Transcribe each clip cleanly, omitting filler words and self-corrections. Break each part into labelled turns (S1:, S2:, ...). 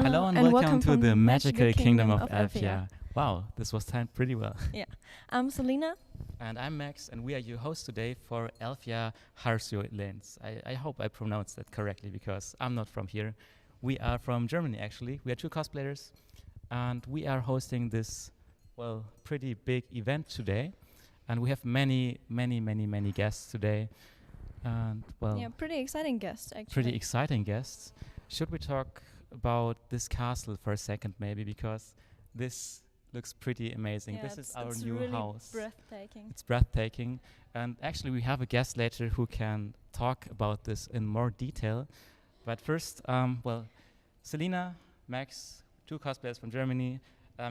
S1: Hello and welcome to the magical Kingdom of Elfia. Wow, this was timed pretty well.
S2: Yeah, I'm Selina.
S1: And I'm Max, and we are your hosts today for Elfia Haar. I hope I pronounced that correctly because I'm not from here. We are from Germany, actually. We are two cosplayers, and we are hosting this, well, pretty big event today. And we have many guests today. And, well,
S2: yeah, pretty exciting guests, actually.
S1: Pretty exciting guests. Should we talk about this castle for a second, maybe, because this looks pretty amazing.
S2: Yeah,
S1: this is our new
S2: really
S1: house.
S2: Breathtaking.
S1: It's breathtaking, and actually we have a guest later who can talk about this in more detail. But first, well, Selina, Max, two cosplayers from Germany.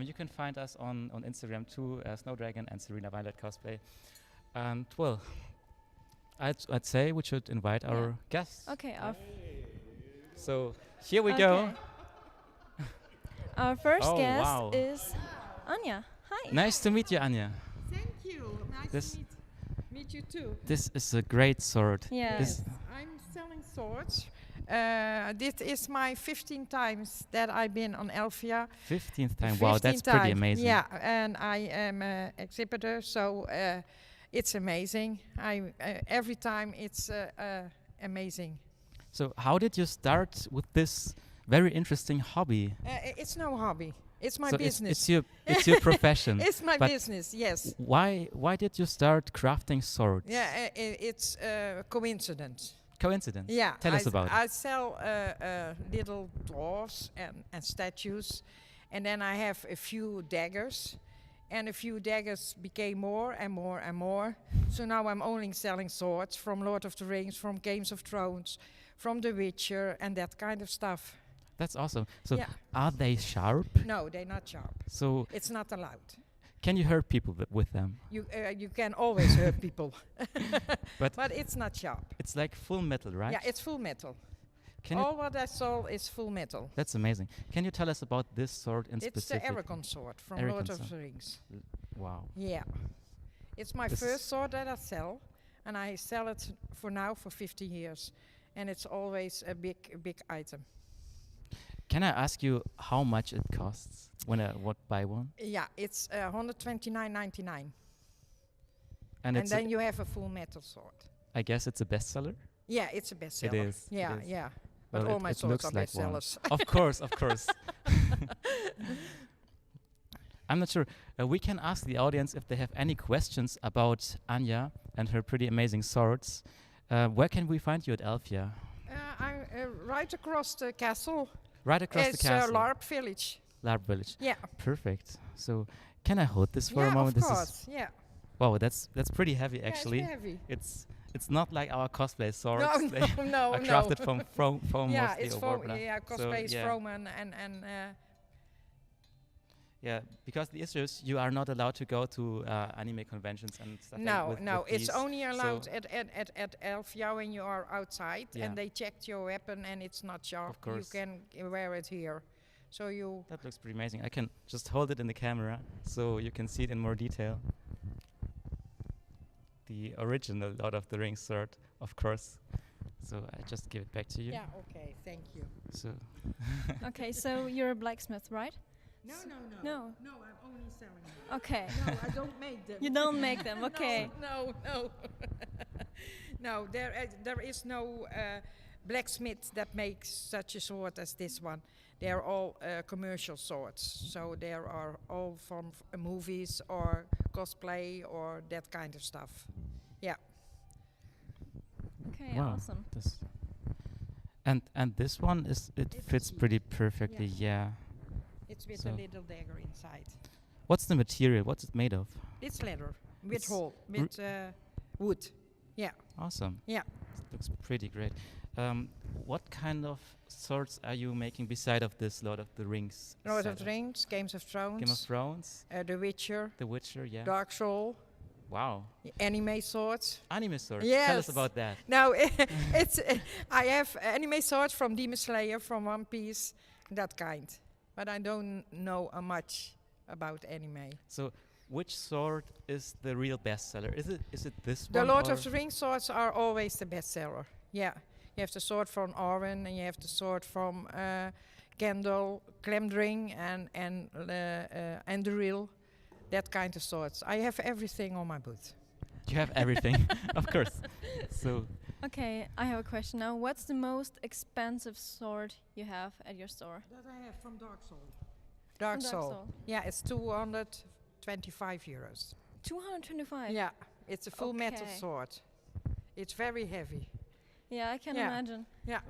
S1: You can find us on Instagram too, Snowdragon and Serena Violet Cosplay. And well, I'd say we should invite our guests.
S2: Okay.
S1: So here we go.
S2: Our first guest is Anya. Hi.
S1: Nice to meet you, Anya.
S3: Thank you. Nice to meet you too.
S1: This is a great sword.
S2: Yes.
S3: I'm selling swords. This is my 15th times that I've been on Elfia.
S1: 15th time. Wow, that's pretty amazing.
S3: Yeah, and I am an exhibitor, so it's amazing. Every time it's amazing.
S1: So how did you start with this very interesting hobby?
S3: It's no hobby. It's my business.
S1: It's your profession.
S3: It's my business. Yes.
S1: Why did you start crafting swords?
S3: Yeah, it's coincidence.
S1: Coincidence.
S3: Yeah.
S1: Tell us about it.
S3: I sell little dwarfs and statues, and then I have a few daggers, and a few daggers became more and more and more. So now I'm only selling swords from Lord of the Rings, from Games of Thrones, from The Witcher, and that kind of stuff.
S1: That's awesome. So are they sharp?
S3: No, they're not sharp.
S1: So
S3: it's not allowed.
S1: Can you hurt people with them?
S3: You can always hurt people, but it's not sharp.
S1: It's like full metal, right?
S3: Yeah, it's full metal. All what I sold is full metal.
S1: That's amazing. Can you tell us about this sword in specific?
S3: It's the Arcen sword from Lord of the Rings.
S1: Wow.
S3: Yeah. It's my first sword that I sell, and I sell it for now for 50 years. And it's always a big item.
S1: Can I ask you how much it costs when I buy one?
S3: Yeah, it's $129.99.
S1: And
S3: then you have a full metal sword.
S1: I guess it's a bestseller?
S3: Yeah, it's a bestseller.
S1: It is.
S3: Yeah,
S1: it is.
S3: yeah.
S1: Well,
S3: but all my swords are
S1: like
S3: bestsellers.
S1: Of course. I'm not sure. We can ask the audience if they have any questions about Anya and her pretty amazing swords. Where can we find you at Elfia?
S3: I'm right across the castle.
S1: Right across the castle?
S3: It's Larp Village.
S1: Larp Village.
S3: Yeah.
S1: Perfect. So, can I hold this for a moment?
S3: Of course. Yeah.
S1: Wow, that's pretty heavy, actually.
S3: Yeah, it's heavy.
S1: It's not like our cosplay swords.
S3: No,
S1: are crafted from foam
S3: yeah,
S1: mostly.
S3: It's foam. Yeah, cosplay is foam and
S1: yeah, because the issue is you are not allowed to go to anime conventions and stuff.
S3: No, it's only allowed at Elfia when you are outside, and they checked your weapon and it's not sharp.
S1: Of course.
S3: You can wear it here. So you.
S1: That looks pretty amazing. I can just hold it in the camera so you can see it in more detail. The original Lord of the Rings sword, of course. So I just give it back to you.
S3: Yeah. Okay. Thank you.
S1: So.
S2: Okay, so you're a blacksmith, right?
S3: No.
S2: No,
S3: I'm only selling them.
S2: Okay.
S3: No, I don't make them.
S2: You don't make them, okay.
S3: No. No, there is no blacksmith that makes such a sword as this one. They're all commercial swords. So there are all from movies or cosplay or that kind of stuff. Yeah.
S2: Okay, awesome.
S1: And this one it fits pretty perfectly, yeah.
S3: It's with a little dagger inside.
S1: What's the material? What's it made of?
S3: It's leather with wood. Yeah.
S1: Awesome.
S3: Yeah.
S1: It looks pretty great. What kind of swords are you making beside of this Lord of the Rings?
S3: Lord of the Rings, Games of Thrones.
S1: Game of Thrones.
S3: The Witcher.
S1: The Witcher, yeah.
S3: Dark Soul.
S1: Wow.
S3: Anime swords.
S1: Anime swords.
S3: Yes.
S1: Tell us about that.
S3: No, it's I have anime swords from Demon Slayer, from One Piece, that kind. But I don't know much about anime.
S1: So, which sword is the real bestseller? Is it this one?
S3: The Lord of the Rings swords are always the bestseller. Yeah, you have the sword from Arcen, and you have the sword from candle, klemdring, and the reel, that kind of swords. I have everything on my booth.
S1: You have everything, of course. So
S2: Okay, I have a question now. What's the most expensive sword you have at your store?
S3: That I have from Dark Soul. Dark
S2: From
S3: Soul. Yeah, it's 225 euros.
S2: 225?
S3: Yeah, it's a full metal
S2: Okay.
S3: sword. It's very heavy.
S2: Yeah, I can
S3: Yeah.
S2: imagine.
S3: Yeah.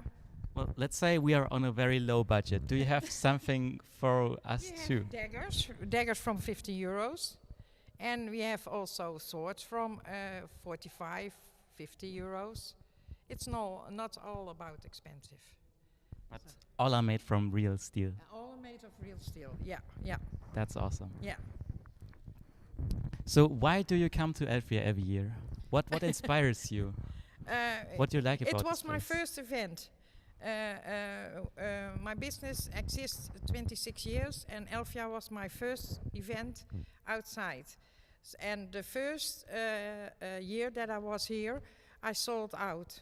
S1: well, let's say we are on a very low budget. Do you have something for us
S3: We have
S1: too?
S3: daggers from 50 euros. And we have also swords from 45, 50 euros. It's not all about expensive.
S1: But all are made from real steel.
S3: All made of real steel. Yeah, yeah,
S1: That's awesome.
S3: yeah.
S1: So why do you come to Elfia every year? What inspires you? What do you like about
S3: It was
S1: this
S3: my
S1: place?
S3: first event. My business exists 26 years, and Elfia was my first event outside. And the first year that I was here, I sold out.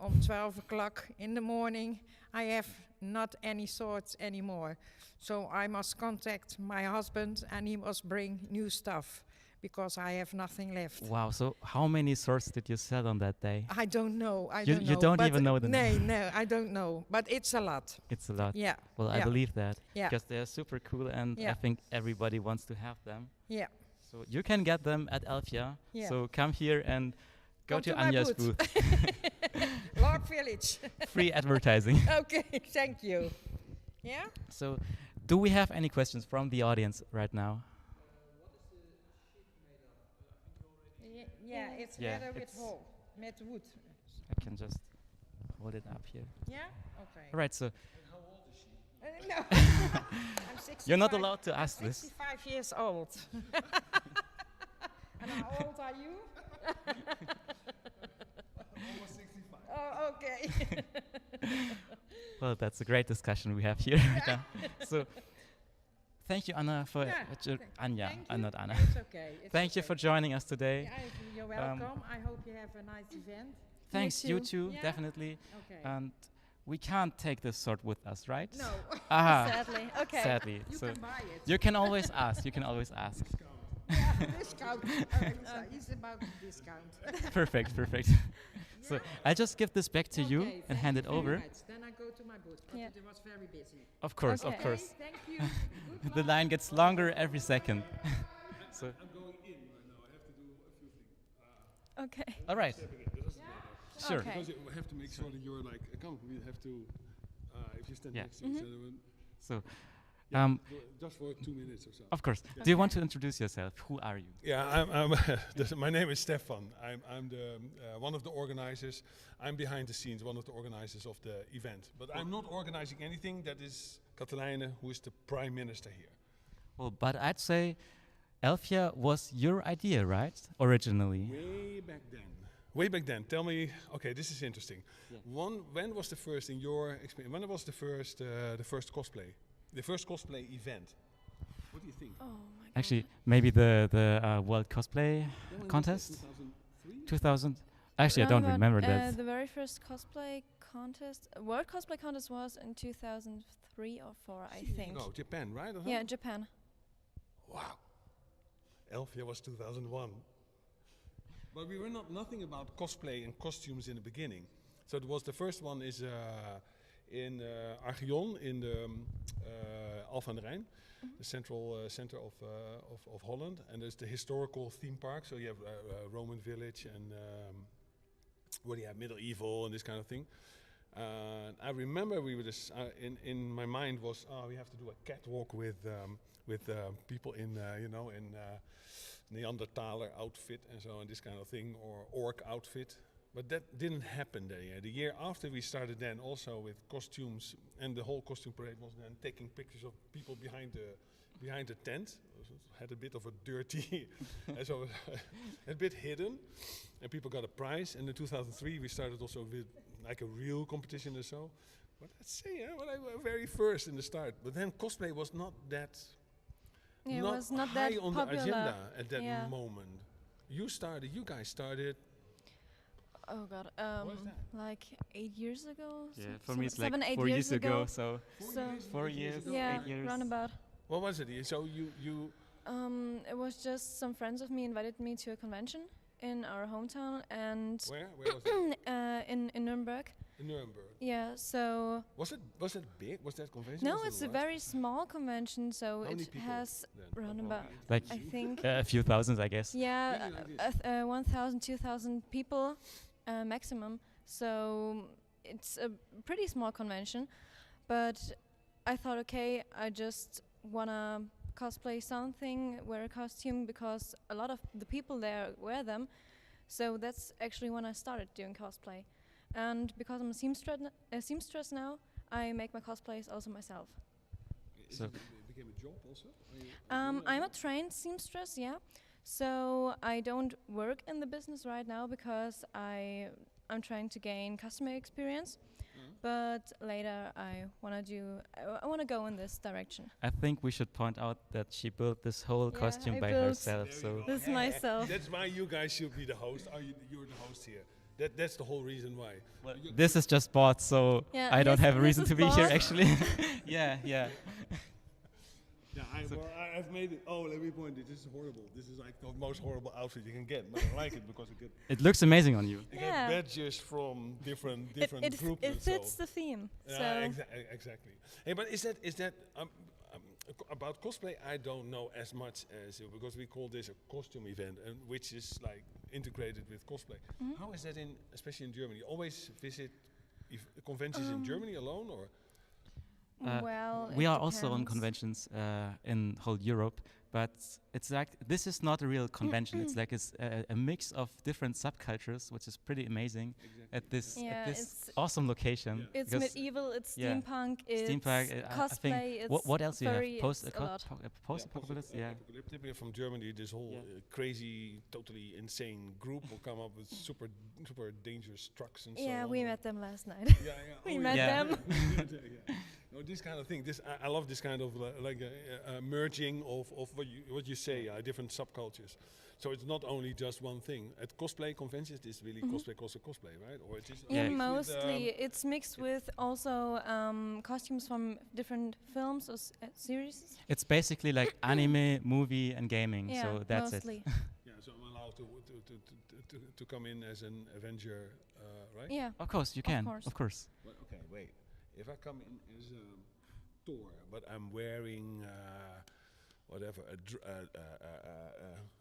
S3: On 12 o'clock in the morning, I have not any swords anymore. So I must contact my husband, and he must bring new stuff, because I have nothing left.
S1: Wow, so how many swords did you sell on that day?
S3: I don't know.
S1: You don't
S3: but
S1: even know the number.
S3: No, I don't know. But it's a lot.
S1: It's a lot.
S3: Yeah.
S1: Well, I
S3: yeah.
S1: believe that.
S3: Yeah.
S1: Because they're super cool and I
S3: Yeah.
S1: think everybody wants to have them.
S3: Yeah.
S1: So you can get them at Elfia.
S3: Yeah.
S1: So come here and go
S3: Come
S1: to
S3: to my
S1: Anja's
S3: booth.
S1: booth.
S3: Log Village.
S1: Free advertising.
S3: Okay, thank you. Yeah?
S1: So do we have any questions from the audience right now?
S3: Yeah, it's
S1: Yeah,
S3: leather with
S1: it's-
S3: wool, with wood.
S1: I can just hold it up here.
S3: Yeah? Okay.
S1: All right, so
S3: No. I'm 65.
S1: you're not allowed to ask this.
S3: 65 years old. And how old are you?
S4: Almost 65.
S3: Oh, okay.
S1: Well, that's a great discussion we have here right now. So thank you, Anna, for
S3: Yeah,
S1: Anja,
S3: thank you.
S1: not Anna.
S3: It's okay. It's
S1: Thank you
S3: okay.
S1: for joining us today.
S3: Yeah, you're welcome. I hope you have a nice event.
S1: Thanks,
S2: too.
S1: you too,
S3: Yeah.
S1: definitely.
S3: Okay.
S1: And we can't take this sword with us, right?
S3: No,
S1: Aha,
S2: Sadly. Okay.
S1: sadly.
S3: you
S1: So
S3: can buy it.
S1: you can always ask. You can always ask.
S3: Discount. He's about discount.
S1: Perfect, perfect. So I just give this back to you
S3: Okay,
S1: and
S3: thank
S1: hand
S3: you
S1: it
S3: very
S1: over.
S3: much. Then I go to my booth, but
S2: Yeah.
S3: it was very busy.
S1: Of course, of
S2: Okay.
S1: course.
S3: Thank you.
S1: The line gets longer every second. So,
S4: I'm going in right now. I have to do a few things.
S2: Okay.
S1: all right,
S4: Stepping in. That doesn't matter.
S1: sure.
S2: Okay.
S4: Because we have to make sure that you're like accountable. We have to, if you stand
S1: Yeah.
S4: next to each other,
S1: So,
S4: just for 2 minutes or so.
S1: of course. Do you want to introduce yourself? Who are you?
S4: Yeah, I'm my name is Stefan. I'm the one of the organizers. I'm behind the scenes, one of the organizers of the event. But I'm not organizing anything. That is Katelijne, who is the prime minister here.
S1: Well, but I'd say Elfia was your idea, right? Originally.
S4: Way back then. Way back then. Tell me. Okay, this is interesting.
S1: Yeah.
S4: When was the first in your experience? When was the first cosplay? The first cosplay event. What do you think?
S2: Oh my god.
S1: Actually, maybe the World Cosplay contest?
S4: 2003.
S1: 2000. Actually, I don't
S2: Roundabout,
S1: remember that.
S2: The very first cosplay contest, World Cosplay Contest was in 2003 or 4, I think.
S4: Oh, Japan, right? Or
S2: Yeah,
S4: something?
S2: Japan.
S4: Wow. Elfia was 2001. But we were nothing about cosplay and costumes in the beginning. So it was the first one is in Arcen in the Alphen aan de Rijn, the central center of Holland. And there's the historical theme park. So you have Roman village and where you have medieval and this kind of thing. I remember we were just in my mind was we have to do a catwalk with people in in Neanderthaler outfit and so and this kind of thing, or orc outfit. But that didn't happen that year. The year after we started then also with costumes, and the whole costume parade was then taking pictures of people behind the tent. So it had a bit of a dirty, and so a bit hidden, and people got a prize. And in 2003 we started also with like a real competition or so. But let's say, well, I was very first in the start. But then cosplay was not that.
S2: Yeah, it
S4: Not
S2: was not
S4: high
S2: that
S4: on
S2: popular.
S4: the agenda at that
S2: Yeah.
S4: moment. You guys started.
S2: Oh God.
S4: What is that?
S2: Like 8 years ago.
S1: Yeah,
S2: some-
S1: for me it's like
S2: 7, 8
S1: 4 years
S2: years
S1: ago. So
S2: So
S1: 4 years,
S2: yeah,
S1: 8 years.
S2: roundabout.
S4: What was it? So you
S2: It was just some friends of me invited me to a convention in our hometown and
S4: where was that?
S2: in Nuremberg.
S4: In Nuremberg.
S2: Yeah. So
S4: Was it big? Was that convention?
S2: no,
S4: Was it
S2: it's a
S4: large?
S2: very small convention. So
S4: How many
S2: it
S4: people
S2: has
S4: then?
S2: roundabout.
S1: Like
S2: I think.
S1: a few thousands, I guess.
S2: Yeah,
S4: Really like
S2: 1,000, 2,000 people maximum. So it's a pretty small convention, but I thought, okay, I just wanna cosplay something, wear a costume because a lot of the people there wear them. So that's actually when I started doing cosplay, and because I'm a seamstress now, I make my cosplays also myself.
S1: So-
S4: It became a job also? Are you
S2: I'm a trained seamstress, yeah. So I don't work in the business right now because I'm trying to gain customer experience. But later I wanna go in this direction.
S1: I think we should point out that she built this whole
S2: Yeah,
S1: costume
S2: I
S1: by
S2: built
S1: herself.
S4: There you
S1: So
S4: go.
S2: This myself.
S4: That's why you guys should be the host. You're the host here. That's the whole reason why. You-
S1: this is just bought, so
S2: Yeah,
S1: I don't
S2: yes,
S1: have a
S2: this
S1: reason
S2: is
S1: to be here
S2: bought.
S1: actually. Yeah, yeah.
S4: Yeah, I've made it. Oh, let me point it. This is horrible. This is like the most horrible outfit you can get. But I like it because you
S1: It looks amazing on you.
S4: get
S2: Yeah.
S4: badges from different
S2: It
S4: groups.
S2: it fits the theme. So
S4: Exactly. Hey, but is that about cosplay? I don't know as much as you because we call this a costume event, and which is like integrated with cosplay. How is that especially in Germany? You always visit conventions in Germany alone, or
S2: well,
S1: We
S2: it
S1: are also on
S2: depends.
S1: conventions in whole Europe, but it's like this is not a real convention. It's like a mix of different subcultures, which is pretty amazing at this
S2: Yeah,
S1: at this
S2: it's-
S1: awesome location.
S2: It's
S1: because
S2: medieval. It's
S1: yeah.
S2: steampunk. It's
S1: Steampunk, I
S2: cosplay.
S1: think.
S2: It's
S1: What else do you
S2: furry,
S1: have? Post
S2: it's a lot.
S1: post-apocalypse. Yeah.
S4: typically from Germany, this whole
S1: Yeah.
S4: crazy, totally insane group will come up with super dangerous trucks and so
S2: Yeah,
S4: on.
S2: we met them last night.
S4: Yeah, yeah.
S2: We
S4: oh,
S2: met
S1: Yeah.
S2: them.
S4: yeah. No, this kind of thing. I love this kind of like a merging of what you say, different subcultures. So it's not only just one thing. At cosplay conventions, it's really cosplay, right? Or it is
S2: Yeah,
S1: Yeah.
S2: mostly it's mixed with also costumes from different films or series.
S1: It's basically like anime, movie, and gaming.
S2: Yeah,
S1: so that's it.
S2: mostly.
S4: Yeah, so I'm allowed to come in as an Avenger, right?
S2: Yeah.
S1: Of course, you can.
S2: course.
S1: Of course.
S4: Well, okay, wait. If I come in as Thor, but I'm wearing whatever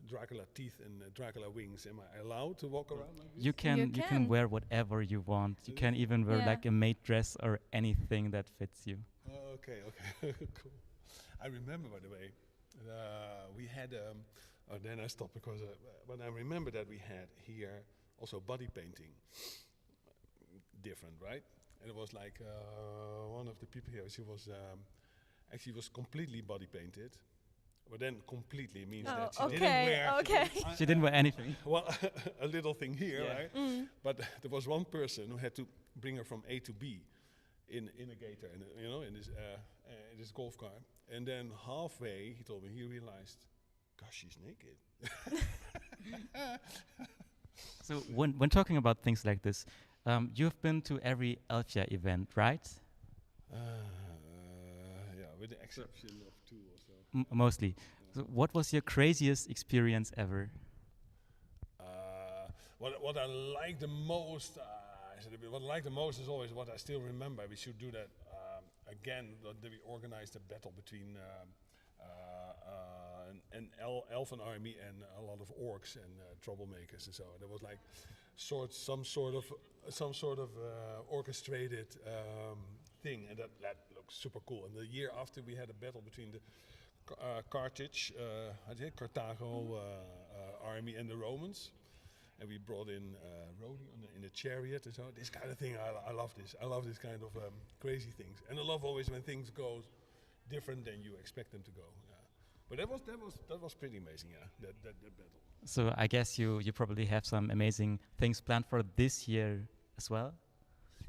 S4: Dracula teeth and Dracula wings, am I allowed to walk around like this?
S1: You can
S2: can.
S1: wear whatever you want. You can even wear
S2: Yeah.
S1: like a maid dress or anything that fits you.
S4: Oh, okay, cool. I remember, by the way, we had. Then I stopped because, but I remember that we had here also body painting. Different, right? And it was like one of the people here. She was actually was completely body painted, but then completely means that she didn't wear.
S2: okay.
S1: She didn't wear anything.
S4: Well, a little thing here,
S1: Yeah.
S4: right?
S2: Mm.
S4: But there was one person who had to bring her from A to B in a gator, in this golf car. And then halfway, he told me he realized, gosh, she's naked.
S1: So when talking about things like this, you've been to every Elfia event, right?
S4: Yeah, with the exception of 2 or so.
S1: Mostly. So what was your craziest experience ever?
S4: What I like the most, what I like the most is always what I still remember. We should do that again. That we organized a battle between an elven army and a lot of orcs and troublemakers and so. There was like some sort of orchestrated thing, and that looks super cool. And the year after, we had a battle between the Carthago army and the Romans. And we brought in Rhodey in the chariot and so. This kind of thing, I love this. I love this kind of crazy things. And I love always when things go different than you expect them to go. Yeah. But that was pretty amazing, yeah, that battle.
S1: So I guess you probably have some amazing things planned for this year as well?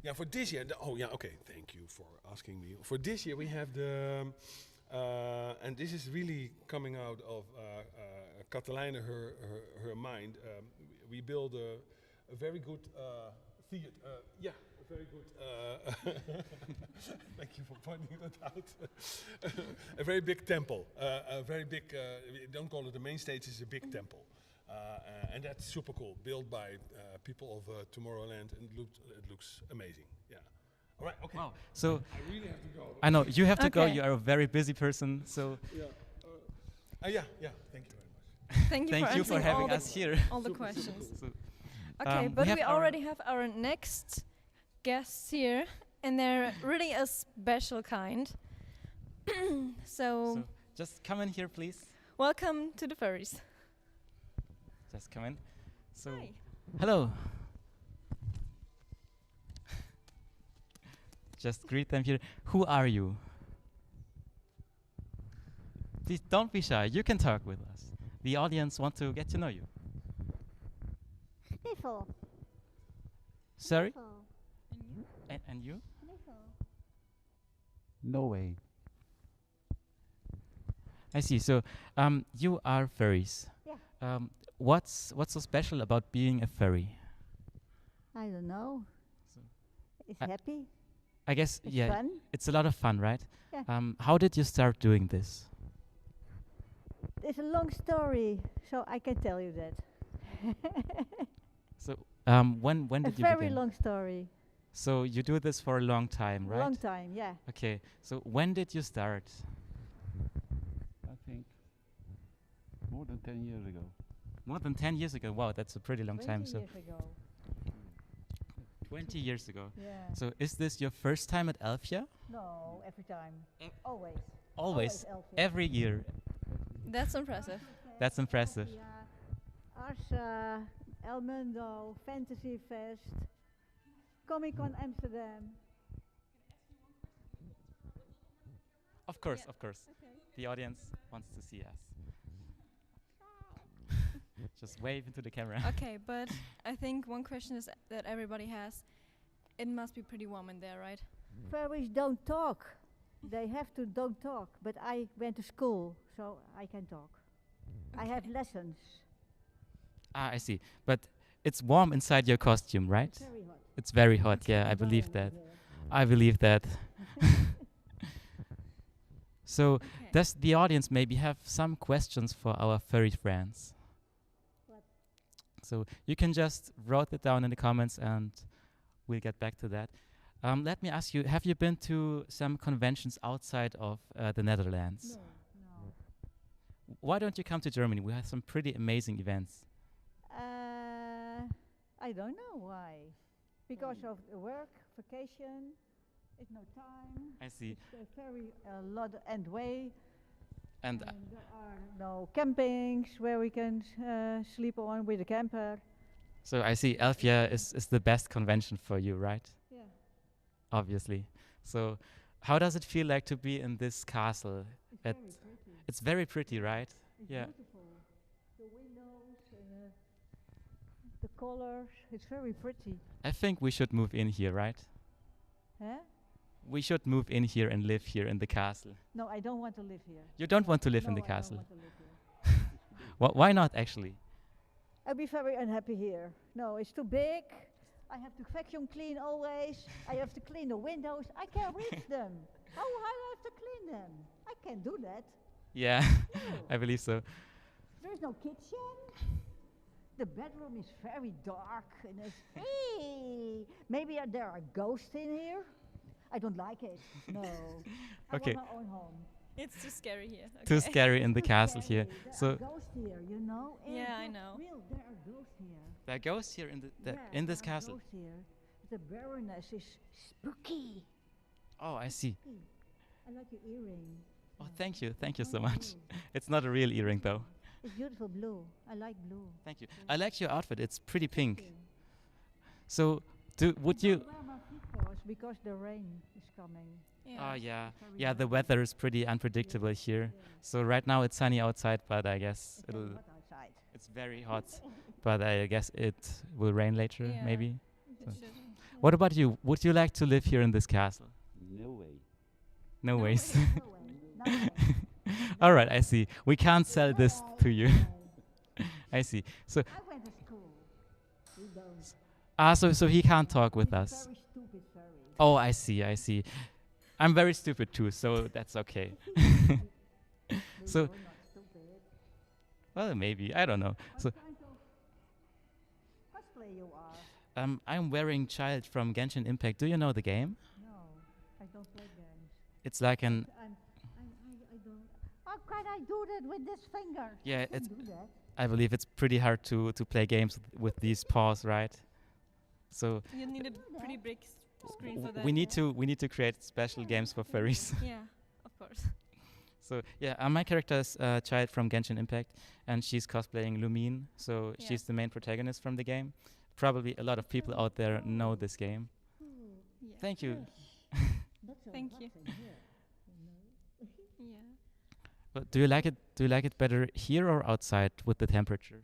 S4: Yeah, for this year, okay, thank you for asking me. For this year, we have the, and this is really coming out of Catalina, her mind. We build a very good theater. Yeah, a very good. Thank you for pointing that out. A very big temple. A very big. We don't call it the main stage. It's a big temple, and that's super cool. Built by people of Tomorrowland, and it looks amazing. Yeah. All right. Okay.
S1: Wow. So
S4: I really have to go.
S1: I know you have to go.
S2: Okay.
S1: You are a very busy person. So
S4: Yeah. Yeah. Yeah. Thank you very much.
S2: Thank you
S1: thank
S2: for
S1: you for
S2: answering
S1: having
S2: all
S1: us here.
S2: all the questions.
S1: So,
S2: Okay,
S1: we
S2: but
S1: have
S2: we
S1: our-
S2: already have our next guests here, and they're really a special kind.
S1: so just come in here, please.
S2: Welcome to the Fairies.
S1: Just come in. So
S2: Hi.
S1: hello. Just greet them here. Who are you? Please don't be shy. You can talk with us. The audience want to get to know you.
S5: Niffle.
S1: Sorry?
S5: Niffle.
S1: And you?
S5: Niffle.
S6: No way.
S1: I see. So you are fairies.
S5: Yeah.
S1: What's so special about being a fairy?
S5: I don't know.
S1: So
S5: It's
S1: I-
S5: happy.
S1: I guess
S5: It's
S1: yeah,
S5: fun.
S1: it's a lot of fun, right?
S5: Yeah.
S1: How did you start doing this?
S5: It's a long story, so I can tell you that.
S1: So when
S5: A
S1: did you
S5: very
S1: begin?
S5: long story.
S1: So you do this for a long time, right?
S5: Long time, yeah.
S1: Okay. So when did you start?
S6: I think more than 10 years ago.
S1: More than 10 years ago. Wow, that's a pretty long
S5: 20
S1: time. So
S5: years ago.
S1: 20 years ago.
S5: Yeah.
S1: So is this your first time at Elfia?
S5: No, every time. Always.
S1: Always.
S5: Elfia.
S1: Every year.
S2: That's impressive.
S1: That's impressive.
S5: Elfia, Arcen, El Mundo, Fantasy Fest, Comic Con Amsterdam.
S1: Of course,
S2: Yeah.
S1: of course. The audience wants to see us. Just wave into the camera.
S2: Okay, but I think one question is that everybody has. It must be pretty warm in there, right?
S5: Fairies don't talk. They have to don't talk. But I went to school, so I can talk. I have
S2: Okay.
S5: lessons.
S1: Ah, I see. But it's warm inside your costume, right?
S5: It's very hot.
S1: It's very hot. Yeah, I believe that. I believe that. So,
S2: Okay.
S1: does the audience maybe have some questions for our furry friends?
S5: What?
S1: So you can just write it down in the comments, and we'll get back to that. Let me ask you: have you been to some conventions outside of the Netherlands?
S5: No, no.
S1: Why don't you come to Germany? We have some pretty amazing events.
S5: I don't know why. Because of the work, vacation, it's no time.
S1: I see.
S5: It's a very lot and way.
S1: And
S5: There are no campings where we can sleep on with a camper.
S1: so I see Elfia is the best convention for you, right?
S5: Yeah.
S1: Obviously. So how does it feel like to be in this castle?
S5: It's
S1: At-
S5: very pretty.
S1: It's very pretty, right?
S5: It's
S1: Yeah.
S5: beautiful. The windows, the colors, it's very pretty.
S1: I think we should move in here, right?
S5: Huh?
S1: We should move in here and live here in the castle.
S5: No, I don't want to live here.
S1: You don't want to live
S5: No,
S1: in the
S5: I don't
S1: castle.
S5: want to live here.
S1: Why not, actually?
S5: I'll be very unhappy here. No, it's too big. I have to vacuum clean always. I have to clean the windows. I can't reach them. How I have to clean them? I can't do that.
S1: Yeah,
S5: No.
S1: I believe so.
S5: There is no kitchen. The bedroom is very dark and it's maybe there are ghosts in here. I don't like it. No.
S1: Okay.
S5: I want my own home.
S2: It's too scary here.
S1: Too
S2: okay.
S1: scary in the
S5: Too
S1: castle
S5: scary.
S1: here.
S5: There
S1: So
S5: are ghosts here, you know.
S2: Yeah, I know.
S5: Real, there are ghosts here.
S1: there are ghosts here in
S5: Yeah,
S1: in this
S5: there are
S1: castle.
S5: ghosts here. The Baroness is spooky.
S1: Oh, I see.
S5: I like your earring.
S1: Oh,
S5: Yeah.
S1: thank you so
S5: Nice
S1: much.
S5: blue.
S1: It's not a real earring, though.
S5: It's beautiful blue. I like blue.
S1: Thank you. I like your outfit. It's pretty pink.
S5: Thank you.
S1: So, would
S5: I
S1: you?
S5: don't wear my feet because the rain is coming.
S1: Oh yeah,
S5: Very
S1: yeah. The
S5: hot.
S1: weather is pretty unpredictable here.
S5: Yeah.
S1: So right now it's sunny outside, but I guess
S5: It's very
S1: it'll.
S5: hot outside.
S1: It's very hot, but I guess it will rain later,
S2: Yeah.
S1: maybe.
S2: It
S1: So-
S2: shouldn't.
S1: What about you? Would you like to live here in this castle?
S6: No way.
S1: No
S2: No
S1: ways.
S2: way.
S5: No way. No way.
S1: All right, I see. We can't sell this
S5: No
S1: to
S5: way,
S1: you.
S5: no way.
S1: I see. So
S5: I went to school. We don't.
S1: So he can't talk with us.
S5: Very stupid fairy.
S1: Oh, I see, I see. I'm very stupid too, so that's okay. So-
S5: You're not stupid.
S1: Well, maybe, I don't know.
S5: What
S1: So
S5: kind of cosplay you are?
S1: I'm wearing Child from Genshin Impact. Do you know the game?
S5: No, I don't play games.
S1: It's like an
S5: I don't. How can I do that with this finger?
S1: Yeah,
S5: I can't
S1: it's-
S5: do that.
S1: I believe it's pretty hard to play games with these paws, right? So
S2: You need a pretty big screen for that.
S1: we need to create special games for furries.
S2: Yeah, of course.
S1: So yeah, my character is Child from Genshin Impact, and she's cosplaying Lumine. So
S2: Yeah.
S1: she's the main protagonist from the game. Probably a lot of people out there know this game.
S2: Yeah.
S1: Thank you.
S5: That's a
S2: Thank
S5: lot
S2: you.
S5: in here,
S2: Yeah.
S1: Do you like it? Do you like it better here or outside with the temperature?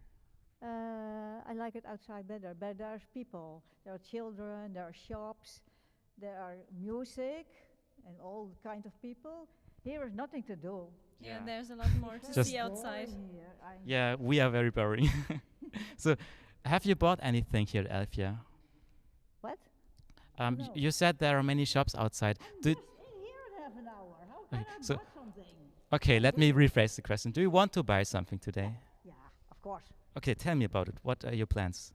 S5: I like it outside better, but there's people, there are children, there are shops, there are music, and all kind of people. Here is nothing to do.
S2: Yeah,
S1: Yeah.
S2: there's a lot more to
S1: Just-
S2: see outside.
S5: Boring here.
S1: Yeah, we are very boring. So, have you bought anything here at Elfia?
S5: What?
S1: Y-
S5: No.
S1: you said there are many shops outside.
S5: I'm
S1: Do
S5: just in here in half an hour. How can
S1: Okay,
S5: I
S1: so-
S5: buy something?
S1: Okay, let me rephrase the question. Do you want to buy something today?
S5: Yeah, of course.
S1: Okay, tell me about it. What are your plans?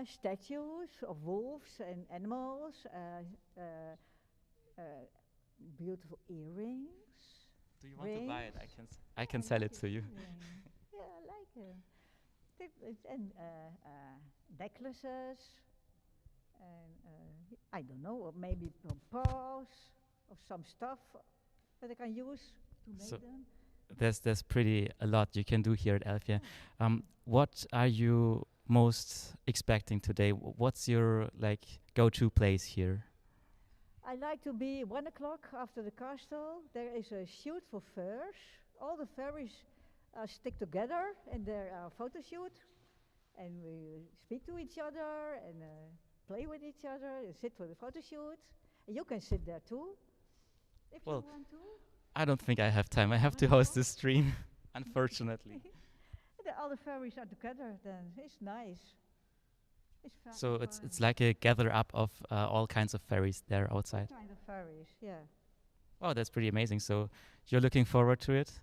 S5: Statues of wolves and animals, beautiful earrings.
S1: Do you
S5: want to buy it?
S1: I can sell it to you.
S5: Yeah, I like it. And necklaces, and I don't know, or maybe pearls of some stuff that I can use to make
S1: So-
S5: them.
S1: There's pretty a lot you can do here at Elfia. What are you most expecting today? What's your go-to place here?
S5: I like to be 1 o'clock after the castle. There is a shoot for furs. All the fairies stick together in their photo shoot, and we speak to each other and play with each other and sit for the photo shoot. And you can sit there too, if
S1: Well,
S5: you want to.
S1: I don't think I have time. I have to host this stream, unfortunately.
S5: All the fairies are together. Then it's nice. It's
S1: So it's like a gather up of all kinds of fairies there outside.
S5: kind of fairies. Yeah,
S1: Oh, that's pretty amazing. So you're looking forward to it?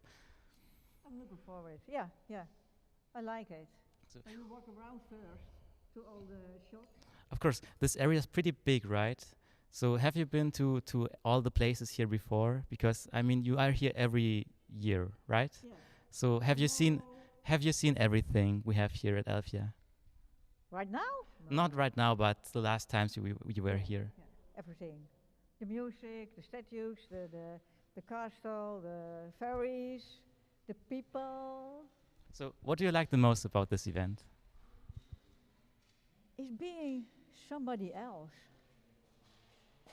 S5: I'm looking forward. Yeah, yeah, I like it.
S1: So-
S5: So you walk around first to all the shops.
S1: Of course, this area is pretty big, right? So have you been to all the places here before? Because I mean, you are here every year, right?
S5: Yeah.
S1: So have you seen everything we have here at Elfia?
S5: Right now?
S1: Not right now, but the last times you were here.
S5: Yeah, everything. The music, the statues, the castle, the fairies, the people.
S1: So what do you like the most about this event?
S5: Is being somebody else.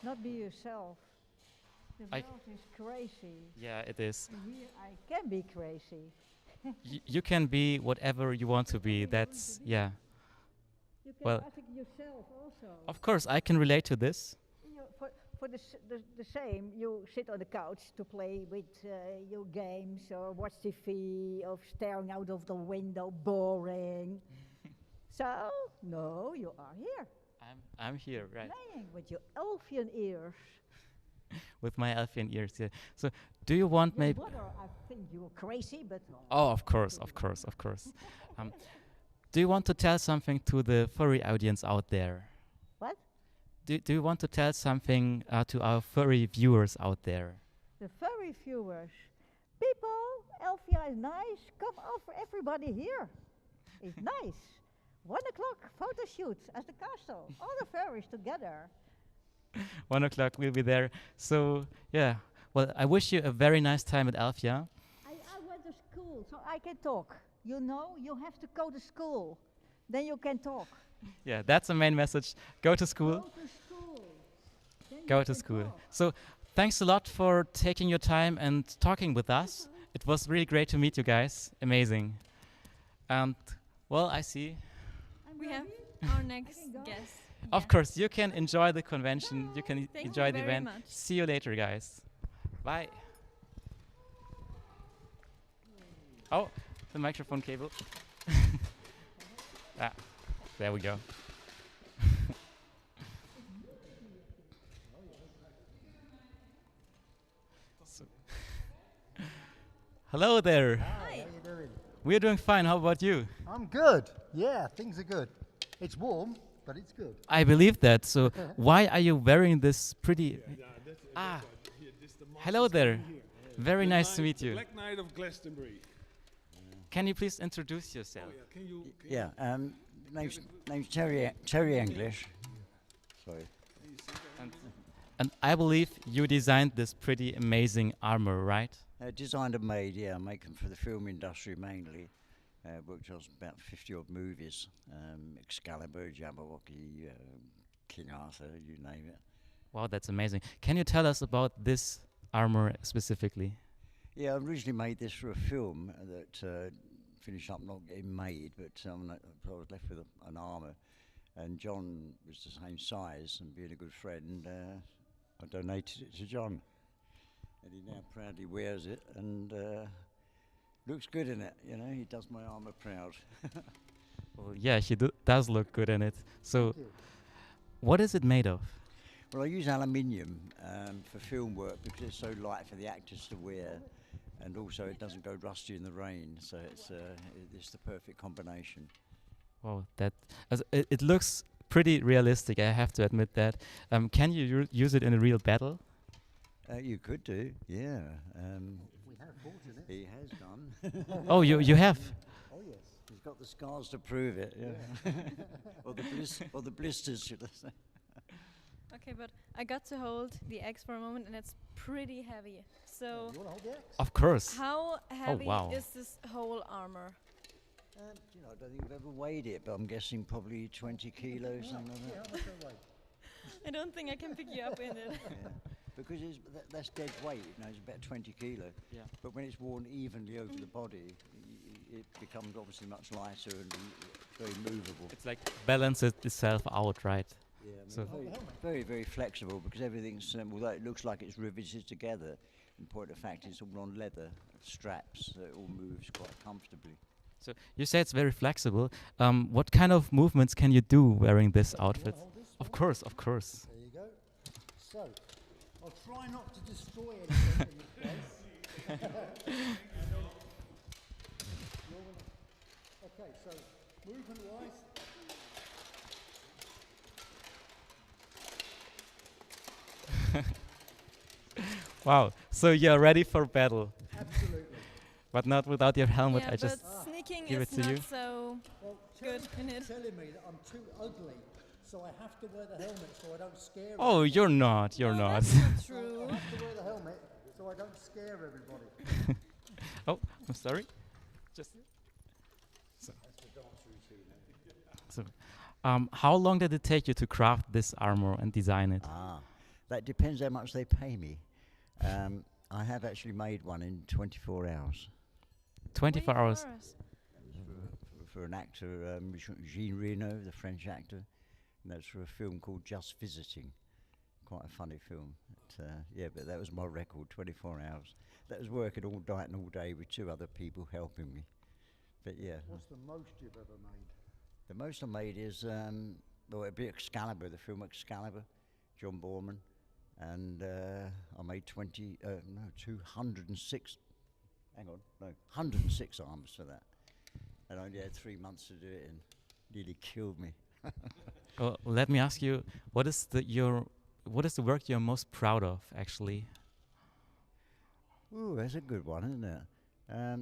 S5: Not be yourself. The
S1: I-
S5: world is crazy.
S1: Yeah, it is.
S5: And here I can be crazy.
S1: You can be whatever you want to be.
S5: Whatever you want
S1: That's
S5: to be.
S1: yeah.
S5: You can
S1: Well-
S5: I think yourself also.
S1: Of course, I can relate to this.
S5: For the same, you sit on the couch to play with your games or watch TV or staring out of the window, boring. So, no, you are here,
S1: I'm here, right,
S5: playing with your elfian ears.
S1: with my elfin ears. Yeah. So do you want
S5: Your
S1: maybe?
S5: brother, I think you're crazy, but
S1: Oh, of course, of course, of course. Do you want to tell something to the furry audience out there?
S5: What?
S1: Do you want to tell something to our furry viewers out there?
S5: The furry viewers. People, Elfia is nice. Come over, everybody here. It's nice. 1 o'clock photo shoots at the castle. All the furries together.
S1: 1 o'clock, we'll be there. So yeah. Well, I wish you a very nice time at Elfia.
S5: I went to school, so I can talk. You know, you have to go to school. Then you can talk.
S1: Yeah, that's the main message. Go to school.
S5: Go to school. Then you
S1: Go to
S5: can
S1: school.
S5: talk.
S1: So thanks a lot for taking your time and talking with us. It was really great to meet you guys. Amazing. And well, I see.
S5: I'm
S2: We have
S5: ready.
S2: our next
S5: can go.
S2: guest.
S1: Of
S2: Yeah.
S1: course, you can enjoy the convention. You can
S2: Thank
S1: enjoy
S2: you
S1: the
S2: very
S1: event.
S2: much.
S1: See you later, guys. Bye. Oh, the microphone cable. There we go. Hello there.
S7: Hi. How you doing?
S1: We're doing fine. How about you?
S7: I'm good. Yeah, things are good. It's warm, but it's good.
S1: I believe that. So why are you wearing this pretty? Ah, hello there. Very nice to meet you.
S4: Black Knight of Glastonbury.
S1: Can you please introduce yourself?
S4: Can you?
S8: Yeah, name's Terry English. Sorry.
S1: And I believe you designed this pretty amazing armor, right?
S8: Designed and made, yeah, making for the film industry mainly. Worked on about 50 odd movies. Excalibur, Jabberwocky, King Arthur, you name it.
S1: Wow, that's amazing. Can you tell us about this armor specifically?
S8: Yeah, I originally made this for a film that finished up not getting made, but I was left with an armour. And John was the same size, and being a good friend, I donated it to John. And he now proudly wears it and looks good in it, you know, he does my armour proud.
S1: Well, yeah, he does look good in it. So, what is it made of?
S8: Well, I use aluminium for film work because it's so light for the actors to wear, and also it doesn't go rusty in the rain, so it's the perfect combination.
S1: Wow, it looks pretty realistic. I have to admit that. Can you use it in a real battle?
S8: You could do, yeah.
S7: We have fought in it.
S8: He has done.
S1: Oh, you have.
S7: Oh yes.
S8: He's got the scars to prove it, yeah. or the blisters, should I say.
S2: Okay, but I got to hold the axe for a moment, and it's pretty heavy. So,
S7: You want to hold the axe?
S1: Of course.
S2: how heavy
S1: wow.
S2: is this whole armor?
S8: You know, I don't think I've ever weighed it, but I'm guessing probably 20 kilos, something like
S7: Yeah,
S8: that.
S7: how much I weigh?
S2: I don't think I can pick you up in it.
S8: Yeah. Because that's dead weight, you know, it's about 20 kilo.
S1: Yeah.
S8: But when it's worn evenly over the body, it becomes obviously much lighter and very movable.
S1: It's like balances itself out, right?
S8: Yeah, I mean,
S1: So-
S8: very, very flexible because everything's, although it looks like it's riveted together, in point of fact, it's all on leather straps, so it all moves quite comfortably.
S1: So you say it's very flexible. What kind of movements can you do wearing this outfit?
S7: Hold this
S1: Of
S7: one.
S1: course, of course.
S7: There you go. So, I'll try not to destroy anything in this place. Okay, so movement-wise,
S1: Wow. So you're ready for battle,
S7: absolutely.
S1: but not without your helmet.
S2: Yeah,
S1: I just
S2: but sneaking
S1: give
S2: is
S1: it to
S2: not
S1: you.
S2: so
S7: Well,
S2: good in it.
S7: telling me that I'm too ugly, so I have to wear the helmet so I don't scare
S1: Oh,
S7: everybody.
S1: you're not. You're
S2: No,
S1: not.
S2: that's not true.
S7: I have to wear the helmet so I don't scare everybody.
S1: Oh, I'm sorry. Just. So, how long did it take you to craft this armor and design it?
S8: That depends how much they pay me. I have actually made one in 24 hours.
S1: 24 hours.
S8: For an actor, Jean Reno, the French actor, and that's for a film called Just Visiting. Quite a funny film. But, yeah, but that was my record, 24 hours. That was working all night and all day with 2 other people helping me. But yeah.
S7: What's the most you've ever made?
S8: The most I made is, well, it'd be Excalibur, the film Excalibur, John Borman, and I made 206, hang on, no, 106 arms for that, and I only had 3 months to do it in. Nearly killed me.
S1: Well, let me ask you, what is the work you're most proud of, actually?
S8: Ooh, that's a good one, isn't it?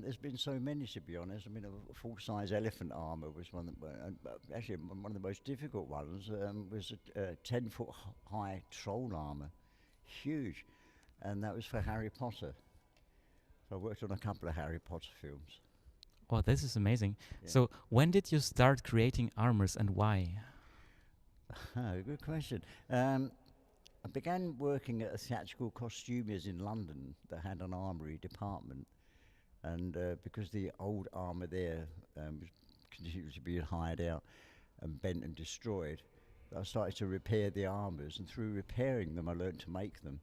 S8: There's been so many, to be honest. I mean, a full-size elephant armour was one that, actually one of the most difficult ones was a 10-foot high troll armour, huge, and that was for Harry Potter. So I worked on a couple of Harry Potter films.
S1: Oh, this is amazing.
S8: Yeah.
S1: So, when did you start creating armors and why?
S8: Good question. I began working at a theatrical costumiers in London that had an armoury department. And because the old armour there was continued to be hired out and bent and destroyed, I started to repair the armours, and through repairing them I learned to make them.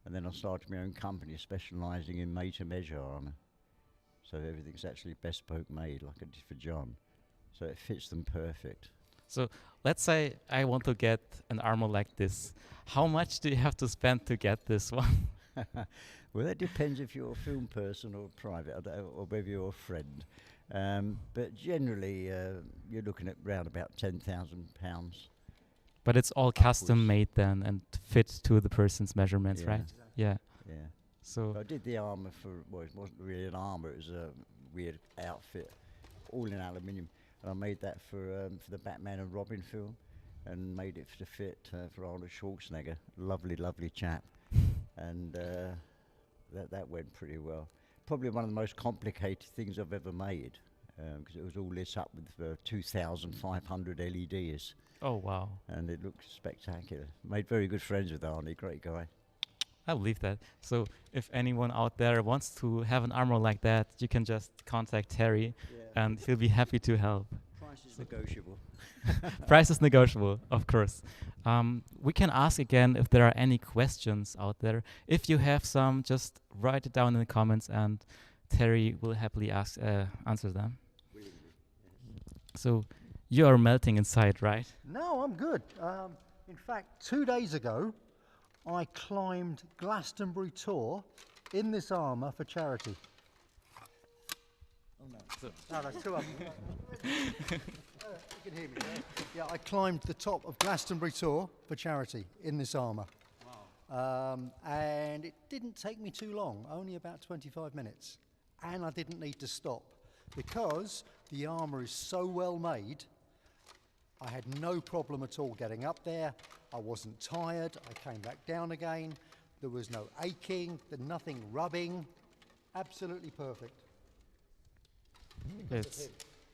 S8: And then I started my own company specialising in made-to-measure armour. So everything's actually bespoke made, like I did for John. So it fits them perfect.
S1: So, let's say I want to get an armor like this. How much do you have to spend to get this one?
S8: Well, that depends if you're a film person or private, or whether you're a friend. But generally, you're looking at round about £10,000.
S1: But it's all custom made then and fit to the person's measurements,
S8: Yeah.
S1: right? Yeah.
S8: Yeah.
S1: So
S8: I did the armour for, well, it wasn't really an armour, it was a weird outfit, all in aluminium. And I made that for the Batman and Robin film, and made it to fit for Arnold Schwarzenegger. Lovely, lovely chap. And that went pretty well. Probably one of the most complicated things I've ever made, because it was all lit up with 2,500 LEDs.
S1: oh wow.
S8: And it looked spectacular. Made very good friends with Arnie, great guy.
S1: I believe that. So if anyone out there wants to have an armor like that, you can just contact Terry and he'll be happy to help.
S8: Price is negotiable.
S1: Price is negotiable, of course. We can ask again if there are any questions out there. If you have some, just write it down in the comments and Terry will happily answer them. So you are melting inside, right?
S7: No, I'm good. In fact, 2 days ago, I climbed Glastonbury Tor in this armour for charity. Oh no, there's two of them. You can hear me, right? Yeah, I climbed the top of Glastonbury Tor for charity in this armour. Wow. And it didn't take me too long, only about 25 minutes. And I didn't need to stop because the armour is so well made. I had no problem at all getting up there. I wasn't tired. I came back down again. There was no aching, nothing rubbing. Absolutely perfect.
S1: It's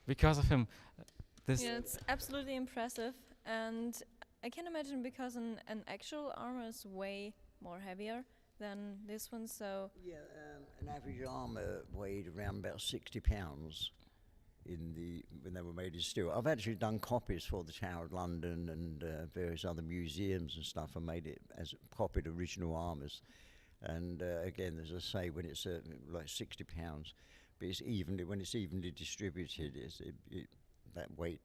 S1: because of him. This
S2: Yeah, it's absolutely impressive, and I can imagine because an actual armor is way more heavier than this one. So
S8: Yeah, an average armour weighed around about £60 when they were made in steel. I've actually done copies for the Tower of London and various other museums and stuff, and made it as copied original armours. And again, as I say, when it's like £60, but when it's evenly distributed, that weight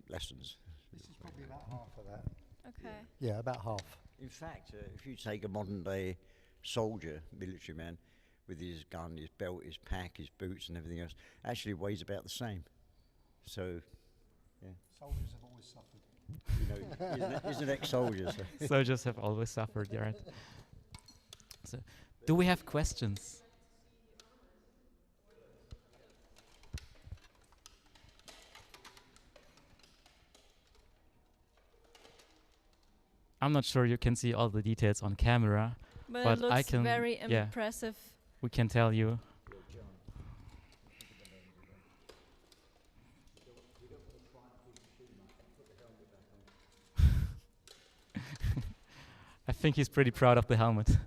S8: lessens.
S7: This is probably about half of that.
S2: okay.
S7: Yeah, about half.
S8: In fact, if you take a modern day soldier, military man, with his gun, his belt, his pack, his boots and everything else, actually weighs about the same. So, yeah.
S7: Soldiers have always suffered.
S8: You know, he's an ex-soldier. So.
S1: soldiers have always suffered, yeah, right? So, do we have questions? I'm not sure you can see all the details on camera,
S2: But,
S1: But
S2: it looks
S1: I can-
S2: very
S1: yeah.
S2: impressive.
S1: we can tell you. I think he's pretty proud of the helmet.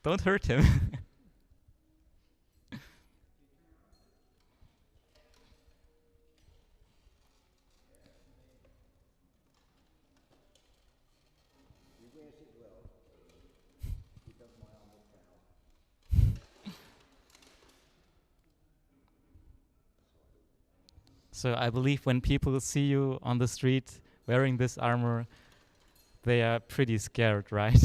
S1: Don't hurt him. So I believe when people see you on the street wearing this armor, they are pretty scared, right?
S7: I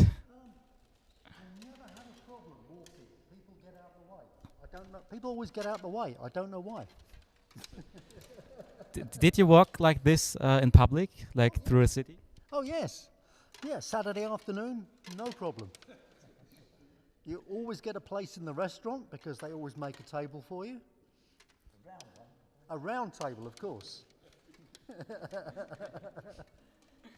S7: never had a problem walking. People get out of the way. I don't know. People always get out of the way. I don't know why.
S1: Did you walk like this in public, like through a city?
S7: Oh yes, yeah. Saturday afternoon, no problem. You always get a place in the restaurant because they always make a table for you. A round table, of course.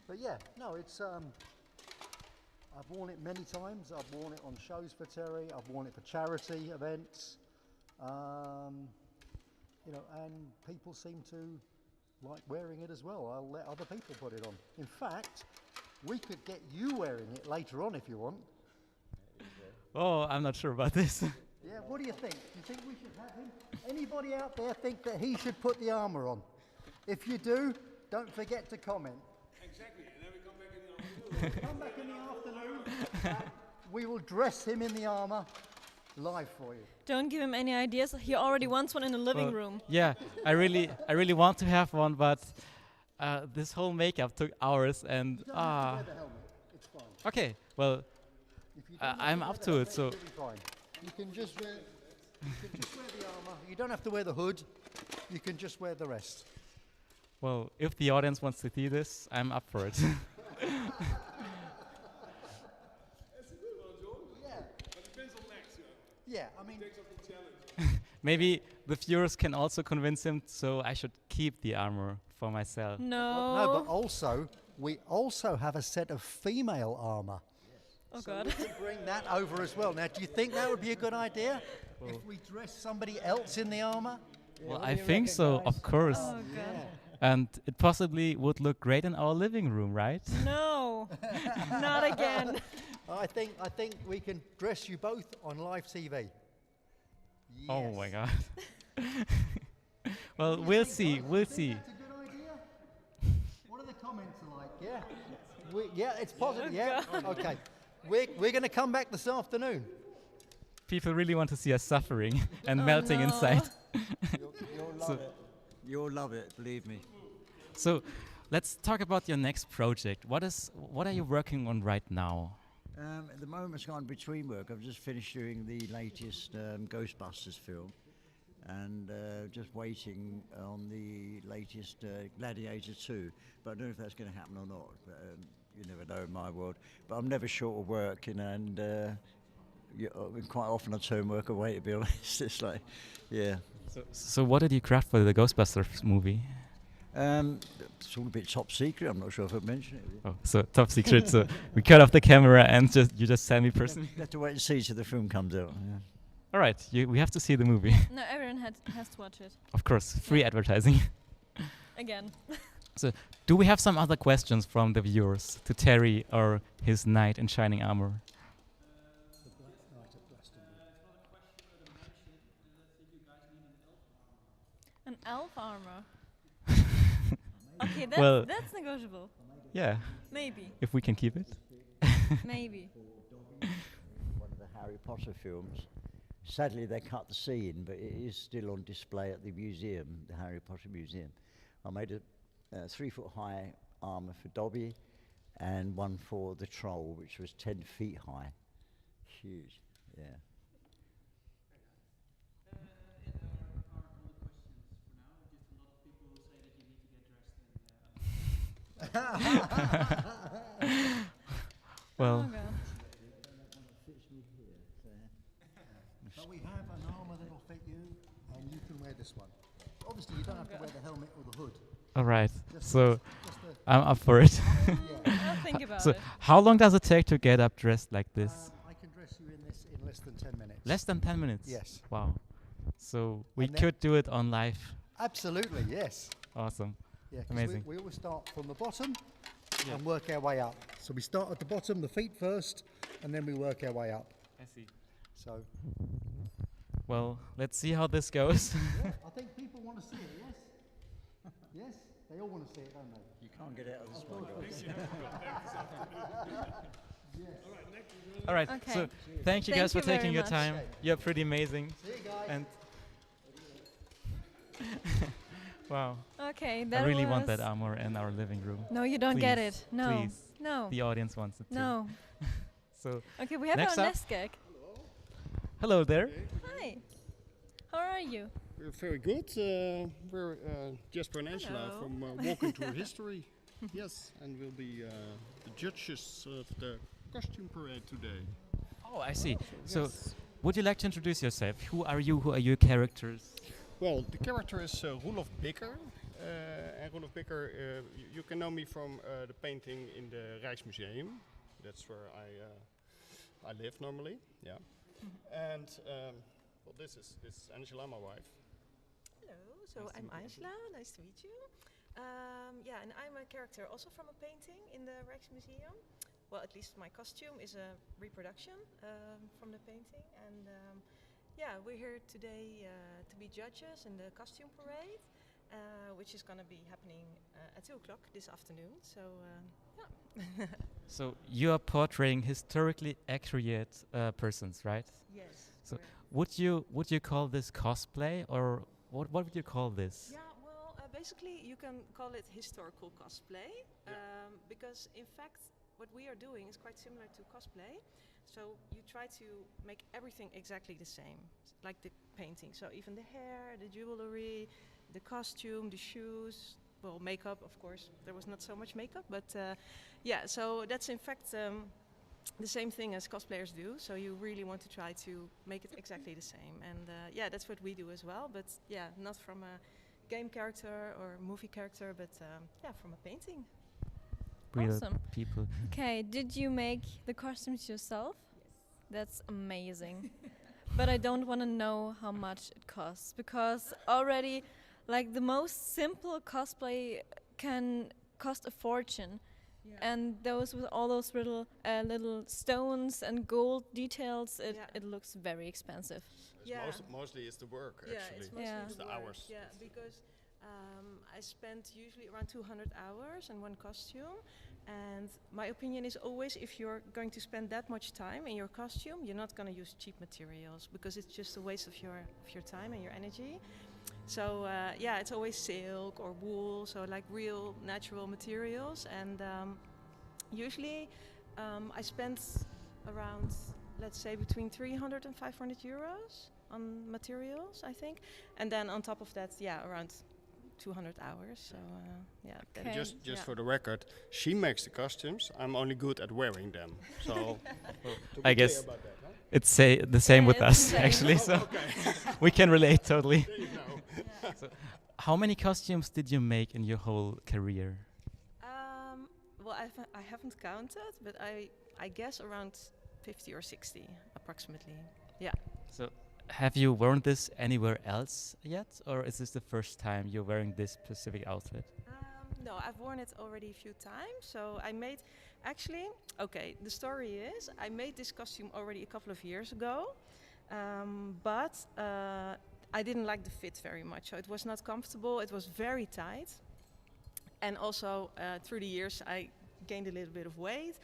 S7: But yeah, no, it's. I've worn it many times. I've worn it on shows for Terry. I've worn it for charity events. You know, and people seem to like wearing it as well. I'll let other people put it on. In fact, we could get you wearing it later on if you want.
S1: Oh, I'm not sure about this.
S7: Yeah, what do you think? Do you think we should have him? Anybody out there think that he should put the armour on? If you do, don't forget to comment.
S4: Exactly, and then we come back in the afternoon.
S7: Come back in the afternoon. We will dress him in the armour live for you.
S2: Don't give him any ideas. He already wants one in the living room.
S1: Yeah, I really want to have one, but this whole makeup took hours, and
S7: You don't have to wear the helmet. It's fine.
S1: okay. Well,
S7: If you don't have
S1: I'm
S7: to
S1: up
S7: wear the
S1: to it.
S7: helmet,
S1: So
S7: it'll be fine. You can just wear. You can just wear the armor. You don't have to wear the hood. You can just wear the rest.
S1: well, if the audience wants to see this, I'm up for it.
S4: That's a good one, John.
S7: Yeah.
S4: But depends on Max, you know.
S7: Yeah. I mean,
S4: Takes up the challenge.
S1: Maybe the viewers can also convince him, so I should keep the armor for myself.
S2: No.
S7: no, but also we also have a set of female armor.
S2: Oh
S7: So
S2: God.
S7: we can bring that over as well. Now, do you think that would be a good idea if we dress somebody else in the armor?
S1: Well, I think so, of course.
S2: Oh God.
S1: And it possibly would look great in our living room, right?
S2: No. Not again.
S7: I think we can dress you both on live TV.
S1: Oh
S7: Yes.
S1: my God. Well, we'll see. We'll see.
S7: That's a good idea. What are the comments like? Yeah, it's positive. Yeah, okay. We're going to come back this afternoon.
S1: People really want to see us suffering and
S2: Oh
S1: melting
S2: no.
S1: inside.
S8: You'll
S1: So-
S8: love it. You'll love it, believe me.
S1: So, let's talk about your next project. What are you working on right now?
S8: At the moment, it's gone between work. I've just finished doing the latest Ghostbusters film, and just waiting on the latest Gladiator 2. But I don't know if that's going to happen or not. But, you never know in my world. But I'm never short of work, you know, and quite often I turn work away, to be honest. It's like, yeah.
S1: So what did you craft for the Ghostbusters movie?
S8: It's all a bit top secret. I'm not sure if I've mentioned it.
S1: Oh, so top secret. So we cut off the camera and you just send me personally.
S8: You have to wait and see till the film comes out. Yeah.
S1: All right, we have to see the movie.
S2: No, everyone has to watch it
S1: Of course, free advertising.
S2: again.
S1: Do we have some other questions from the viewers to Terry or his knight in shining armor?
S2: An elf armor. Okay,
S1: Well-
S2: that's negotiable.
S1: Yeah,
S2: Maybe.
S1: if we can keep it.
S2: Maybe.
S8: One of the Harry Potter films. Sadly, they cut the scene, but it is still on display at the museum, the Harry Potter Museum. I made a 3-foot-high armour for Dobby and one for the troll, which was 10 feet high. Huge, yeah.
S1: Well,
S2: Oh God.
S7: But we have an armor that'll fit you, and you can wear this one. Obviously, you don't have to wear the helmet or the hood.
S1: all right.
S7: Just
S1: So
S7: just the
S1: I'm up for it.
S7: yeah.
S2: I'll think about
S1: So
S2: it.
S1: how long does it take to get up dressed like this?
S7: I can dress you in this in less than 10 minutes.
S1: Less than 10 minutes?
S7: Yes.
S1: Wow. So we
S7: And then-
S1: could do it on live.
S7: Absolutely, yes.
S1: Awesome.
S7: Yeah, 'cause
S1: Amazing.
S7: We always start from the bottom
S1: Yeah.
S7: and work our way up. So we start at the bottom, the feet first, and then we work our way up.
S1: I see.
S7: So
S1: Well, let's see how this goes.
S7: yeah, I think people want to see it. Yes. Yes, they all want to see it, don't they?
S8: You can't get out of this one, guys.
S1: All right.
S2: Okay.
S1: So thank you
S2: Thank
S1: guys for
S2: you very
S1: taking your
S2: much.
S1: time. You're pretty amazing.
S7: See you guys.
S1: And wow,
S2: Okay, that
S1: I really want
S2: was-
S1: that armor in our living room.
S2: No, you don't get
S1: Please,
S2: it. No.
S1: please.
S2: No.
S1: The audience wants it too.
S2: No.
S1: So
S2: Okay, we have
S1: Next
S2: our
S1: up.
S2: nest gag.
S1: hello there.
S2: Hi. How are you?
S9: We're very good. We're Jesper and Angela
S2: Hello.
S9: from Walking Through History. Yes, and we'll be the judges of the costume parade today.
S1: Oh, I see. So
S9: Yes.
S1: would you like to introduce yourself? Who are you? Who are your characters?
S9: Well, the character is Roelof Bikker. And Roelof Bikker, you can know me from the painting in the Rijksmuseum. That's where I live normally. Yeah. And well, this is Angela, my wife.
S10: Hello, so I'm Angela, nice to meet you. Yeah, and I'm a character also from a painting in the Rijksmuseum. Well, at least my costume is a reproduction from the painting. And yeah, we're here today to be judges in the costume parade, which is going to be happening at 2 o'clock this afternoon. So yeah.
S1: So you are portraying historically accurate persons, right?
S10: Yes.
S1: So
S10: correct.
S1: would you call this cosplay, or what would you call this?
S10: Yeah, well, basically, you can call it historical cosplay, because in fact, what we are doing is quite similar to cosplay. So you try to make everything exactly the same, like the painting. So even the hair, the jewelry, the costume, the shoes, well, makeup, of course. There was not so much makeup, but yeah. So that's in fact the same thing as cosplayers do. So you really want to try to make it exactly the same, and yeah, that's what we do as well. But yeah, not from a game character or movie character, but yeah, from a painting.
S1: Real
S2: Awesome.
S1: people.
S2: Okay, did you make the costumes yourself? Yes. That's amazing. But I don't want to know how much it costs, because already, like, the most simple cosplay can cost a fortune. And those with all those little stones and gold details, it looks very expensive.
S9: Mostly it's the work, actually.
S10: Yeah, it's mostly
S9: the
S10: work.
S9: hours.
S10: Yeah, because I spent usually around 200 hours in one costume, and my opinion is always, if you're going to spend that much time in your costume, you're not going to use cheap materials, because it's just a waste of your time and your energy. So yeah, it's always silk or wool, so like real natural materials. And usually I spend around, let's say, between 300 and 500 euros on materials, I think. And then on top of that, yeah, around 200 hours. So yeah.
S2: Okay.
S9: Just for the record, she makes the costumes. I'm only good at wearing them. So
S1: I guess it's the same with us, actually. So we can relate totally. So how many costumes did you make in your whole career?
S10: Well, I haven't counted, but I guess around 50 or 60 approximately. Yeah.
S1: So have you worn this anywhere else yet, or is this the first time you're wearing this specific outfit?
S10: No, I've worn it already a few times. So I made, actually, okay, the story is I made this costume already a couple of years ago, but I didn't like the fit very much. So it was not comfortable, it was very tight. And also through the years I gained a little bit of weight,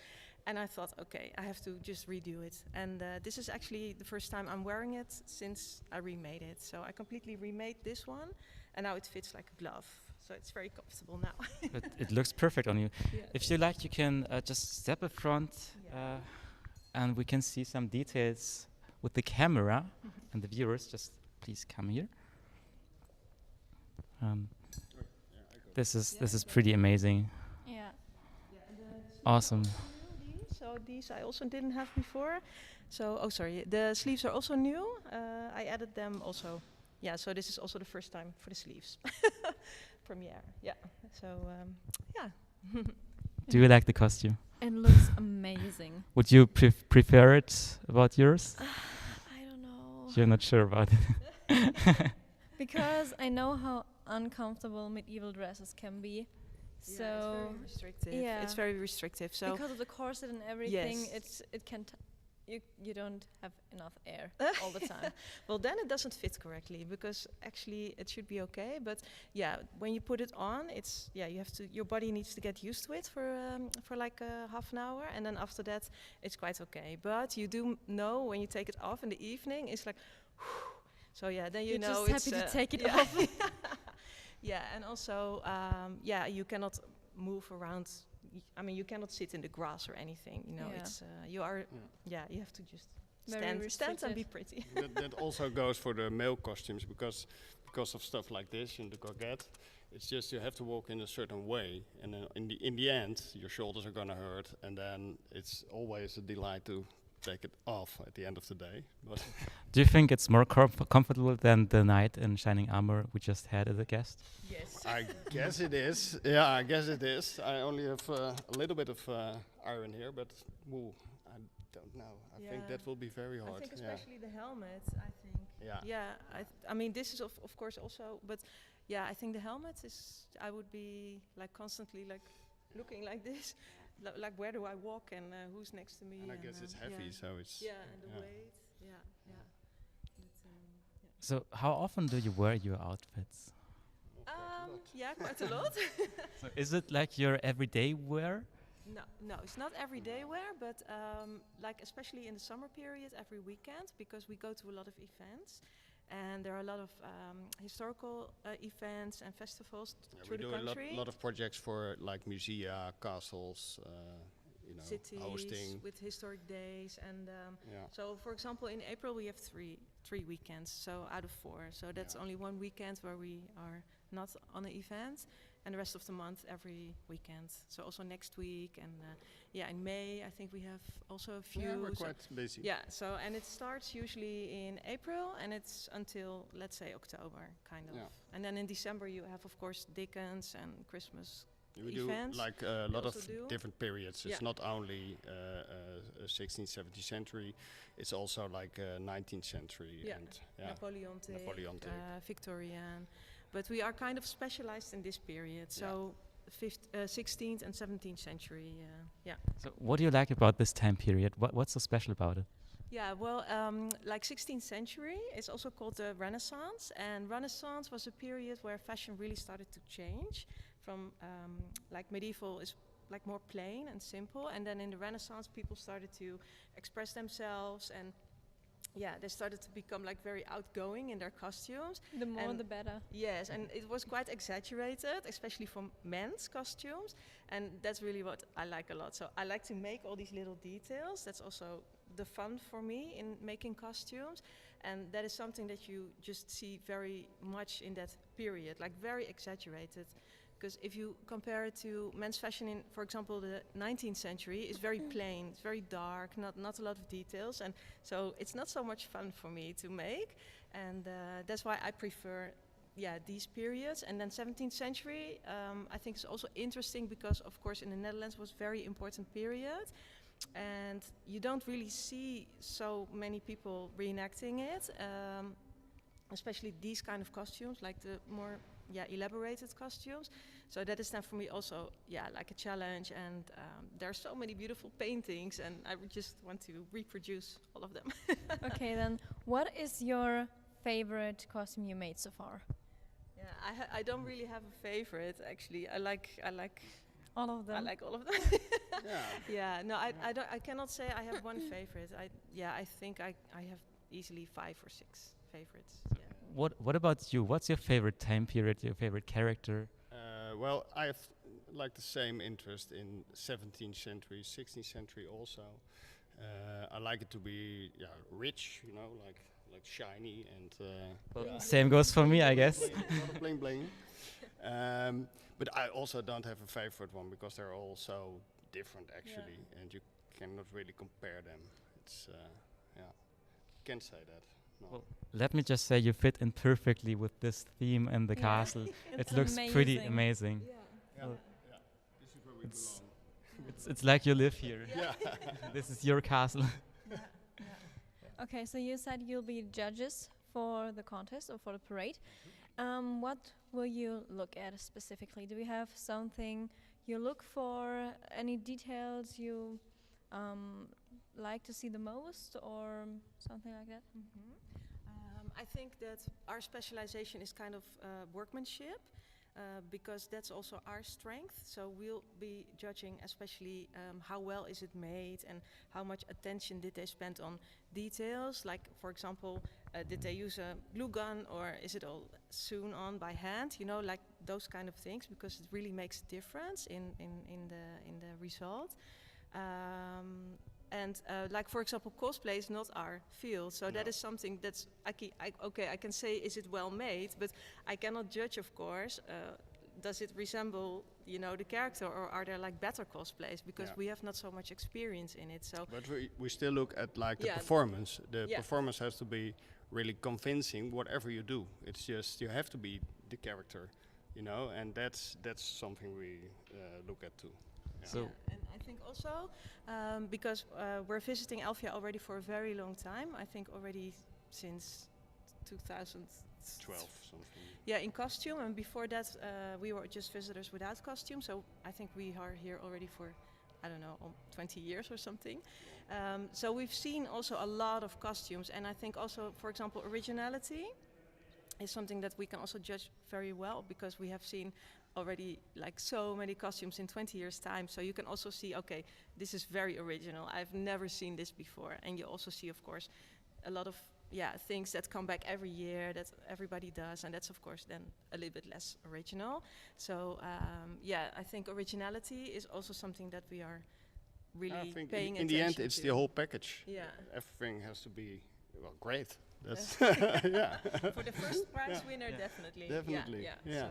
S10: and I thought, okay, I have to just redo it. And this is actually the first time I'm wearing it since I remade it. So I completely remade this one, and now it fits like a glove. So it's very comfortable now.
S1: But it looks perfect on you.
S10: Yeah.
S1: If you like, you can just step up front, and we can see some details with the camera. And the viewers, just please come here. This is pretty amazing.
S2: Yeah.
S1: Awesome.
S10: So these I also didn't have before. So, oh sorry, the sleeves are also new. I added them also. Yeah, so this is also the first time for the sleeves. Premiere, yeah. So, yeah.
S1: Do you like the costume?
S2: It looks amazing.
S1: Would you prefer it about yours?
S2: I don't know.
S1: You're not sure about it.
S2: Because I know how uncomfortable medieval dresses can be.
S10: Yeah,
S2: So
S10: it's very restrictive.
S2: yeah,
S10: It's very restrictive. So
S2: because of the corset and everything,
S10: Yes.
S2: it can you don't have enough air all the time.
S10: well, then it doesn't fit correctly, because actually it should be okay. But yeah, when you put it on, it's you have to. Your body needs to get used to it for like half an hour, and then after that, it's quite okay. But you do know when you take it off in the evening, it's like. So yeah, then
S2: You're
S10: know
S2: just
S10: it's
S2: happy to take it
S10: yeah.
S2: off.
S10: Yeah, and also you cannot move around. I mean, you cannot sit in the grass or anything. You know,
S2: Yeah.
S10: it's you are. Yeah, you have to just
S2: Very
S10: stand and be
S2: restricted.
S10: pretty.
S9: that also goes for the male costumes, because of stuff like this in the gorget. It's just you have to walk in a certain way, and then in the end, your shoulders are gonna hurt, and then it's always a delight to take it off at the end of the day. But
S1: Do you think it's more comfortable than the knight in shining armor we just had as a guest?
S10: Yes.
S9: I guess it is. Yeah, I guess it is. I only have a little bit of iron here, but I don't know. I think that will be very hard.
S10: I think
S9: yeah.
S10: especially the helmet. I think.
S9: Yeah.
S10: Yeah. I mean, this is of course also, but yeah, I think the helmet is. I would be like constantly like looking like this. Like, where do I walk, and who's next to me?
S9: And I guess it's heavy, so it's...
S10: Yeah, and the weight. Yeah.
S1: So how often do you wear your outfits?
S10: Yeah, quite a lot.
S1: So is it like your everyday wear?
S10: No, it's not everyday wear, but like especially in the summer period, every weekend, because we go to a lot of events. And there are a lot of historical events and festivals
S9: We
S10: through the
S9: do a
S10: country.
S9: lot of projects for like musea, castles,
S10: Cities
S9: hosting.
S10: with historic days, and
S9: Yeah.
S10: so for example in April we have three weekends, so out of 4, so that's only one weekend where we are not on an event, and the rest of the month every weekend. So also next week, and in May I think we have also a few.
S9: Yeah, we're
S10: so
S9: quite busy.
S10: and it starts usually in April and it's until, let's say, October kind of.
S9: Yeah.
S10: And then in December you have of course Dickens and Christmas
S9: We do
S10: events.
S9: like a
S10: We
S9: lot of
S10: also do.
S9: different periods. It's
S10: Yeah.
S9: not only 16th, 17th century. It's also like 19th century
S10: Yeah.
S9: and
S10: Napoleonic, Victorian. But we are kind of specialized in this period. So 16th and 17th century.
S1: So what do you like about this time period? What's so special about it?
S10: Yeah, well, like 16th century, it's also called the Renaissance. And Renaissance was a period where fashion really started to change from like medieval is like more plain and simple. And then in the Renaissance, people started to express themselves, and they started to become like very outgoing in their costumes.
S2: The more,
S10: And
S2: the better.
S10: Yes, and it was quite exaggerated, especially for men's costumes, and that's really what I like a lot. So I like to make all these little details. That's also the fun for me in making costumes, and that is something that you just see very much in that period, like very exaggerated. Because if you compare it to men's fashion in, for example, the 19th century, it's very plain, it's very dark, not a lot of details, and so it's not so much fun for me to make, and that's why I prefer, these periods. And then 17th century, I think is also interesting because, of course, in the Netherlands was very important period, and you don't really see so many people reenacting it, especially these kind of costumes, like the more elaborated costumes. So that is then for me also like a challenge, and there are so many beautiful paintings, and I would just want to reproduce all of them.
S2: Okay, then what is your favorite costume you made so far?
S10: I don't really have a favorite actually. I like
S2: all of them.
S10: I like all of them. I cannot say I have one favorite. I think I have easily 5 or 6 favorites.
S1: What about you? What's your favorite time period? Your favorite character?
S9: Well, I have like the same interest in 17th century, 16th century also. I like it to be rich, like shiny and.
S1: Same goes for me, I guess.
S9: A lot of bling bling. But I also don't have a favorite one because they're all so different actually, and you cannot really compare them. It's can't say that. No.
S1: Well, let me just say you fit in perfectly with this theme and the castle. It looks pretty amazing.
S9: This is where we belong.
S1: It's like you live here.
S9: Yeah.
S1: This is your castle.
S2: Okay, so you said you'll be judges for the contest or for the parade. What will you look at specifically? Do you have something you look for? Any details you like to see the most, or something like that?
S10: I think that our specialization is kind of workmanship, because that's also our strength. So we'll be judging especially how well is it made and how much attention did they spend on details. Like, for example, did they use a glue gun, or is it all sewn on by hand? Like those kind of things, because it really makes a difference in the result. And like, for example, cosplay is not our field, so that is something that's I can say, is it well made, but I cannot judge, of course. Does it resemble, the character, or are there like better cosplays? Because we have not so much experience in it. So,
S9: but we still look at like the performance. The performance has to be really convincing. Whatever you do, it's just you have to be the character, and that's something we look at too.
S1: So.
S10: And I think also, because we're visiting Elfia already for a very long time, I think already since 2012
S9: something.
S10: Yeah, in costume, and before that we were just visitors without costume, so I think we are here already for, I don't know, 20 years or something. So we've seen also a lot of costumes, and I think also, for example, originality is something that we can also judge very well, because we have seen already like so many costumes in 20 years time, so you can also see, okay, this is very original, I've never seen this before. And you also see, of course, a lot of things that come back every year that everybody does, and that's of course then a little bit less original. So I think originality is also something that we are really
S9: I think
S10: paying
S9: in
S10: attention
S9: the end, it's
S10: to.
S9: the whole package.
S10: Yeah.
S9: Everything has to be great. That's
S10: For the first prize winner, definitely.
S9: Definitely.
S10: So,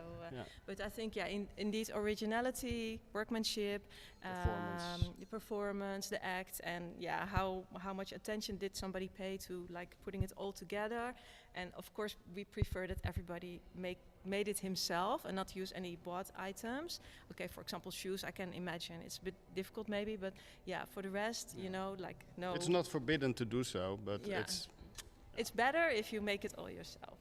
S10: but I think indeed originality, workmanship, the performance, the act, and how much attention did somebody pay to like putting it all together. And of course, we prefer that everybody made it himself and not use any bought items. Okay, for example, shoes, I can imagine it's a bit difficult maybe, but for the rest, no.
S9: It's not forbidden to do so, but
S10: it's better if you make it all yourself.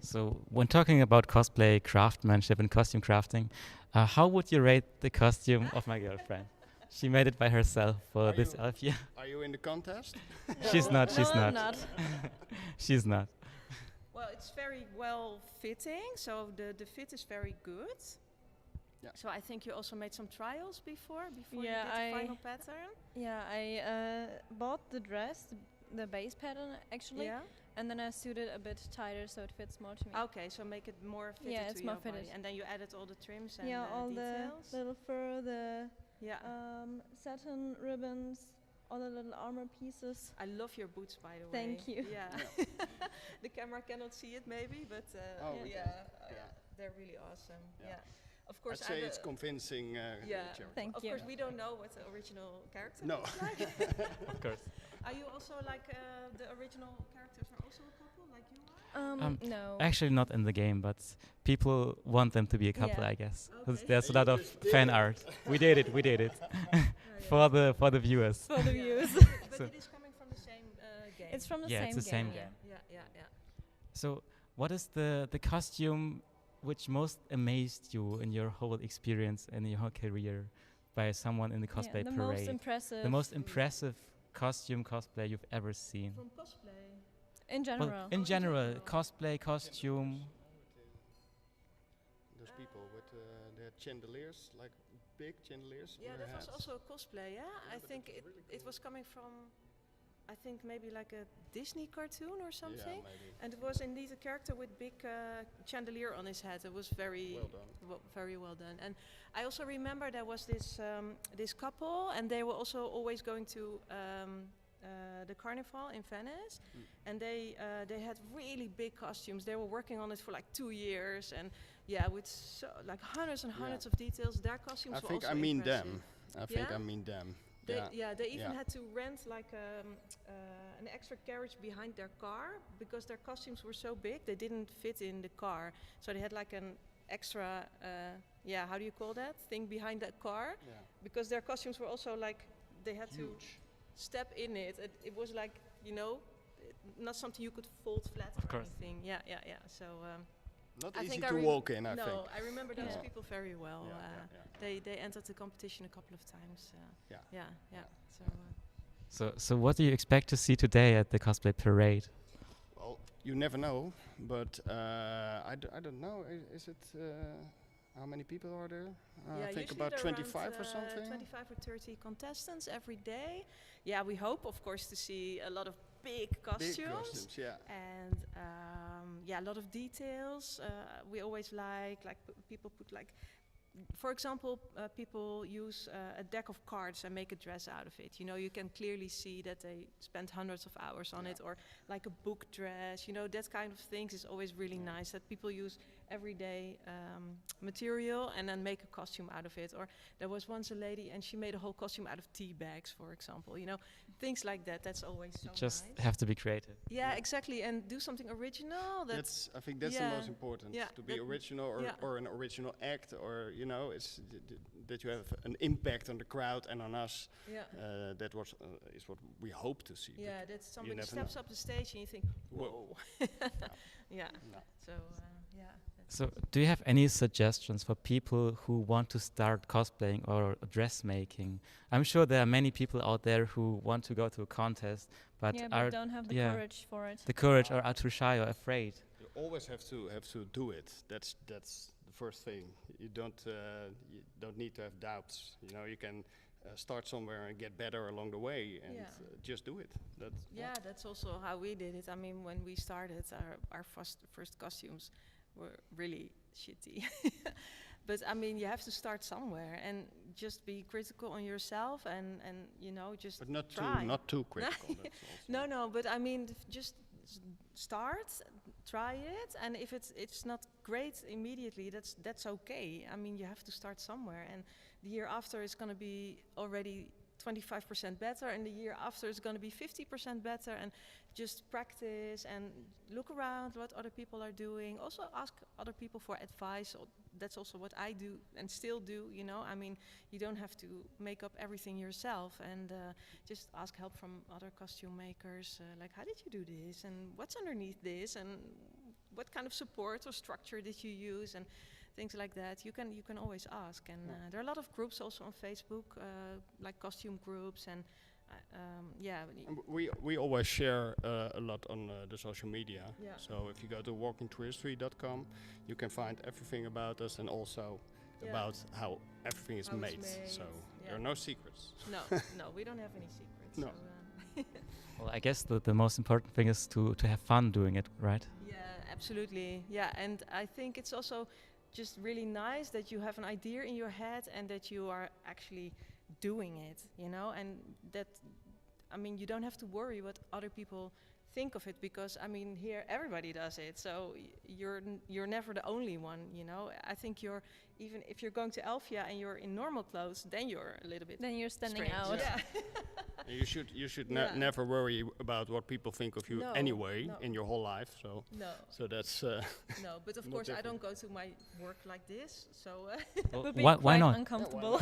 S1: So when talking about cosplay, craftsmanship and costume crafting, how would you rate the costume of my girlfriend? She made it by herself for this Elfia.
S9: Are you in the contest?
S1: She's not.
S2: I'm not.
S1: She's not.
S10: Well, it's very well fitting, so the fit is very good.
S9: Yeah.
S10: So I think you also made some trials before you
S2: Yeah,
S10: did the final pattern.
S2: Yeah, I bought the dress, the base pattern actually, and then I sewed it a bit tighter so it fits more to me.
S10: Okay, so make it more fitted
S2: it's
S10: to
S2: more
S10: your
S2: fitted.
S10: body, and then you added all the trims and
S2: all
S10: details.
S2: the little fur, the satin ribbons, all the little armor pieces.
S10: I love your boots, by the way.
S2: Thank you.
S10: Yeah. The camera cannot see it maybe, but they're really awesome. Yeah. Of course,
S9: I'd say it's convincing.
S2: Thank you.
S10: Of course, we don't know what the original character
S9: No.
S10: looks like.
S1: Of course.
S10: Are you also like the original characters are also a couple like you are?
S2: No.
S1: Actually, not in the game, but people want them to be a couple, I guess. 'Cause
S10: Okay.
S1: there's a lot of fan art. We did it. For the viewers.
S2: For the viewers.
S10: But it is coming from the same game.
S2: It's from the
S1: Yeah,
S2: same
S1: it's the
S2: game.
S1: same game.
S10: Yeah.
S1: So, what is the costume which most amazed you in your whole experience and your whole career by someone in the cosplay
S2: the
S1: parade?
S2: most impressive.
S1: The most impressive cosplay you've ever seen.
S10: From cosplay.
S2: In general.
S1: Well, in general, cosplay, costume.
S9: Those people with their chandeliers, like big chandeliers.
S10: Yeah,
S9: on their
S10: that was
S9: heads.
S10: also a cosplay. Yeah, I think it was coming from, I think maybe like a Disney cartoon or something.
S9: Yeah, maybe.
S10: And it was indeed a character with big chandelier on his head. It was very
S9: Well done.
S10: very well done. And I also remember there was this couple, and they were also always going to the carnival in Venice, and they had really big costumes. They were working on it for like 2 years, and with like hundreds and hundreds of details. Their costumes
S9: I
S10: were
S9: think
S10: also
S9: I mean
S10: impressive.
S9: them. I think I mean them.
S10: They even had to rent like an extra carriage behind their car because their costumes were so big they didn't fit in the car. So they had like an extra, how do you call that thing behind that car?
S9: Yeah.
S10: Because their costumes were also like they had to step in it. It was like not something you could fold flat or anything. Yeah. So.
S9: Not
S10: I
S9: easy
S10: think
S9: to walk in, I think.
S10: No, I remember those people very well. They entered the competition a couple of times.
S1: So what do you expect to see today at the cosplay parade?
S9: Well, you never know, but I don't know. Is it how many people are there? I think about 25 or something.
S10: 25 or 30 contestants every day. Yeah, we hope, of course, to see a lot of big costumes.
S9: Big costumes, yeah.
S10: And a lot of details. We always like people put like, for example, people use a deck of cards and make a dress out of it. You can clearly see that they spent hundreds of hours on it, or like a book dress. That kind of things is always really nice. That people use everyday material and then make a costume out of it. Or there was once a lady and she made a whole costume out of tea bags, for example. Things like that. That's always so
S1: Just
S10: nice.
S1: have to be creative.
S10: Yeah, exactly, and do something original.
S9: I think that's the most important. To be original or an original act, or it's that you have an impact on the crowd and on us.
S10: Yeah.
S9: That is what we hope to see.
S10: Yeah, that somebody steps up the stage and you think, whoa. Yeah.
S9: No.
S10: So
S1: So, do you have any suggestions for people who want to start cosplaying or dressmaking? I'm sure there are many people out there who want to go to a contest, but
S2: don't have the courage for it.
S1: The courage, or are too shy or afraid.
S9: You always have to do it. That's the first thing. You don't need to have doubts. You know, you can start somewhere and get better along the way, and just do it.
S10: That's also how we did it. I mean, when we started, our first costumes were really shitty. But I mean, you have to start somewhere and just be critical on yourself, and you know, just
S9: but not
S10: try.
S9: not too critical. That's also
S10: No, but I mean, just start, try it, and if it's not great immediately, that's okay. I mean, you have to start somewhere, and the year after is going to be already 25% better, and the year after is going to be 50% better, and just practice and look around what other people are doing. Also ask other people for advice. That's also what I do and still do, you know. I mean, you don't have to make up everything yourself, and just ask help from other costume makers, like how did you do this, and what's underneath this, and what kind of support or structure did you use, and things like that. You can always ask, and there are a lot of groups also on Facebook, like costume groups, and
S9: we always share a lot on the social media.
S10: Yeah.
S9: So if you go to walkingtouristry.com, you can find everything about us, and also about how everything is made. So there are no secrets.
S10: No, we don't have any secrets.
S9: No.
S10: So,
S1: Well, I guess the most important thing is to have fun doing it, right?
S10: yeah, absolutely. Yeah, and I think it's also just really nice that you have an idea in your head and that you are actually doing it, you know, and that, I mean, you don't have to worry what other people think of it, because I mean, here everybody does it, so you're never the only one, you know. I think even if you're going to Elfia and you're in normal clothes, then you're a little bit
S2: Then you're standing
S10: strange.
S2: out.
S10: Yeah.
S9: You should never worry about what people think of you anyway in your whole life. So that's
S10: no, but of course I don't go to my work like this, so
S2: It would be
S1: why
S2: quite
S1: not?
S2: uncomfortable.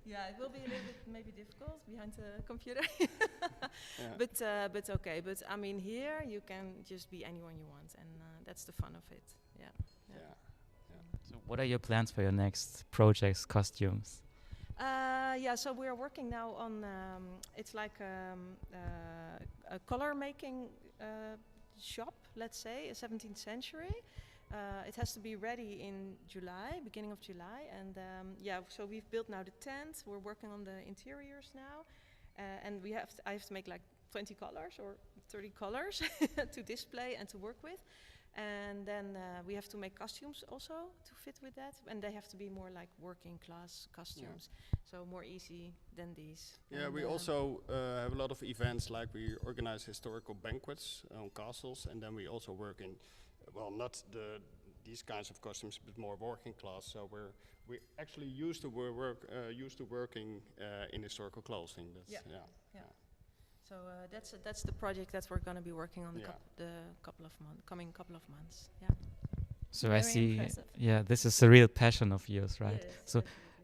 S10: yeah, it will be a little bit maybe difficult behind the computer. But okay. But I mean, here you can just be anyone you want, and that's the fun of it. Yeah.
S1: So what are your plans for your next projects, costumes?
S10: So we're working now on, it's like a color making shop, let's say, a 17th century. It has to be ready in July, beginning of July. And so we've built now the tent. We're working on the interiors now. And I have to make like 20 colors or 30 colors to display and to work with. And then we have to make costumes also to fit with that, and they have to be more like working class costumes, so more easy than these.
S9: Yeah,
S10: and
S9: we also have a lot of events, like we organize historical banquets on castles, and then we also work in, well, not these kinds of costumes, but more working class. So we actually used to working in historical clothing.
S10: So that's the project that we're going to be working on the coming couple of months. Yeah.
S1: So
S2: Very
S1: I see.
S2: impressive.
S1: Yeah, this is a real passion of yours, right?
S10: Yes,
S1: So,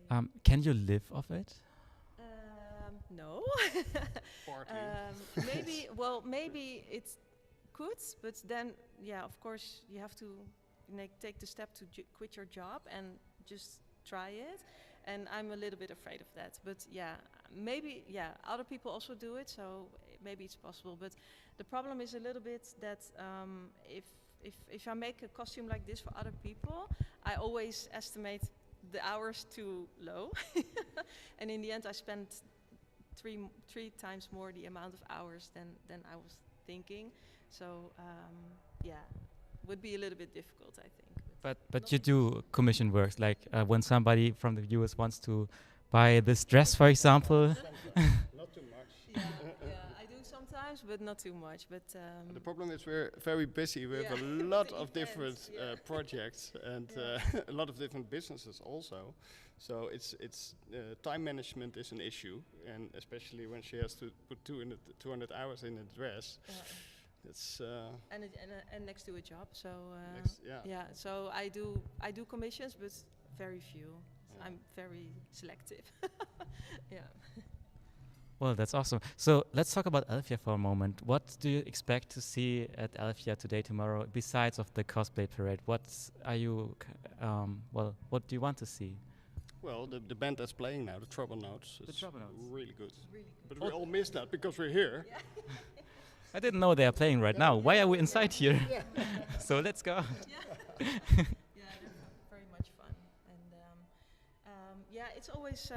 S10: definitely.
S1: can you live off it?
S10: No.
S9: Party.
S10: Maybe it could, but then, of course, you have to take the step to quit your job and just try it. And I'm a little bit afraid of that. But maybe, other people also do it, so maybe it's possible. But the problem is a little bit that if I make a costume like this for other people, I always estimate the hours too low. And in the end, I spent three times more the amount of hours than I was thinking. So, would be a little bit difficult, I think.
S1: But you do commission works, like when somebody from the viewers wants to buy this dress, for example.
S9: Not too much.
S10: I do sometimes, but not too much. But
S9: the problem is we're very busy with a lot of different projects and a lot of different businesses also. So it's time management is an issue, and especially when she has to put 200 hours in a dress. It's
S10: and next to a job, so So I do commissions, but very few. I'm very selective.
S1: Well, that's awesome. So let's talk about Elfia for a moment. What do you expect to see at Elfia today, tomorrow, besides of the cosplay parade? What are you? What do you want to see?
S9: Well, the band that's playing now, the Trouble Notes, is
S1: Trouble Notes.
S9: really good. But we all miss that because we're here.
S1: I didn't know they are playing right now. Why are we inside here? So let's go.
S10: Yeah, it's always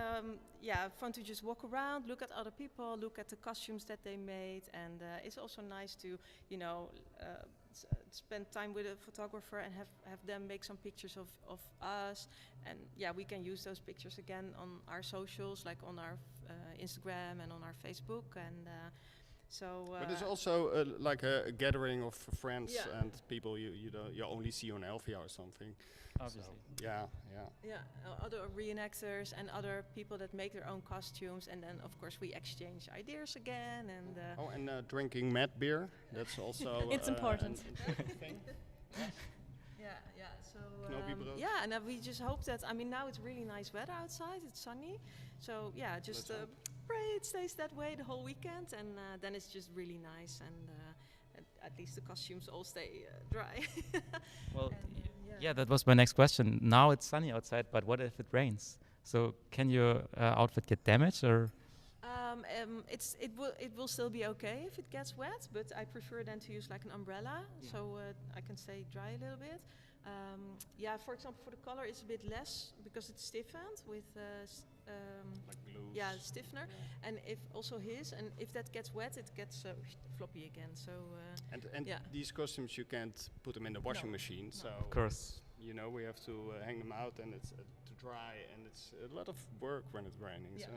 S10: fun to just walk around, look at other people, look at the costumes that they made, and it's also nice to, spend time with a photographer and have them make some pictures of us, and yeah, we can use those pictures again on our socials, like on our Instagram and on our Facebook, and so.
S9: But it's also like a gathering of friends
S10: Yeah.
S9: and people you only see on Elfia or something.
S1: Obviously.
S9: So, yeah.
S10: Yeah, other reenactors and other people that make their own costumes, and then of course we exchange ideas again, and
S9: Drinking mad beer. That's also
S2: It's important.
S9: an important thing.
S10: yeah. So
S9: Knobiebrood.
S10: yeah, and we just hope that. I mean, now it's really nice weather outside. It's sunny, so yeah, just
S9: Let's hope.
S10: pray it stays that way the whole weekend, and then it's just really nice, and at least the costumes all stay dry.
S1: Well,
S10: And,
S1: yeah, that was my next question. Now it's sunny outside, but what if it rains? So can your outfit get damaged, or?
S10: It will still be okay if it gets wet, but I prefer then to use like an umbrella, so I can stay dry a little bit. Yeah, for example, for the color it's a bit less because it's stiffened with
S9: Like glues.
S10: yeah, stiffener, and if that gets wet, it gets floppy again. So
S9: And
S10: yeah.
S9: these costumes you can't put them in the washing
S10: No.
S9: machine, so
S1: Of course.
S9: we have to hang them out, and it's to dry, and it's a lot of work when it's raining.
S10: Yeah.
S9: So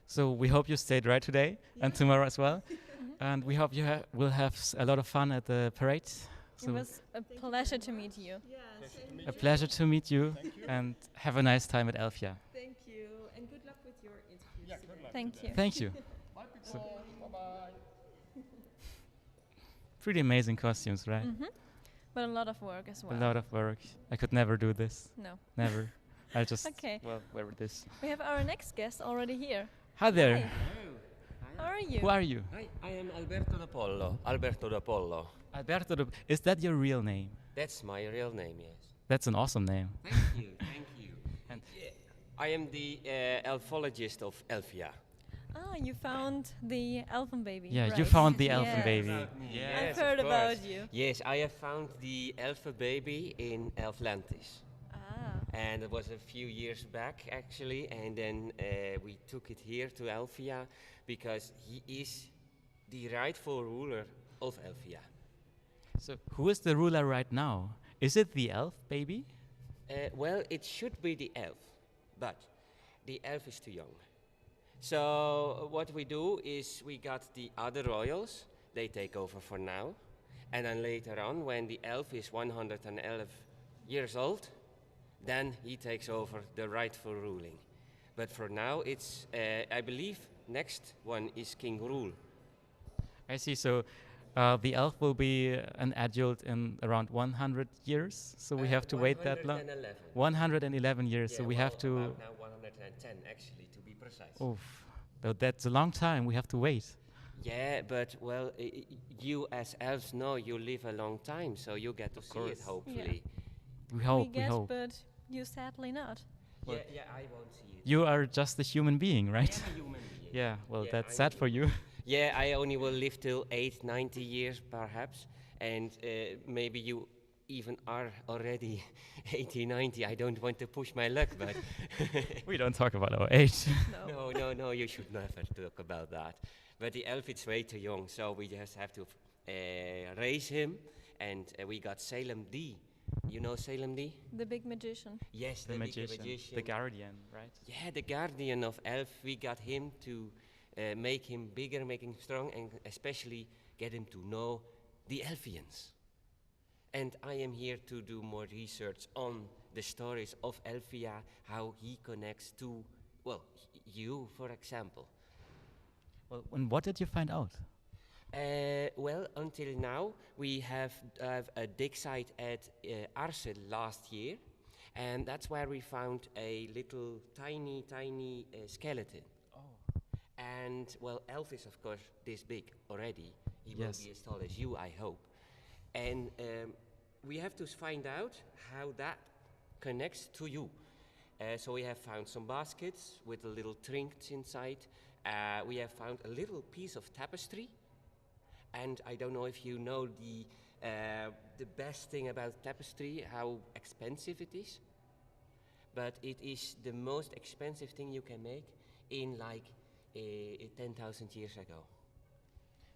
S1: So we hope you stay dry today and tomorrow as well, and we hope you will have a lot of fun at the parade.
S2: It
S1: So
S2: was a pleasure to meet you.
S1: a pleasure to meet you, and have a nice time at Elfia.
S10: Thank you, and good luck with your interviews.
S9: Yeah, good luck.
S2: Thank you.
S1: Thank you.
S9: bye people. Bye bye.
S1: Pretty amazing costumes, right?
S2: But a lot of work as well.
S1: A lot of work. I could never do this.
S2: No.
S1: Never. I'll just
S2: Okay.
S1: wear this.
S2: We have our next guest already here.
S1: Hi there.
S2: Hi. How are you?
S1: Who are you?
S11: Hi, I am Alberto d'Apollo. Alberto d'Apollo.
S1: Alberto. Is that your real name?
S11: That's my real name, yes.
S1: That's an awesome name.
S11: Thank you, thank you.
S1: And
S11: I am the Elfologist of Elfia.
S2: Ah, you found the elfin baby.
S1: Yeah, you
S2: right.
S1: found the elfin
S2: Yes.
S1: baby.
S11: Yes,
S2: I've
S11: of
S2: heard
S11: course.
S2: about you.
S11: Yes, I have found the Elfa baby in Elflantis.
S2: Ah.
S11: And it was a few years back, actually, and then we took it here to Elfia because he is the rightful ruler of Elfia.
S1: So who is the ruler right now? Is it the elf baby?
S11: Well, it should be the elf, but the elf is too young. So what we do is we got the other royals, they take over for now, and then later on, when the elf is 111 years old, then he takes over the rightful ruling. But for now, it's, I believe, next one is King Rule.
S1: I see. So the elf will be an adult in around 100 years. So we have to wait that long.
S11: 111.
S1: 111 years. so we have to.
S11: About now 110, actually, to be precise.
S1: Oof. So that's a long time. We have to wait.
S11: Yeah, but well, you as elves know you live a long time, so you get to see it,
S1: course.
S11: hopefully.
S1: We hope.
S2: We guess,
S1: hope.
S2: but you sadly not.
S11: Yeah, I won't see it.
S1: You are just a human being, right?
S11: I am a human being.
S1: Yeah. Well,
S11: Yeah,
S1: that's
S11: I'm
S1: sad for you.
S11: Yeah, I only will live till 90 years, perhaps, and maybe you even are already 80, 90. I don't want to push my luck, but
S1: We don't talk about our age.
S11: no, you should never talk about that. But the elf is way too young, so we just have to raise him, and we got Salem D. You know Salem D?
S2: The big magician.
S11: Yes,
S1: The
S11: big
S1: magician, the guardian, right?
S11: Yeah, the guardian of elf. We got him to make him bigger, make him strong, and especially get him to know the Elfians. And I am here to do more research on the stories of Elfia, how he connects to, well, you, for example.
S1: Well, and what did you find out?
S11: Well, until now, we have a dig site at Arcen last year, and that's where we found a little tiny skeleton.
S1: Oh.
S11: And, well, elf is, of course, this big already. He
S1: Yes.
S11: will be as tall as you, I hope. And we have to find out how that connects to you. So we have found some baskets with the little trinkets inside. We have found a little piece of tapestry. And I don't know if you know the best thing about tapestry, how expensive it is. but it is the most expensive thing you can make in like 10,000 years ago.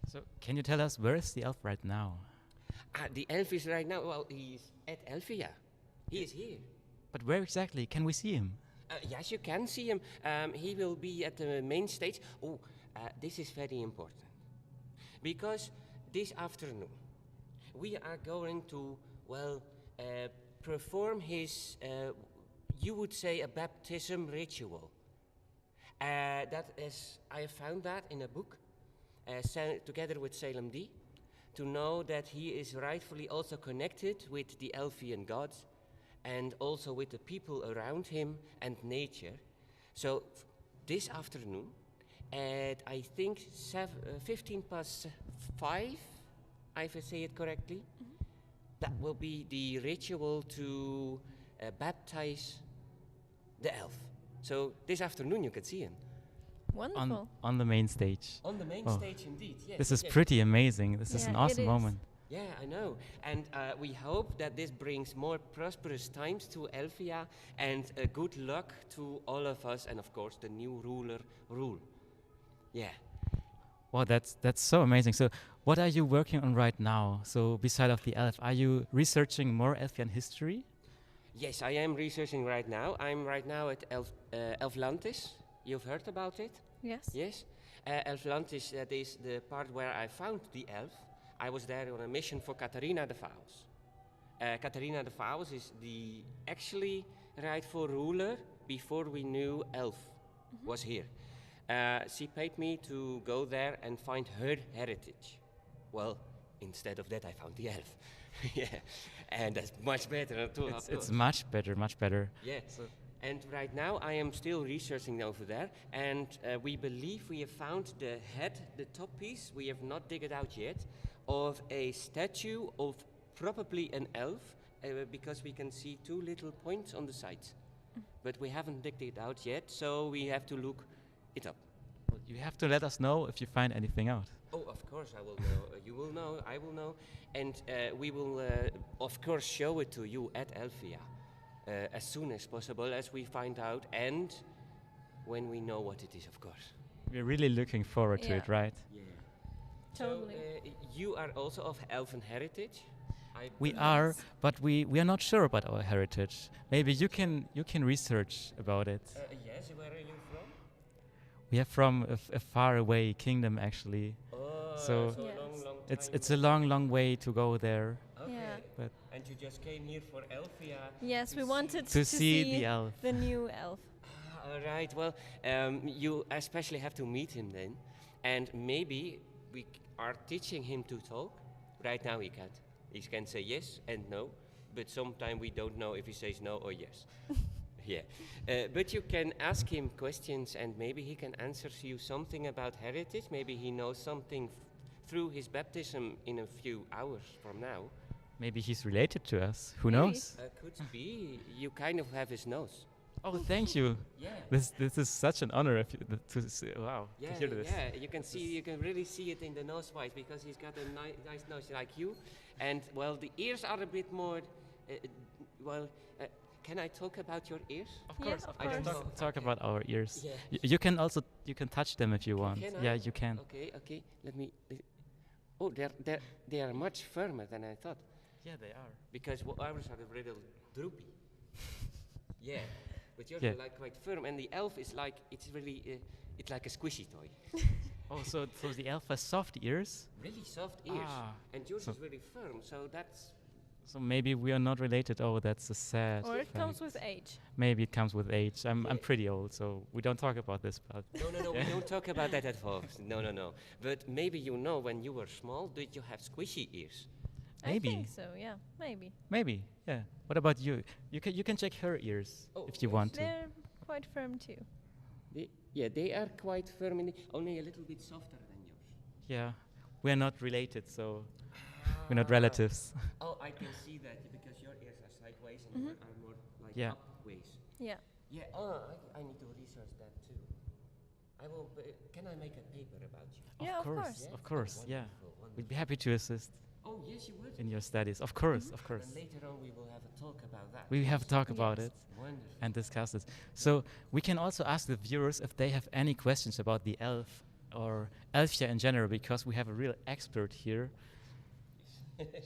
S1: So can you tell us where is the elf right now?
S11: The elf is right now, well, he's at Elfia. He is here.
S1: But where exactly? Can we see him?
S11: Yes, you can see him. He will be at the main stage. Oh, this is very important. Because this afternoon, we are going to, well, perform his, you would say, a baptism ritual. That is, I found that in a book, together with Salem D, to know that he is rightfully also connected with the Elfian gods and also with the people around him and nature. So this afternoon, at I think 15 past 5, if I say it correctly, that will be the ritual to baptize the elf. So this afternoon you can see him.
S2: Wonderful.
S1: On the main stage.
S11: On the main
S1: Oh.
S11: stage, indeed. Yes,
S1: This is
S11: yes.
S1: pretty amazing. This is
S2: Yeah,
S1: an
S2: it
S1: awesome
S2: is.
S1: moment.
S11: Yeah, I know. And we hope that this brings more prosperous times to Elfia and good luck to all of us and, of course, the new ruler rule. Yeah.
S1: Wow, that's so amazing. So what are you working on right now? So beside of the elf, are you researching more Elfian history?
S11: Yes, I am researching right now. I'm right now at Elfologist. You've heard about it?
S2: Yes.
S11: Yes. Elfologist, that is the part where I found the elf. I was there on a mission for Catharina de Vaals. Catharina de Vaals is the actually rightful ruler before we knew elf was here. She paid me to go there and find her heritage. Well, instead of that, I found the elf. Yeah, and that's much better too.
S1: It's much better, much better.
S11: Yeah. And right now I am still researching over there, and we believe we have found the head, the top piece, we have not digged it out yet, of a statue of probably an elf, because we can see two little points on the sides. But we haven't digged it out yet, so we have to look it up.
S1: Well, you have to let us know if you find anything out.
S11: Oh, of course I will know. You will know, I will know. And we will, of course, show it to you at Elfia as soon as possible as we find out and when we know what it is, of course.
S1: We're really looking forward to
S2: Yeah.
S1: it, right?
S11: Yeah.
S2: Totally.
S11: So you are also of elven heritage?
S1: We are, but we are not sure about our heritage. Maybe you can research about it.
S11: Yes, where are you from?
S1: We are from a far away kingdom, actually.
S11: Oh,
S1: So
S11: so
S2: Yes.
S11: long
S1: it's a long way to go there.
S11: Okay.
S2: Yeah.
S1: But
S11: And you just came here for Elfia.
S2: Yes,
S11: to
S2: we
S11: see-
S2: wanted
S1: to see the elf.
S2: the new elf.
S11: All right. Well, you especially have to meet him then, and maybe we are teaching him to talk. Right now he can't. He can say yes and no, but sometimes we don't know if he says no or yes. Yeah. But you can ask him questions, and maybe he can answer you something about heritage. Maybe he knows something through his baptism in a few hours from now.
S1: Maybe he's related to us. Who
S2: Maybe.
S1: knows?
S11: Could be. You kind of have his nose.
S1: Oh, thank you.
S11: Yeah.
S1: This is such an honor if you, to see, wow,
S11: Yeah,
S1: to hear this.
S11: yeah, you can see, you can really see it in the nose wise because he's got a nice nose like you, and well, the ears are a bit more. Can I talk about your ears?
S1: Of
S2: Yeah,
S1: course,
S2: of
S1: I can
S2: course.
S1: talk about our ears.
S11: Yeah.
S1: You can also touch them if you want.
S11: Can
S1: Yeah,
S11: I?
S1: you can.
S11: Okay. Let me. Oh, they are much firmer than I thought
S1: Yeah, they are.
S11: because ours are a little droopy. Yeah, but yours
S1: Yeah.
S11: are like quite firm, and the elf is like it's really it's like a squishy toy.
S1: Oh, so the elf has soft ears.
S11: Really soft ears,
S1: Ah,
S11: and yours
S1: so-
S11: is really firm. So that's
S1: So maybe we are not related. Oh, that's a sad.
S2: Or it comes
S1: fact.
S2: with age.
S1: Maybe it comes with age. I'm
S11: Yeah.
S1: pretty old, so we don't talk about this. But
S11: No, we don't talk about that at all. No. But maybe you know when you were small, did you have squishy ears?
S1: Maybe.
S2: I think so, yeah, maybe.
S1: maybe, yeah. What about you? You can check her ears
S11: Oh,
S1: if you
S11: yes.
S1: want to.
S2: They're quite firm too.
S11: They are quite firm, only a little bit softer than yours.
S1: Yeah, we're not related, so we're not relatives.
S11: Oh, I can see that because your ears are sideways and
S2: Mhm.
S11: yours are more like
S1: Yeah.
S11: upways.
S2: Yeah.
S11: Yeah. I need to research that too. I will. Can I make a paper about you?
S2: Yeah, of course.
S11: Yeah?
S1: Of course, yeah.
S11: Wonderful.
S1: We'd be happy to assist.
S11: Oh, yes, you would.
S1: in your studies? Of course, of course.
S11: And later on, we will have a talk about that.
S1: We have to talk about
S2: Yes.
S1: it
S11: Wonderful.
S1: and discuss it. So we can also ask the viewers if they have any questions about the elf or Elfia in general, because we have a real expert here.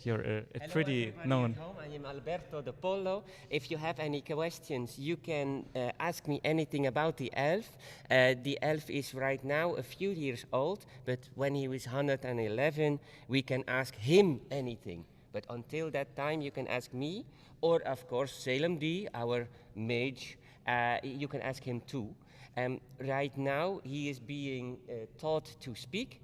S1: You're a
S11: Hello
S1: pretty
S11: everybody
S1: known.
S11: at home. I am Alberto de Polo. If you have any questions, you can ask me anything about the elf. The elf is right now a few years old, but when he was 111, we can ask him anything. But until that time, you can ask me, or of course Salem D, our mage. You can ask him too. Right now, he is being taught to speak.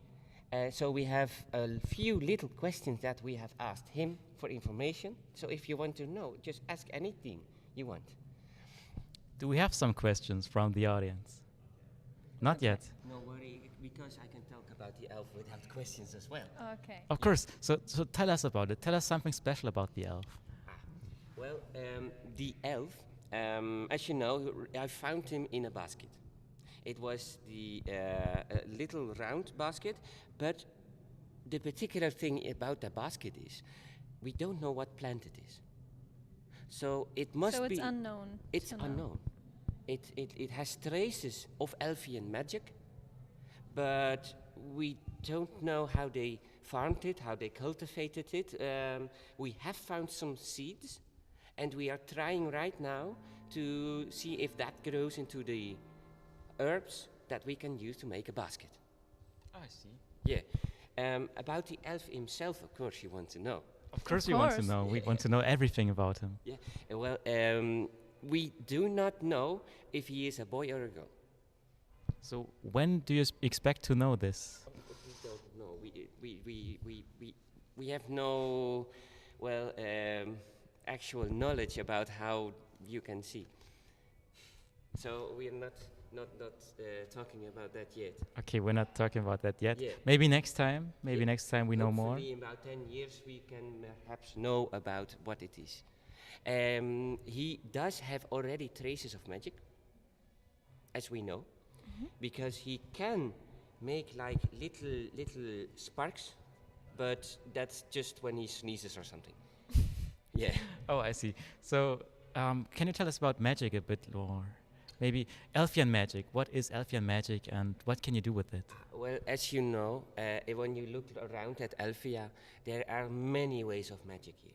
S11: So we have a few little questions that we have asked him for information. So if you want to know, just ask anything you want.
S1: Do we have some questions from the audience? Not yet.
S11: No worry, because I can talk about the elf without questions as well.
S2: Okay.
S1: Of course. So tell us about it. Tell us something special about the elf.
S11: Well, the elf, as you know, I found him in a basket. It was the little round basket, but the particular thing about the basket is we don't know what plant it is. So it must
S2: So
S11: be...
S2: it's unknown.
S11: It's
S2: to know.
S11: unknown. It has traces of Elfian magic, but we don't know how they farmed it, how they cultivated it. We have found some seeds, and we are trying right now to see if that grows into the herbs that we can use to make a basket.
S1: Oh, I see.
S11: Yeah. About the elf himself, of course, you want to know.
S1: Of course, we want to
S2: course.
S1: know. We want to know everything about him.
S11: Yeah. Well, we do not know if he is a boy or a girl.
S1: So when do you expect to know this?
S11: We don't know. We have no, well, actual knowledge about how you can see. So we are not talking about that yet.
S1: Okay, we're not talking about that yet.
S11: Yeah.
S1: Maybe next time. Maybe
S11: Yeah.
S1: next time we know more.
S11: Hopefully in about 10 years we can perhaps know about what it is. He does have already traces of magic, as we know, because he can make like little sparks, but that's just when he sneezes or something. Yeah.
S1: Oh, I see. So can you tell us about magic a bit more? Maybe Elfian magic. What is Elfian magic and what can you do with it?
S11: Well, as you know, when you look around at Elfia, there are many ways of magic here.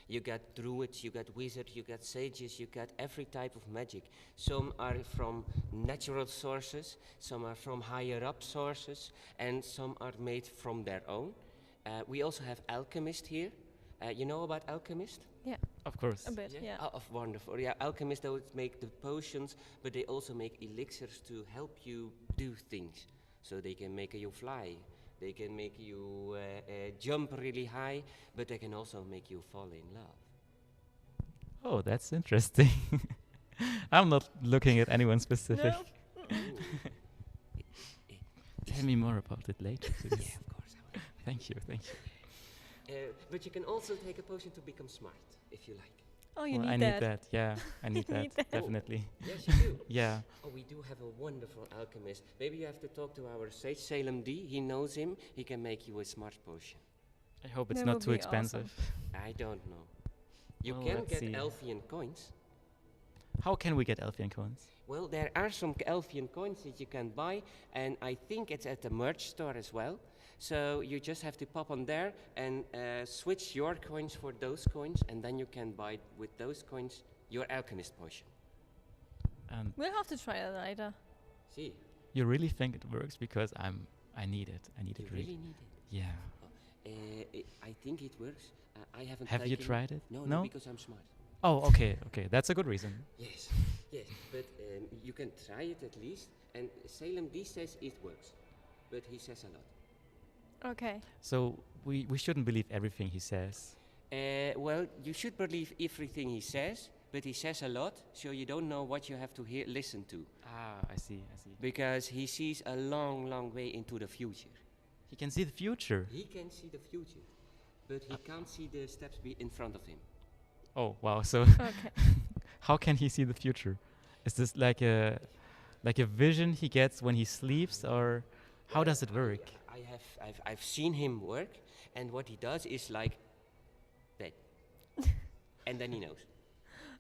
S11: You got druids, you got wizards, you got sages, you got every type of magic. Some are from natural sources, some are from higher up sources, and some are made from their own. We also have alchemists here. You know about alchemists?
S2: Yeah.
S1: Of course.
S2: A bit. Yeah.
S11: Oh, wonderful. Yeah, alchemists don't make the potions, but they also make elixirs to help you do things. So they can make you fly, they can make you jump really high, but they can also make you fall in love.
S1: Oh, that's interesting. I'm not looking at anyone specific.
S2: No.
S1: Tell me more about it later, please.
S11: Yeah, of course I will.
S1: Thank you, thank you.
S11: But you can also take a potion to become smart, if you like.
S2: Oh, you
S1: Well,
S2: need
S1: I
S2: that.
S1: need that. Yeah, I need
S2: You
S1: that,
S2: need that.
S1: definitely.
S11: Yes, you do.
S1: Yeah.
S11: Oh, we do have a wonderful alchemist. Maybe you have to talk to our sage, Salem D. He knows him. He can make you a smart potion.
S1: I hope it's
S2: That
S1: not
S2: would
S1: too
S2: be
S1: expensive.
S11: I don't know. You
S1: Well,
S11: can
S1: let's
S11: get
S1: see.
S11: Elfian coins.
S1: How can we get Elfian coins?
S11: Well, there are some Elfian coins that you can buy, and I think it's at the merch store as well. So you just have to pop on there and switch your coins for those coins, and then you can buy with those coins your alchemist potion.
S1: And
S2: We'll have to try that later.
S11: See,
S1: you really think it works? Because I need it. I need
S11: you
S1: it
S11: really need it.
S1: Yeah.
S11: I think it works. I haven't.
S1: Have you
S11: taken-
S1: tried it?
S11: No,
S1: No?
S11: because I'm smart.
S1: Oh, okay, okay. That's a good reason.
S11: Yes, yes, but you can try it at least. And Salem D says it works, but he says a lot.
S2: Okay.
S1: So we shouldn't believe everything he says.
S11: Well, you should believe everything he says, but he says a lot, so you don't know what you have to listen to.
S1: Ah, I see, I see.
S11: Because he sees a long, long way into the future.
S1: He can see the future.
S11: He can see the future, but he can't see the steps in front of him.
S1: Oh, wow. So
S2: Okay.
S1: how can he see the future? Is this like a vision he gets when he sleeps, or how does it work?
S11: I've seen him work, and what he does is like that. And then he knows.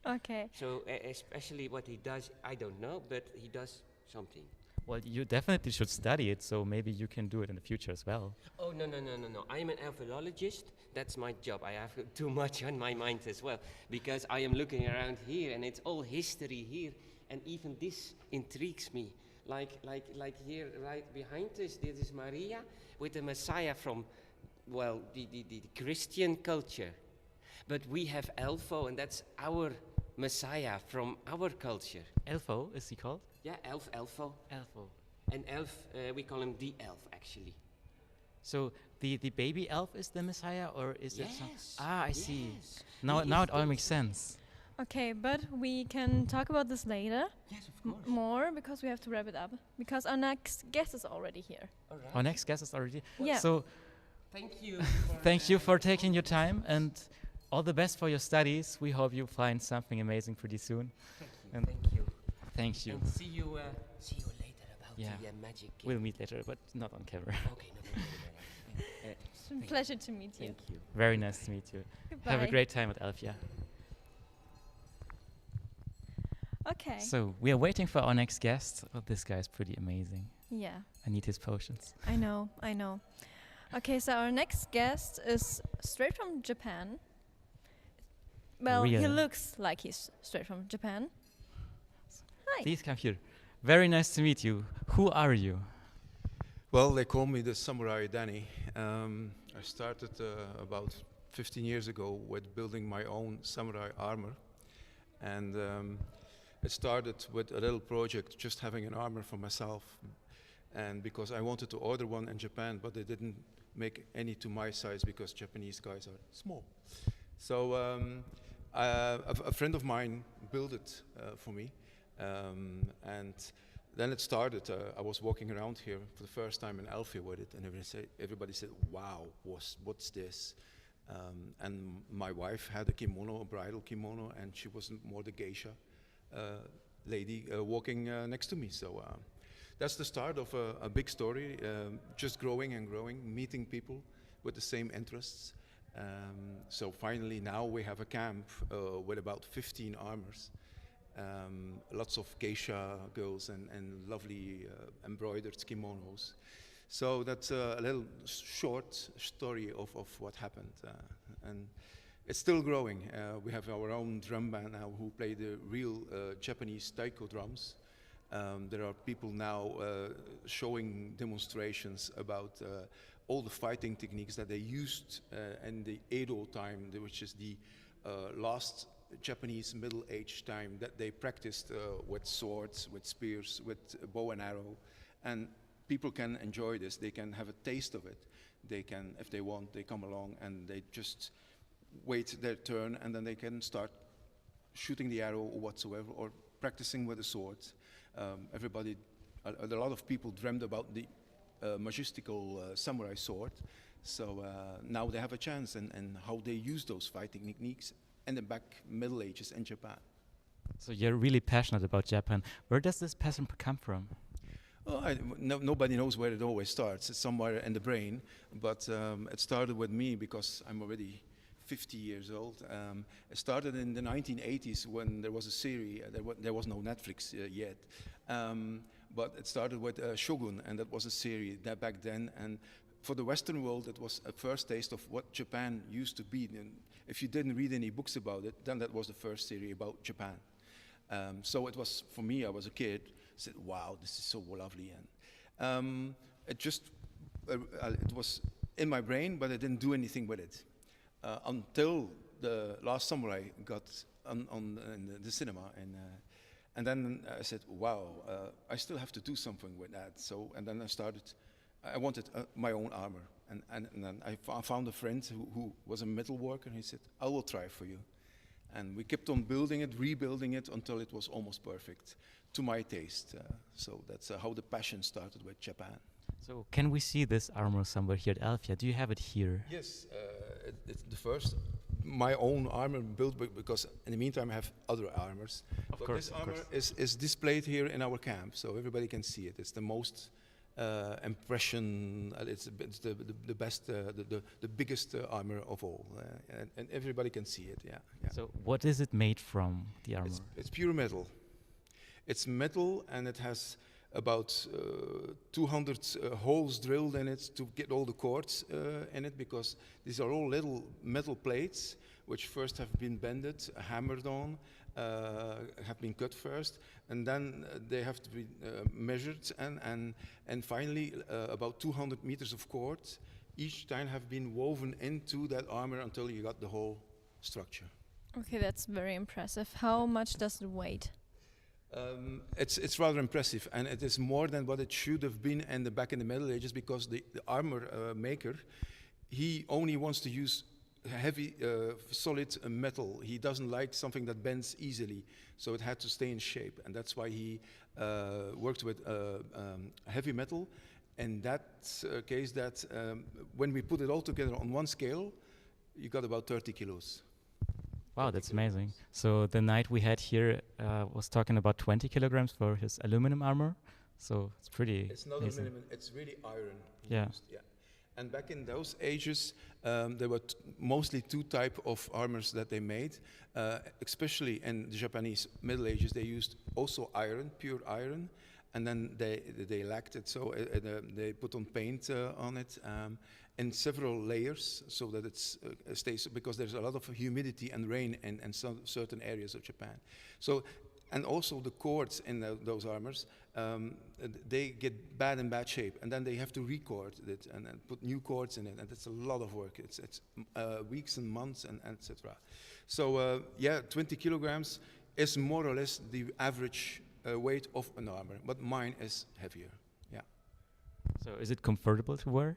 S2: Okay.
S11: So especially what he does, I don't know, but he does something.
S1: Well, you definitely should study it, so maybe you can do it in the future as well.
S11: Oh, no. I'm an Elfologist. That's my job. I have too much on my mind as well, because I am looking around here, and it's all history here, and even this intrigues me. Like here, right behind us, this is Maria with the Messiah from, well, the Christian culture. But we have Elfo, and that's our Messiah from our culture.
S1: Elfo, is he called?
S11: Yeah, Elfo.
S1: Elfo.
S11: And elf, we call him the elf, actually.
S1: So the baby elf is the Messiah, or is it some?
S11: Yes.
S1: Ah, I see.
S11: Yes.
S1: Now
S11: He
S1: now
S11: is
S1: it all
S11: the
S1: makes sense.
S2: Okay, but we can talk about this later.
S11: Yes, of course.
S2: More, because we have to wrap it up. Because our next guest is already here.
S11: All right.
S1: Our next guest is already.
S2: Yeah.
S1: So
S11: Thank you.
S1: thank you for taking your time, and all the best for your studies. We hope you find something amazing pretty soon. And
S11: Thank you.
S1: thank you.
S11: And see you later about
S1: Yeah.
S11: the magic.
S1: We'll meet later, but not on camera.
S11: Okay, no.
S2: It's a pleasure to meet you.
S11: Thank you.
S1: Very nice to meet you.
S2: Goodbye.
S1: Have a great time at Elfia.
S2: Okay.
S1: So we are waiting for our next guest. Oh, this guy is pretty amazing.
S2: Yeah,
S1: I need his potions.
S2: I know. Okay, so our next guest is straight from Japan. Well, he
S1: Real.
S2: looks like he's straight from Japan. Hi.
S1: Please come here. Very nice to meet you. Who are you?
S12: Well, they call me the Samurai Danny. I started about 15 years ago with building my own samurai armor. And it started with a little project, just having an armor for myself. And because I wanted to order one in Japan, but they didn't make any to my size because Japanese guys are small. So a friend of mine built it for me. And then it started. I was walking around here for the first time in Elfia with it, and everybody said, wow, what's this? And my wife had a kimono, a bridal kimono, and she wasn't more the geisha lady walking next to me. So that's the start of a big story, just growing and growing, meeting people with the same interests. So finally now we have a camp with about 15 armors. Lots of geisha girls and lovely embroidered kimonos. So that's a little short story of what happened. And it's still growing. We have our own drum band now who play the real Japanese taiko drums. There are people now showing demonstrations about all the fighting techniques that they used in the Edo time, which is the last Japanese Middle Age time that they practiced with swords, with spears, with bow and arrow. And people can enjoy this. They can have a taste of it. They can, if they want, they come along and they just wait their turn, and then they can start shooting the arrow or whatsoever, or practicing with the sword. A lot of people dreamed about the majestical samurai sword. So now they have a chance and how they use those fighting techniques in the back Middle Ages in Japan.
S1: So you're really passionate about Japan. Where does this passion come from?
S12: Well, nobody knows where it always starts. It's somewhere in the brain. But it started with me because I'm already 50 years old. It started in the 1980s when there was a series. There was no Netflix yet. But it started with Shogun, and that was a series that back then. And for the Western world, it was a first taste of what Japan used to be. And if you didn't read any books about it, then that was the first series about Japan. So it was, for me, I was a kid, said, wow, this is so lovely. And it was in my brain, but I didn't do anything with it. Until The Last Samurai got on the cinema. And then I said, wow, I still have to do something with that. So, and then I wanted my own armor. And then I found a friend who was a metal worker, and he said, I will try for you. And we kept on building it, rebuilding it, until it was almost perfect to my taste. So that's how the passion started with Japan.
S1: So can we see this armor somewhere here at Elfia? Do you have it here?
S12: Yes, it's the first, my own armor built, because in the meantime I have other armors.
S1: Of course,
S12: this armor is displayed here in our camp, so everybody can see it. It's the most impression. It's the best, the biggest armor of all, and everybody can see it. Yeah.
S1: So what is it made from, the armor?
S12: It's pure metal. It's metal, and it has about 200 holes drilled in it to get all the cords in it, because these are all little metal plates which first have been bended, hammered on, have been cut first, and then they have to be measured, and finally about 200 meters of cord each time have been woven into that armor until you got the whole structure.
S2: Okay, that's very impressive. How much does it weigh?
S12: It's rather impressive, and it is more than what it should have been back in the Middle Ages, because the armor maker, he only wants to use heavy, solid metal. He doesn't like something that bends easily, so it had to stay in shape, and that's why he worked with heavy metal. In that case, that when we put it all together on one scale, you got about 30 kilos.
S1: Wow, that's amazing. So the knight we had here was talking about 20 kilograms for his aluminum armor. So it's pretty
S12: It's not
S1: amazing.
S12: aluminum, it's really iron.
S1: Yeah.
S12: Used, yeah. And back in those ages, there were mostly two types of armors that they made. Especially in the Japanese Middle Ages, they used also iron, pure iron, and then they lacked it, so they put on paint on it. In several layers, so that it stays, because there's a lot of humidity and rain in some certain areas of Japan. So, and also the cords in those armors, they get bad shape, and then they have to record it and put new cords in it, and it's a lot of work. It's weeks and months and etc. So yeah, 20 kilograms is more or less the average weight of an armor, but mine is heavier. Yeah.
S1: So is it comfortable to wear?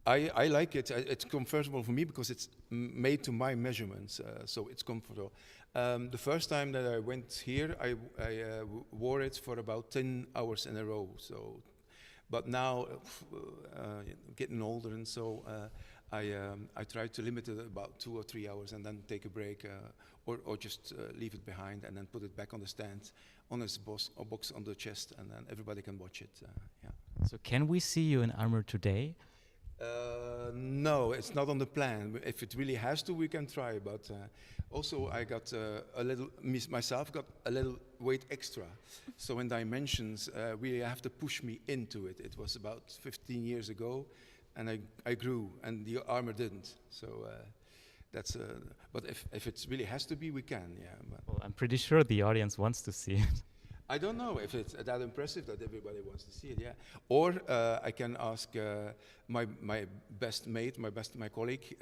S12: I like it. It's comfortable for me because it's made to my measurements, so it's comfortable. The first time that I went here, I wore it for about 10 hours in a row. So, but now, getting older, and so I try to limit it about 2 or 3 hours, and then take a break, or just leave it behind, and then put it back on the stand, on its box on the chest, and then everybody can watch it. Yeah.
S1: So can we see you in armor today?
S12: No, it's not on the plan. If it really has to, we can try. But also, I got myself got a little weight extra. So in dimensions, really have to push me into it. It was about 15 years ago, and I grew, and the armor didn't. So that's. But if it really has to be, we can. Yeah.
S1: Well, I'm pretty sure the audience wants to see it.
S12: I don't know if it's that impressive that everybody wants to see it, yeah. Or I can ask my best mate, my colleague.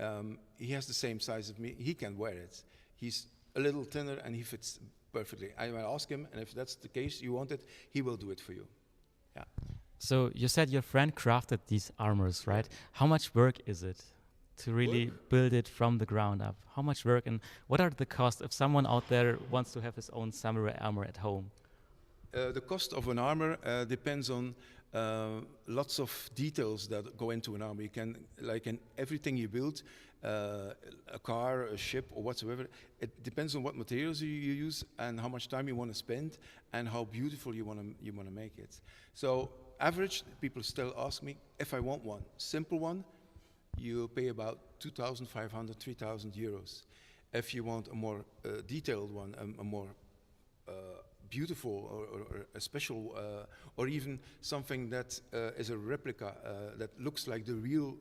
S12: He has the same size as me. He can wear it. He's a little thinner and he fits perfectly. I will ask him, and if that's the case, you want it, he will do it for you. Yeah.
S1: So you said your friend crafted these armors, right? How much work is it to really build it from the ground up? How much work, and what are the costs if someone out there wants to have his own samurai armor at home?
S12: The cost of an armor depends on lots of details that go into an armor. You can, like in everything you build, a car, a ship, or whatsoever, it depends on what materials you use and how much time you want to spend and how beautiful you want to make it. So, average, people still ask me if I want one. Simple one, you pay about 2,500, 3,000 euros. If you want a more detailed one, a more beautiful or a special, or even something that is a replica that looks like the real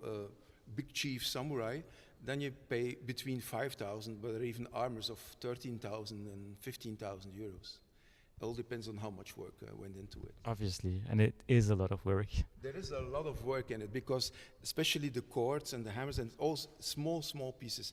S12: big chief samurai, then you pay between 5,000, but there are even armors of 13,000 and 15,000 euros. It all depends on how much work went into it.
S1: Obviously, and it is a lot of work.
S12: There is a lot of work in it, because especially the cords and the hammers and all small pieces.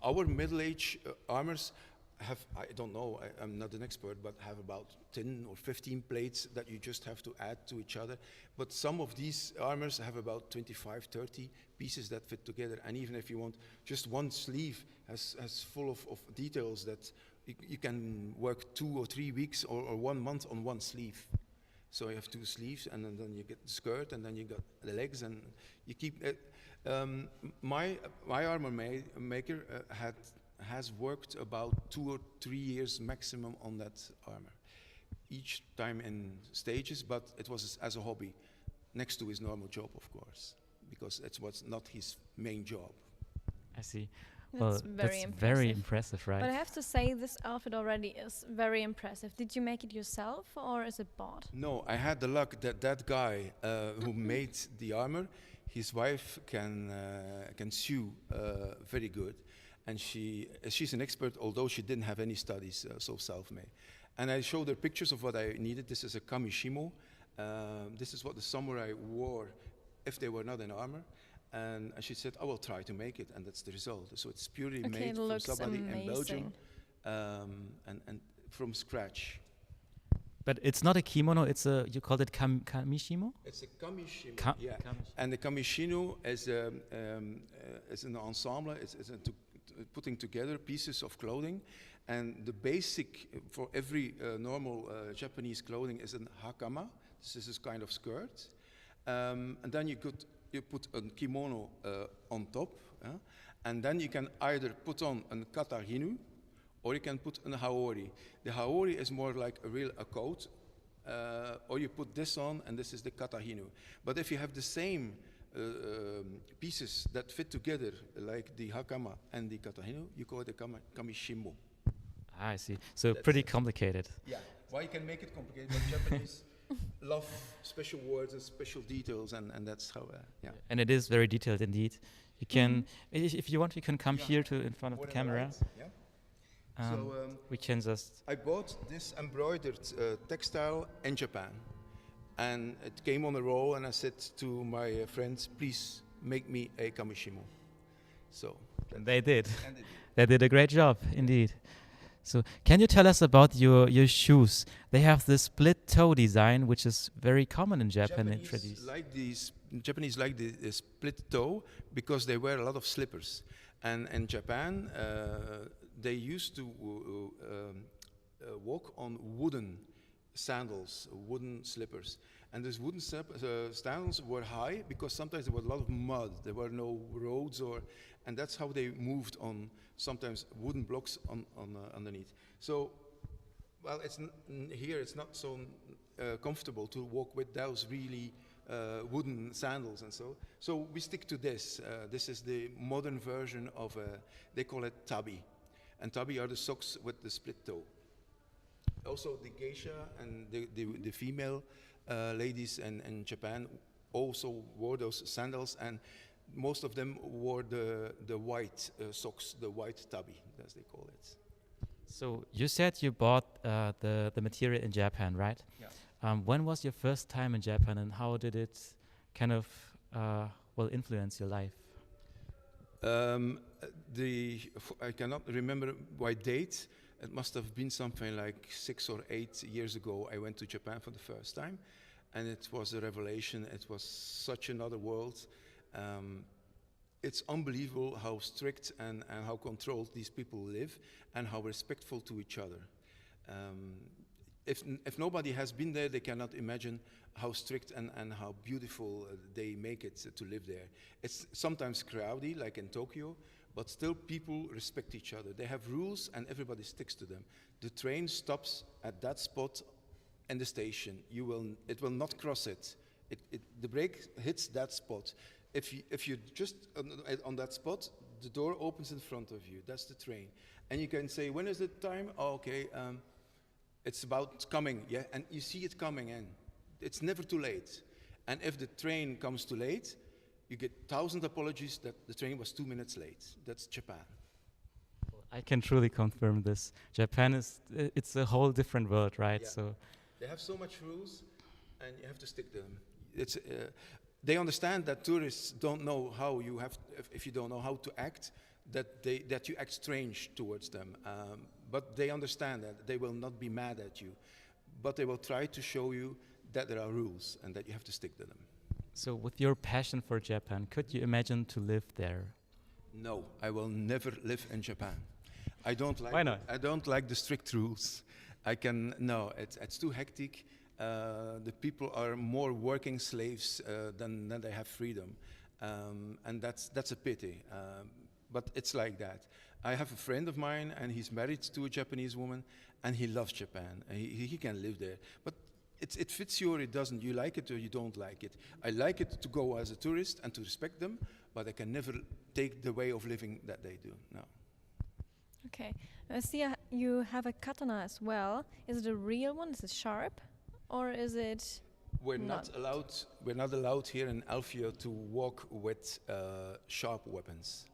S12: Our middle-age armors have, I don't know, I'm not an expert, but have about 10 or 15 plates that you just have to add to each other. But some of these armors have about 25, 30 pieces that fit together. And even if you want just one sleeve has full of details that you can work 2 or 3 weeks or 1 month on one sleeve. So you have 2 sleeves, and then you get the skirt, and then you got the legs, and you keep it. My armor maker has worked about 2 or 3 years maximum on that armor. Each time in stages, but it was as a hobby. next to his normal job, of course, because that's what's not his main job.
S1: I see.
S2: That's
S1: Well,
S2: very
S1: that's very
S2: impressive.
S1: impressive, right?
S2: But I have to say, this outfit already is very impressive. Did you make it yourself, or is it bought?
S12: No, I had the luck that that guy who made the armor, his wife can sew very good, and she's an expert, although she didn't have any studies, so self-made. And I showed her pictures of what I needed. This is a kamishimo. This is what the samurai wore if they were not in armor. And she said, I will try to make it, and that's the result. So it's purely
S2: Okay,
S12: made
S2: it
S12: from
S2: looks
S12: somebody in Belgium,
S2: amazing.
S12: and from scratch.
S1: But it's not a kimono, it's you called it kamishimo?
S12: It's a kamishimo, yeah.
S1: Kamishimo.
S12: And the kamishino is an ensemble, it's putting together pieces of clothing. And the basic for every normal Japanese clothing is an hakama. This is this kind of skirt. And then you put a kimono on top. And then you can either put on a katahinu, or you can put a haori. The haori is more like a coat, or you put this on, and this is the katahinu. But if you have the same pieces that fit together, like the hakama and the katahinu, you call it a kamishimo.
S1: I see. So
S12: That's
S1: pretty
S12: it.
S1: complicated.
S12: Yeah. Why you can make it complicated? But Japanese love special words and special details, and that's how. Yeah.
S1: And it is very detailed indeed. You can, if you want, you can come here to in front of the camera.
S12: Right. Yeah.
S1: We can just.
S12: I bought this embroidered textile in Japan, and it came on a roll, and I said to my friends, please make me a kamishimo. So.
S1: And they did.
S12: And they did.
S1: They did a great job indeed. So can you tell us about your shoes? They have this split toe design, which is very common in Japan.
S12: Japanese like the split toe because they wear a lot of slippers. And in Japan, they used to walk on wooden sandals, wooden slippers. And these wooden sandals were high because sometimes there was a lot of mud. There were no roads, and that's how they moved on sometimes wooden blocks underneath. So, well, here it's not so comfortable to walk with those really wooden sandals and so. So we stick to this. This is the modern version of, they call it tabi. And tabi are the socks with the split toe. Also the geisha and the female ladies in Japan also wore those sandals, and most of them wore the white socks, the white tabi, as they call it.
S1: So you said you bought the material in Japan, right?
S12: Yeah.
S1: When was your first time in Japan, and how did it kind of influence your life?
S12: I cannot remember by date. It must have been something like 6 or 8 years ago. I went to Japan for the first time, and it was a revelation. It was such another world. It's unbelievable how strict and how controlled these people live, and how respectful to each other. If nobody has been there, they cannot imagine how strict and how beautiful they make it to live there. It's sometimes crowdy, like in Tokyo, but still people respect each other. They have rules, and everybody sticks to them. The train stops at that spot in the station. It will not cross it. The brake hits that spot. If you just on that spot, the door opens in front of you. That's the train, and you can say, when is the time? Oh, okay, it's about coming. Yeah, and you see it coming in. It's never too late. And if the train comes too late, you get 1,000 apologies that the train was 2 minutes late. That's Japan.
S1: I can truly confirm this. Japan it's a whole different world, right?
S12: Yeah.
S1: So
S12: they have so much rules, and you have to stick to them. They understand that tourists don't know how you have, if you don't know how to act, that you act strange towards them. But they understand that they will not be mad at you, but they will try to show you that there are rules and that you have to stick to them.
S1: So with your passion for Japan, could you imagine to live there?
S12: No, I will never live in Japan. I don't like.
S1: Why not?
S12: I don't like the strict rules. No, it's too hectic. The people are more working slaves than they have freedom, and that's a pity. But it's like that. I have a friend of mine, and he's married to a Japanese woman, and he loves Japan. He can live there. But it fits you or it doesn't. You like it or you don't like it. I like it to go as a tourist and to respect them, but I can never take the way of living that they do. No.
S2: Okay. I see you have a katana as well. Is it a real one? Is it sharp? Or is it
S12: We're not allowed here in Elfia to walk with sharp weapons.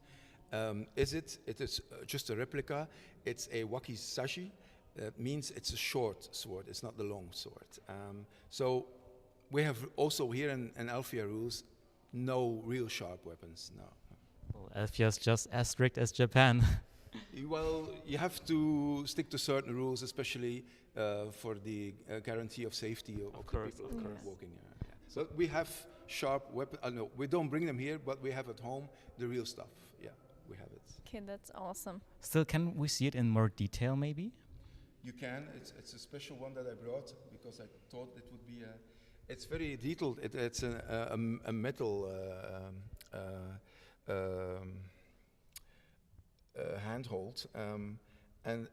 S12: It is just a replica. It's a wakizashi. That means it's a short sword. It's not the long sword. So we have also here in Elfia rules, no real sharp weapons. No.
S1: Well, Elfia is just as strict as Japan.
S12: Well, you have to stick to certain rules, especially for the guarantee of safety of the people walking. But we have sharp weapons. No, we don't bring them here, but we have at home the real stuff. Yeah, we have it.
S2: Okay, that's awesome.
S1: Still, can we see it in more detail, maybe?
S12: You can. It's a special one that I brought because I thought it would be a. It's very detailed. It's a metal handhold, and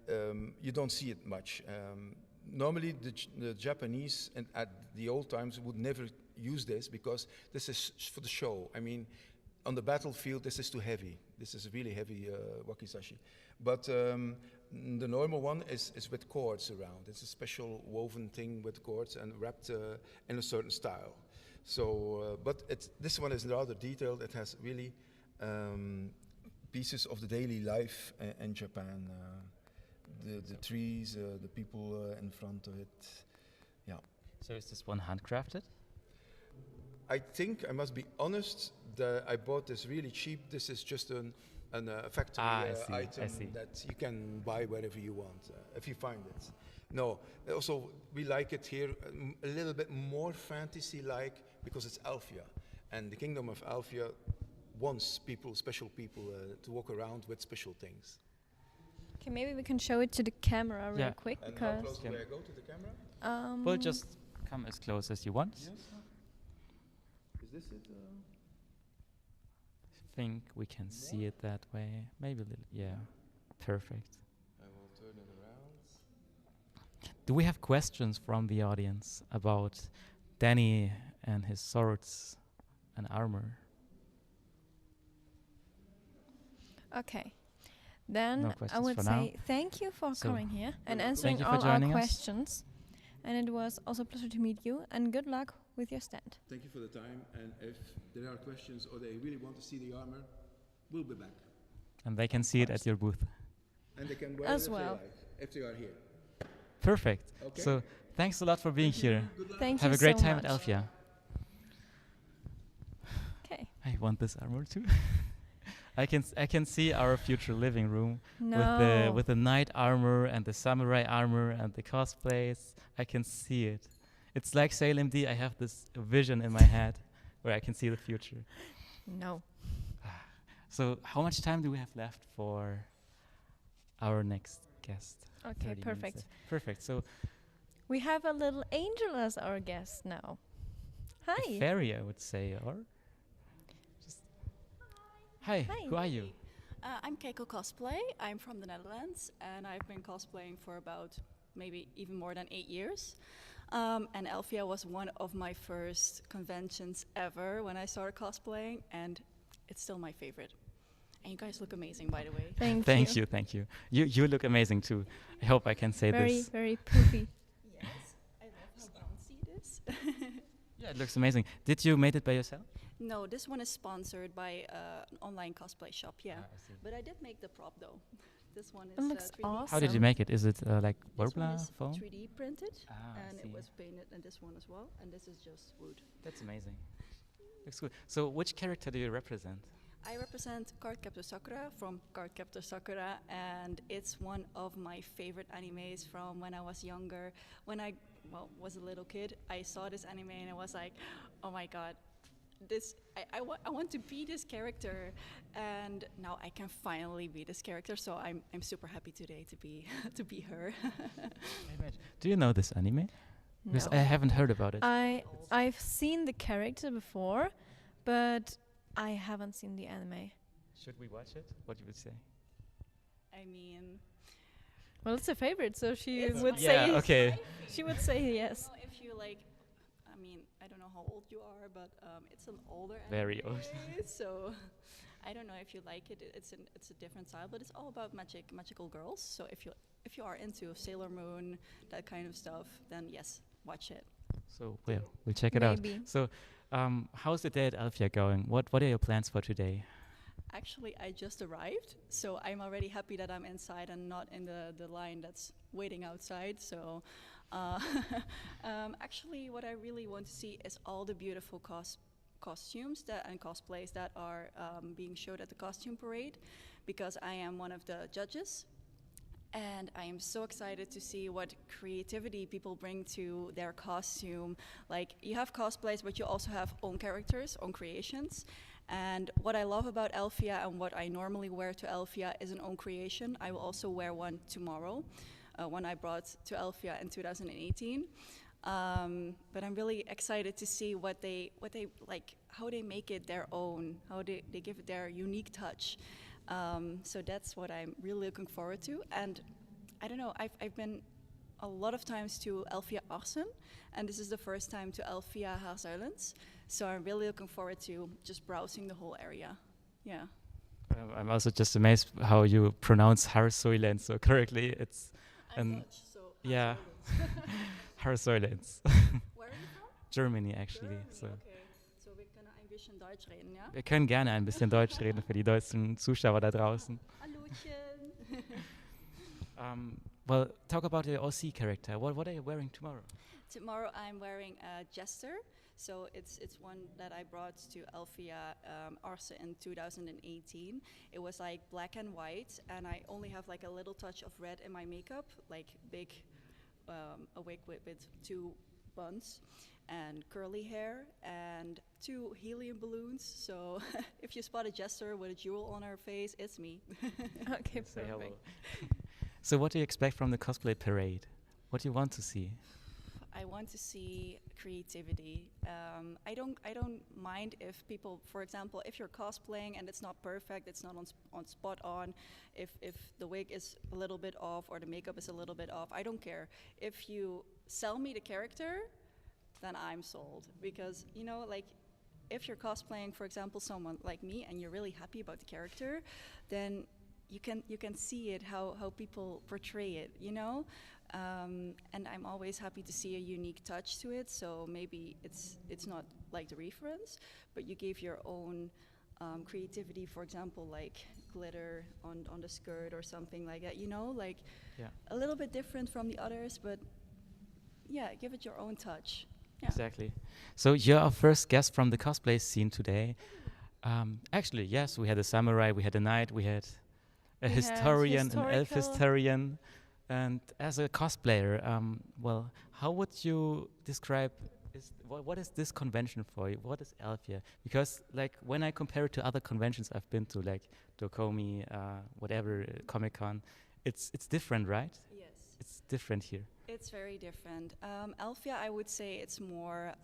S12: you don't see it much. Normally, the Japanese and at the old times would never use this because this is for the show. I mean, on the battlefield, this is too heavy. This is a really heavy wakizashi. But the normal one is with cords around. It's a special woven thing with cords and wrapped in a certain style. So, but this one is rather detailed. It has really pieces of the daily life in Japan. The trees, the people in front of it. Yeah.
S1: So is this one handcrafted?
S12: I think I must be honest that I bought this really cheap. This is just a factory item that you can buy wherever you want if you find it. No, also we like it here a little bit more fantasy-like because it's Elfia, and the Kingdom of Elfia wants people, special people, to walk around with special things.
S2: Okay, maybe we can show it to the camera real quick.
S12: And
S2: because
S12: how close do I go to the camera?
S1: Well, just come as close as you want.
S12: Yes. Is this it?
S1: I think we can see it that way. Maybe a little. Yeah, perfect.
S12: I will turn it around.
S1: Do we have questions from the audience about Danny and his swords and armor?
S2: Okay. Then
S1: No
S2: I
S1: questions
S2: would
S1: for
S2: say
S1: now.
S2: thank you for
S1: So,
S2: coming here and
S1: thank
S2: answering
S1: you for
S2: all our
S1: joining us.
S2: questions. And it was also a pleasure to meet you. And good luck with your stand.
S12: Thank you for the time, and if there are questions or they really want to see the armor, we'll be back.
S1: And they can see it at your booth.
S12: And they can wear
S2: As
S12: it if
S2: well.
S12: they like, if they are here.
S1: Perfect.
S12: Okay.
S1: So thanks a lot for being here.
S2: Thank
S1: Have
S2: you
S1: a great
S2: so
S1: time
S2: much.
S1: at Elfia.
S2: Okay.
S1: I want this armor too. I can see our future living room
S2: No.
S1: with the knight armor and the samurai armor and the cosplays. I can see it. It's like Salem D. I have this vision in my head where I can see the future.
S2: No.
S1: So how much time do we have left for our next guest?
S2: Okay,
S1: 30 minutes
S2: perfect.
S1: left. Perfect. So
S2: We have a little angel as our guest now. Hi.
S1: a fairy, I would say, or just hi.
S2: Hi.
S1: Who are you?
S13: I'm Keiko Cosplay. I'm from the Netherlands, and I've been cosplaying for about maybe even more than 8 years. And Elfia was one of my first conventions ever when I started cosplaying, and it's still my favorite. And you guys look amazing, by the way.
S2: Thank
S1: you. Thank you. You look amazing too. I hope I can say
S2: very,
S1: this.
S2: very poofy.
S13: Yes, I love how bouncy it is.
S1: Yeah, it looks amazing. Did you made it by yourself?
S13: No, this one is sponsored by an online cosplay shop, yeah.
S1: I see.
S13: But I did make the prop though. This one is
S2: It looks
S13: 3D.
S2: awesome.
S1: How did you make it? Is it like
S13: This one
S1: Worbla
S13: is
S1: foam?
S13: 3D printed,
S1: Ah, I
S13: and
S1: see.
S13: it was painted, and this one as well, and this is just wood.
S1: That's amazing. Looks good. So which character do you represent?
S13: I represent Cardcaptor Sakura from Cardcaptor Sakura, and it's one of my favorite animes from when I was younger. When I was a little kid, I saw this anime and I was like, oh my god, I want to be this character, and now I can finally be this character. So I'm super happy today to be to be her.
S1: Do you know this anime? Because I
S2: No.
S1: haven't heard about it.
S2: I've seen the character before, but I haven't seen the anime.
S1: Should we watch it? What you would say?
S13: I mean,
S2: Well, it's a favorite, so she
S13: It's
S2: would
S13: my
S2: say
S1: Yeah, okay.
S2: she would say yes.
S13: well, if you you like, I mean, I don't know how old you are, but it's an older
S1: Very
S13: anime,
S1: old.
S13: so I don't know if you like it. It's a different style, but it's all about magical girls. So if you are into Sailor Moon, that kind of stuff, then yes, watch it.
S1: So we'll check it out.
S2: Maybe.
S1: So, how's the day at Elfia going? What are your plans for today?
S13: Actually, I just arrived, so I'm already happy that I'm inside and not in the line that's waiting outside. So, actually, what I really want to see is all the beautiful costumes and cosplays that are being showed at the costume parade, because I am one of the judges. And I am so excited to see what creativity people bring to their costume. Like, you have cosplays, but you also have own characters, own creations. And what I love about Elfia and what I normally wear to Elfia is an own creation. I will also wear one tomorrow, one I brought to Elfia in 2018. But I'm really excited to see what they like, how they make it their own, how they give it their unique touch. So that's what I'm really looking forward to. And I don't know, I've been a lot of times to Elfia Arcen, and this is the first time to Elfia Haar. So I'm really looking forward to just browsing the whole area. Yeah.
S1: I'm also just amazed how you pronounce Haar so correctly. It's
S13: I'm Dutch, so
S1: yeah, Haar
S13: Where are you from?
S1: Germany actually.
S13: Germany,
S1: So.
S13: okay. So wir können ein bisschen Deutsch reden, ja?
S1: Wir können gerne ein bisschen Deutsch reden für die deutschen Zuschauer da draußen.
S13: Hallöchen.
S1: Well, talk about your OC character. What are you wearing tomorrow?
S13: Tomorrow I'm wearing a jester. So it's one that I brought to Elfia Arce in 2018. It was like black and white, and I only have like a little touch of red in my makeup, like big a wig with two buns and curly hair and 2 helium balloons. So if you spot a jester with a jewel on her face, it's me.
S2: Okay,
S1: Say hello.
S2: perfect.
S1: So what do you expect from the cosplay parade? What do you want to see?
S13: I want to see creativity. I don't mind if people, for example, if you're cosplaying and it's not perfect, it's not on spot on, if the wig is a little bit off or the makeup is a little bit off, I don't care. If you sell me the character, then I'm sold. Because, you know, like, if you're cosplaying, for example, someone like me, and you're really happy about the character, then you can see it, how people portray it, you know? And I'm always happy to see a unique touch to it. So maybe it's not like the reference, but you give your own creativity. For example, like glitter on the skirt or something like that. You know, like a little bit different from the others, but yeah, give it your own touch. Yeah.
S1: Exactly. So you're our first guest from the cosplay scene today. Actually, yes, we had a samurai, we had a knight, we had a historian, an elf historian. And as a cosplayer, well, how would you describe what is this convention for you? What is Elfia? Because like when I compare it to other conventions I've been to, like Dokomi, whatever, Comic-Con, it's different, right?
S13: Yes.
S1: It's different here.
S13: It's very different. Elfia, I would say it's more,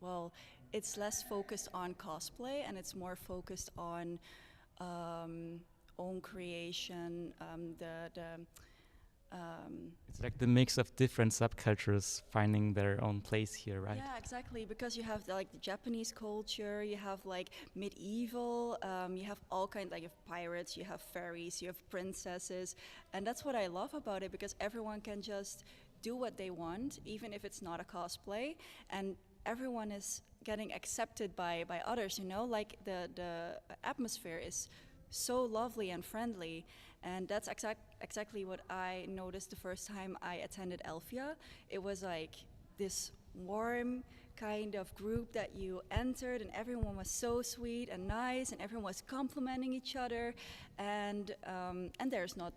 S13: well, it's less focused on cosplay and it's more focused on own creation,
S1: it's like the mix of different subcultures finding their own place here, right?
S13: Yeah, exactly. Because you have the Japanese culture, you have like medieval, you have all kinds, like you have pirates, you have fairies, you have princesses, and that's what I love about it, because everyone can just do what they want, even if it's not a cosplay, and everyone is getting accepted by others. You know, like the atmosphere is so lovely and friendly. And that's exactly what I noticed the first time I attended Elfia. It was like this warm kind of group that you entered, and everyone was so sweet and nice, and everyone was complimenting each other. And there's not,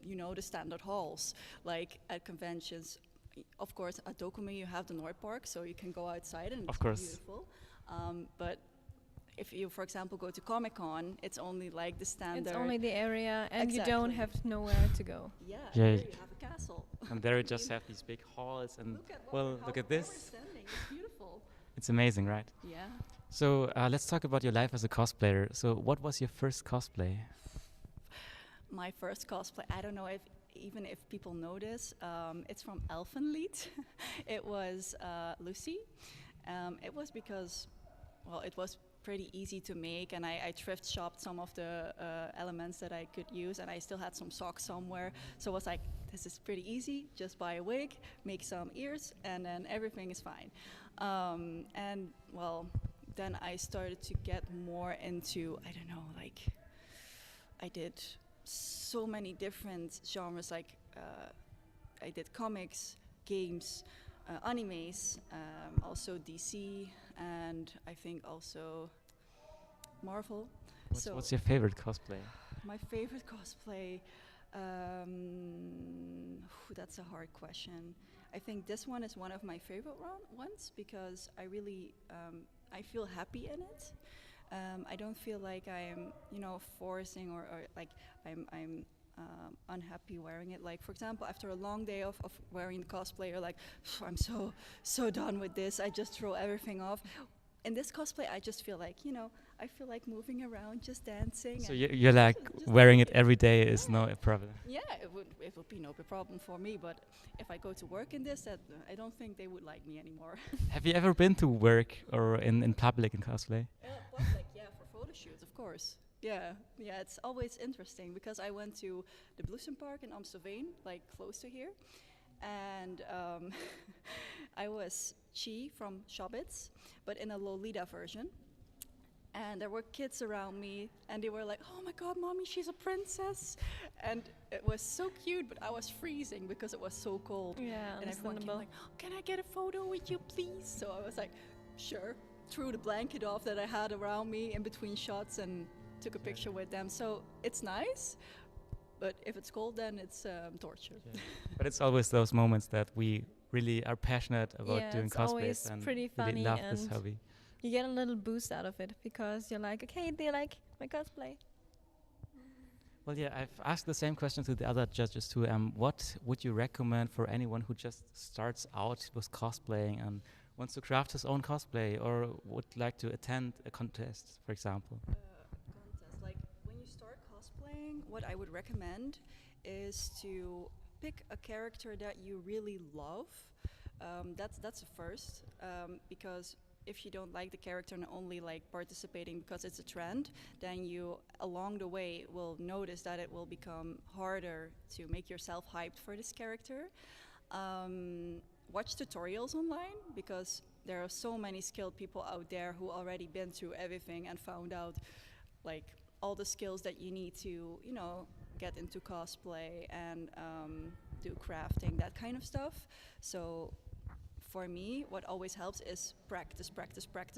S13: you know, the standard halls like at conventions. Of course, at Dokumi you have the North Park, so you can go outside and it's beautiful. But if you, for example, go to Comic-Con, it's only like the standard.
S2: It's only the area, and
S13: Exactly.
S2: you don't have nowhere to go.
S13: Yeah,
S1: Yeah.
S13: there you have a castle.
S1: And there you just have these big halls, and look at this.
S13: It's beautiful.
S1: It's amazing, right?
S13: Yeah.
S1: So let's talk about your life as a cosplayer. So what was your first cosplay?
S13: My first cosplay, I don't know if even if people notice, it's from Elfenlied. It was Lucy. It was because, well, it was pretty easy to make, and I thrift shopped some of the elements that I could use, and I still had some socks somewhere. So I was like, this is pretty easy. Just buy a wig, make some ears, and then everything is fine. And well, then I started to get more into, I don't know, like, I did so many different genres, like I did comics, games, animes, also DC, and I think also Marvel.
S1: What's your favorite cosplay?
S13: My favorite cosplay, that's a hard question. I think this one is one of my favorite ones because I really, I feel happy in it. I don't feel like I'm, forcing or like I'm unhappy wearing it. Like, for example, after a long day of wearing the cosplayer, like, I'm so done with this. I just throw everything off. In this cosplay, I just feel like, I feel like moving around, just dancing.
S1: So you're like wearing it every day is no problem.
S13: Yeah, it would be no problem for me. But if I go to work in this, I don't think they would like me anymore.
S1: Have you ever been to work or in public in cosplay?
S13: For photo shoots, of course. Yeah, it's always interesting because I went to the Bloesem Park in Amstelveen, like close to here, and I was Chi from Shobits, but in a Lolita version. And there were kids around me, and they were like, "Oh my God, mommy, she's a princess!" And it was so cute, but I was freezing because it was so cold.
S2: Yeah,
S13: and everyone came like, "Oh, can I get a photo with you, please?" So I was like, "Sure." Threw the blanket off that I had around me in between shots and took a picture with them. So it's nice, but if it's cold, then it's torture.
S1: Yeah. But it's always those moments that we really are passionate about doing
S2: it's
S1: cosplays
S2: always
S1: and
S2: pretty
S1: really
S2: funny
S1: love this
S2: and
S1: hobby.
S2: you get a little boost out of it because you're like, okay, they like my cosplay.
S1: Well, yeah, I've asked the same question to the other judges too. What would you recommend for anyone who just starts out with cosplaying and wants to craft his own cosplay or would like to attend a contest, for example?
S13: Contest. Like, when you start cosplaying, what I would recommend is to pick a character that you really love. That's the first, because if you don't like the character and only like participating because it's a trend, then you along the way will notice that it will become harder to make yourself hyped for this character. Watch tutorials online because there are so many skilled people out there who already been through everything and found out like all the skills that you need to, get into cosplay and do crafting, that kind of stuff. So for me, what always helps is practice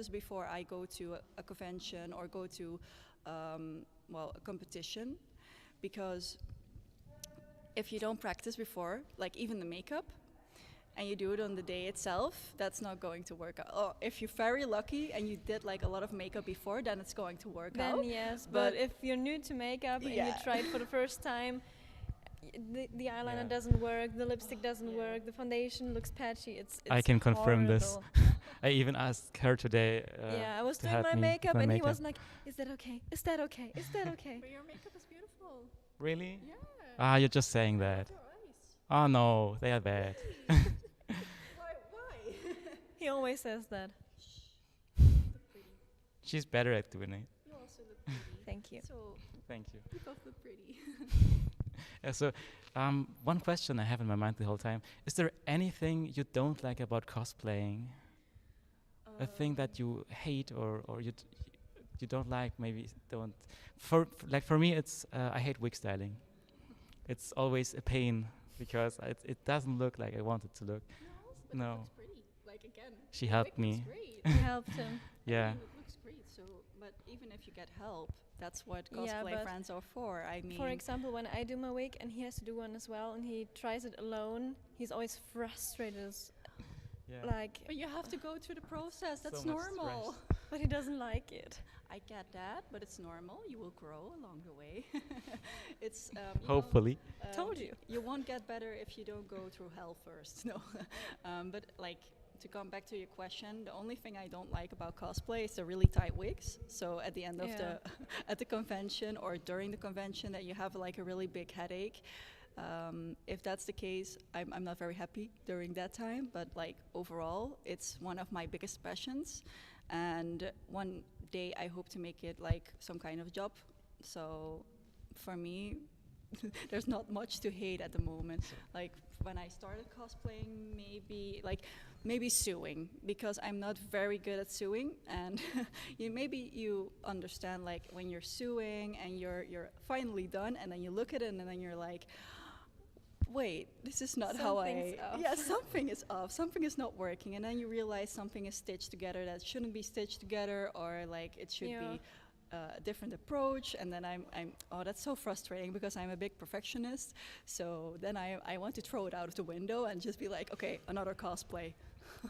S13: before I go to a convention or go to a competition, because if you don't practice before, like even the makeup, and you do it on the day itself, that's not going to work out. Oh, if you're very lucky and you did like a lot of makeup before, then it's going to work out.
S2: Then yes, but if you're new to makeup and you try it for the first time, the eyeliner doesn't work, the lipstick doesn't work, the foundation looks patchy. It's
S1: I can confirm this.
S2: horrible.
S1: I even asked her today.
S2: I was
S1: to
S2: doing
S1: help
S2: my
S1: me
S2: makeup
S1: with my
S2: and he
S1: makeup.
S2: was like, "Is that okay? Is that okay? Is that okay?"
S13: But your makeup is beautiful.
S1: Really?
S13: Yeah.
S1: Ah, you're just saying that.
S13: Your eyes.
S1: Oh no, they are bad.
S13: Why?
S2: He always says that.
S1: She's better at doing it.
S13: You also look pretty.
S2: Thank you.
S13: So
S1: Thank you.
S13: you both look pretty.
S1: Yeah, so one question I have in my mind the whole time: is there anything you don't like about cosplaying? A thing that you hate or you don't like? Maybe don't. For me, it's I hate wig styling. It's always a pain because it doesn't look like I want it to look.
S13: But
S1: No.
S13: it looks pretty. Like again.
S1: She
S13: the
S1: helped
S13: wig looks
S1: me.
S13: great.
S2: You helped him.
S1: Yeah.
S13: I mean, it looks great. So, but even if you get help, that's what
S2: Yeah,
S13: cosplay
S2: but
S13: friends are for. I mean,
S2: For example, when I do my wig and he has to do one as well and he tries it alone, he's always frustrated.
S1: Yeah.
S2: Like,
S13: but you have to go through the process. That's
S1: So much
S13: normal.
S2: but he doesn't like it.
S13: I get that, but it's normal. You will grow along the way. It's
S1: Hopefully.
S2: Told you.
S13: You won't get better if you don't go through hell first. No, but like to come back to your question, the only thing I don't like about cosplay is the really tight wigs. So at the end of the at the convention or during the convention, that you have like a really big headache. If that's the case, I'm not very happy during that time, but like overall, it's one of my biggest passions. And one day I hope to make it like some kind of job. So for me, there's not much to hate at the moment. Like when I started cosplaying, maybe sewing, because I'm not very good at sewing, and maybe you understand like when you're sewing and you're finally done, and then you look at it and then you're like, wait, this is not how
S2: Something's off.
S13: Yeah, something is off, something is not working, and then you realize something is stitched together that shouldn't be stitched together, or like it should be a different approach. And then I'm oh, that's so frustrating, because I'm a big perfectionist. So then I want to throw it out of the window and just be like, okay, another cosplay.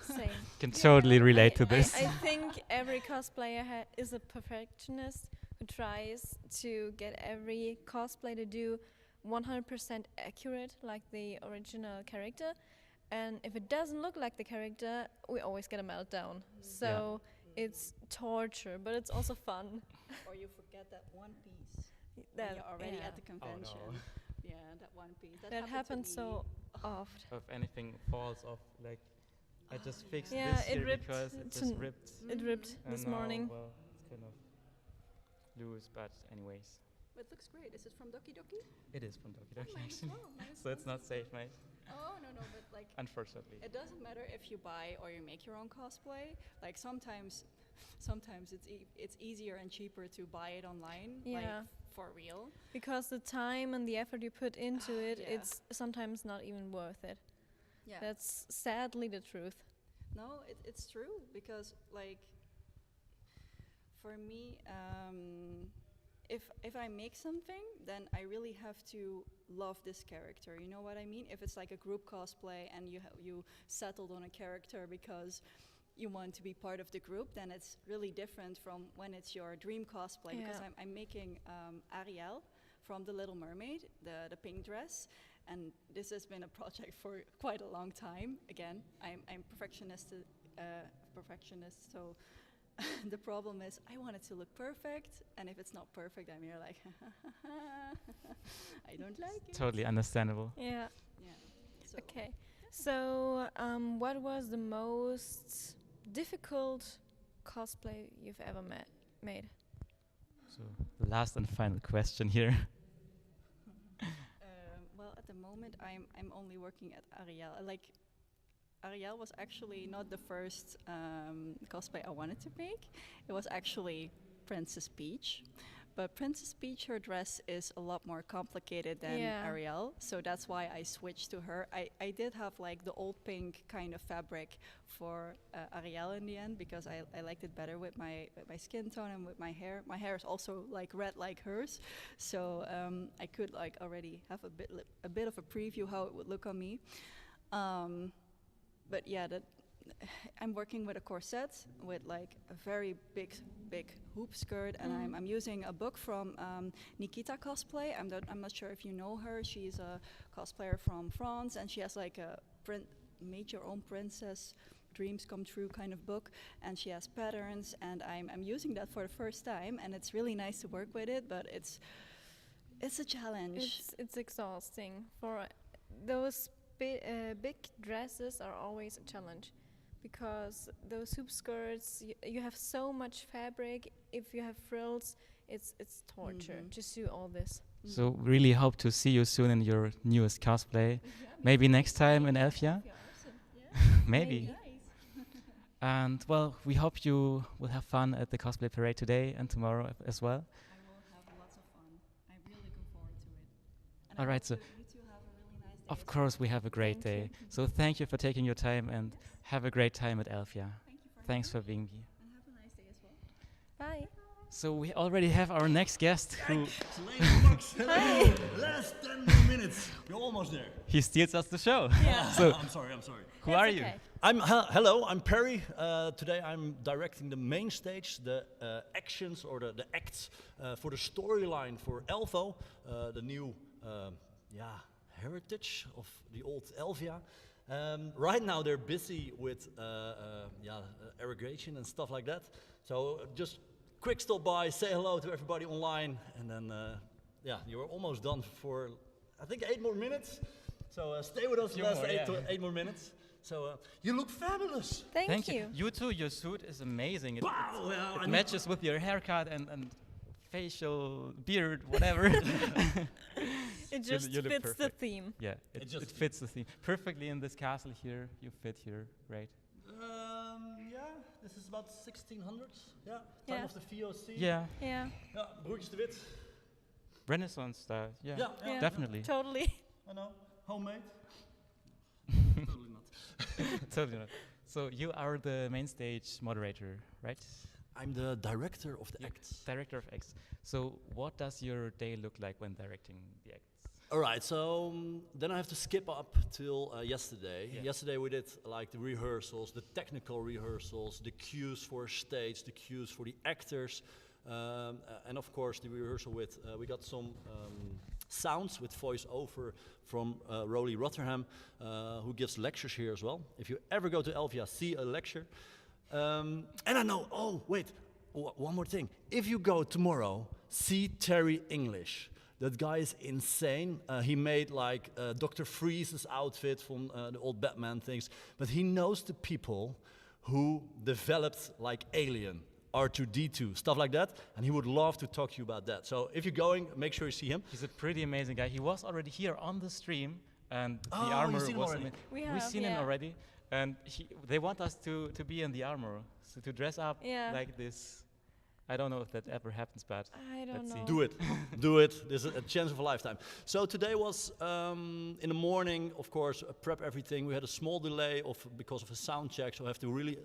S2: Same.
S1: Can totally relate to
S2: I
S1: this.
S2: think every cosplayer is a perfectionist who tries to get every cosplay to do 100% accurate like the original character, and if it doesn't look like the character, we always get a meltdown. So it's torture, but it's also fun.
S13: Or you forget that one piece when
S2: That-
S13: you're already
S2: yeah.
S13: at the convention.
S1: Oh, no.
S13: Yeah, that one piece.
S2: That happens
S13: to me.
S2: so often.
S1: If anything falls off, like I just fixed
S2: Yeah,
S1: this
S2: it
S1: here
S2: ripped
S1: because it
S2: to-
S1: just ripped.
S2: it ripped
S1: And
S2: this
S1: now,
S2: morning.
S1: Well, it's kind of loose, but anyways.
S13: But it looks great. Is it from Doki Doki?
S1: It is from Doki Doki,
S13: might as
S1: actually.
S13: well, might as
S1: So it's not safe, mate.
S13: Oh, no, but like...
S1: Unfortunately.
S13: It doesn't matter if you buy or you make your own cosplay. Like sometimes it's easier and cheaper to buy it online, like
S2: Yeah.
S13: for real.
S2: Because the time and the effort you put into it,
S13: Yeah.
S2: it's sometimes not even worth it.
S13: Yeah.
S2: That's sadly the truth.
S13: No, it's true, because like for me, if I make something, then I really have to love this character. You know what I mean? If it's like a group cosplay and you settled on a character because you want to be part of the group, then it's really different from when it's your dream cosplay. Because
S2: Yeah.
S13: I'm making Ariel from The Little Mermaid, the pink dress. And this has been a project for quite a long time. Again, I'm perfectionist, so the problem is I want it to look perfect, and if it's not perfect, I'm here like, I don't like it.
S1: Totally understandable.
S2: Yeah.
S13: Yeah. So
S2: Okay. So, what was the most difficult cosplay you've ever made?
S1: So the last and final question here.
S13: Well, at the moment, I'm only working at Ariel. Like, Ariel was actually not the first cosplay I wanted to make. It was actually Princess Peach. But Princess Peach, her dress is a lot more complicated than
S2: Yeah.
S13: Ariel, so that's why I switched to her. I did have like the old pink kind of fabric for Ariel in the end, because I liked it better with my skin tone and with my hair. My hair is also like red like hers, so I could like already have a bit of a preview how it would look on me. But yeah, I'm working with a corset with like a very big hoop skirt, and I'm using a book from Nikita Cosplay. I'm not sure if you know her. She's a cosplayer from France, and she has like a made your own princess dreams come true kind of book, and she has patterns, and I'm using that for the first time, and it's really nice to work with it, but it's a challenge.
S2: It's exhausting. For those big dresses are always a challenge, because those hoop skirts, you have so much fabric. If you have frills, it's torture to sew all this.
S1: So really hope to see you soon in your newest cosplay. Maybe next time in Elfia. Maybe. And well, we hope you will have fun at the cosplay parade today and tomorrow as well.
S13: I will have lots of fun. I'm really looking forward to it. And
S1: All
S13: I
S1: right,
S13: hope
S1: so
S13: you two have a really nice day.
S1: of course we have a great day. So thank you for taking your time, and have a great time at Elfia. Thanks for being here.
S13: And have a nice day as well.
S2: Bye.
S1: So we already have our next guest who
S2: Hi.
S14: Less than minutes. You're almost there.
S1: he steals us the show.
S2: Yeah.
S1: So
S14: I'm sorry.
S1: who are you?
S14: Hello, I'm Perry. Today I'm directing the main stage, the actions or the acts for the storyline for Elfo, the new heritage of the old Elfia. Right now they're busy with irrigation and stuff like that. So just quick stop by, say hello to everybody online, and then you're almost done for I think 8 more minutes. So stay with us the last 8 more minutes. So you look fabulous.
S2: Thank you.
S1: You too. Your suit is amazing. It,
S14: Wow, well,
S1: it matches with your haircut and facial beard, whatever.
S2: It just
S1: you look
S2: fits the
S1: perfect.
S2: theme.
S1: Yeah, it fits the theme perfectly in this castle here. You fit here, right?
S14: Yeah, this is about 1600s. Yeah, time of the VOC.
S1: Yeah.
S2: Yeah.
S14: Ja, broertjes de Wit.
S1: Renaissance style. Yeah,
S2: Yeah.
S1: definitely.
S2: Totally.
S14: I know, homemade. Totally not.
S1: Totally not. So you are the main stage moderator, right?
S14: I'm the director of the acts.
S1: Director of acts. So what does your day look like when directing the acts?
S14: All right, so then I have to skip up till yesterday.
S1: Yeah.
S14: Yesterday we did like the rehearsals, the technical rehearsals, the cues for stage, the cues for the actors, and of course the rehearsal with, we got some sounds with voice-over from Rolly Rotherham, who gives lectures here as well. If you ever go to Elfia, see a lecture. And I know, oh wait, one more thing. If you go tomorrow, see Terry English. That guy is insane. He made like Dr. Freeze's outfit from the old Batman things. But he knows the people who developed like Alien, R2-D2, stuff like that. And he would love to talk to you about that. So if you're going, make sure you see him.
S1: He's a pretty amazing guy. He was already here on the stream. And the
S14: Oh,
S1: armor
S14: you've seen him
S1: was...
S14: already?
S1: We've seen him already. And they want us to be in the armor. So to dress up like this. I don't know if that ever happens, but
S2: I don't know.
S14: Do it. Do it. There's a chance of a lifetime. So today was in the morning, of course, prep everything. We had a small delay because of a sound check, so I have to really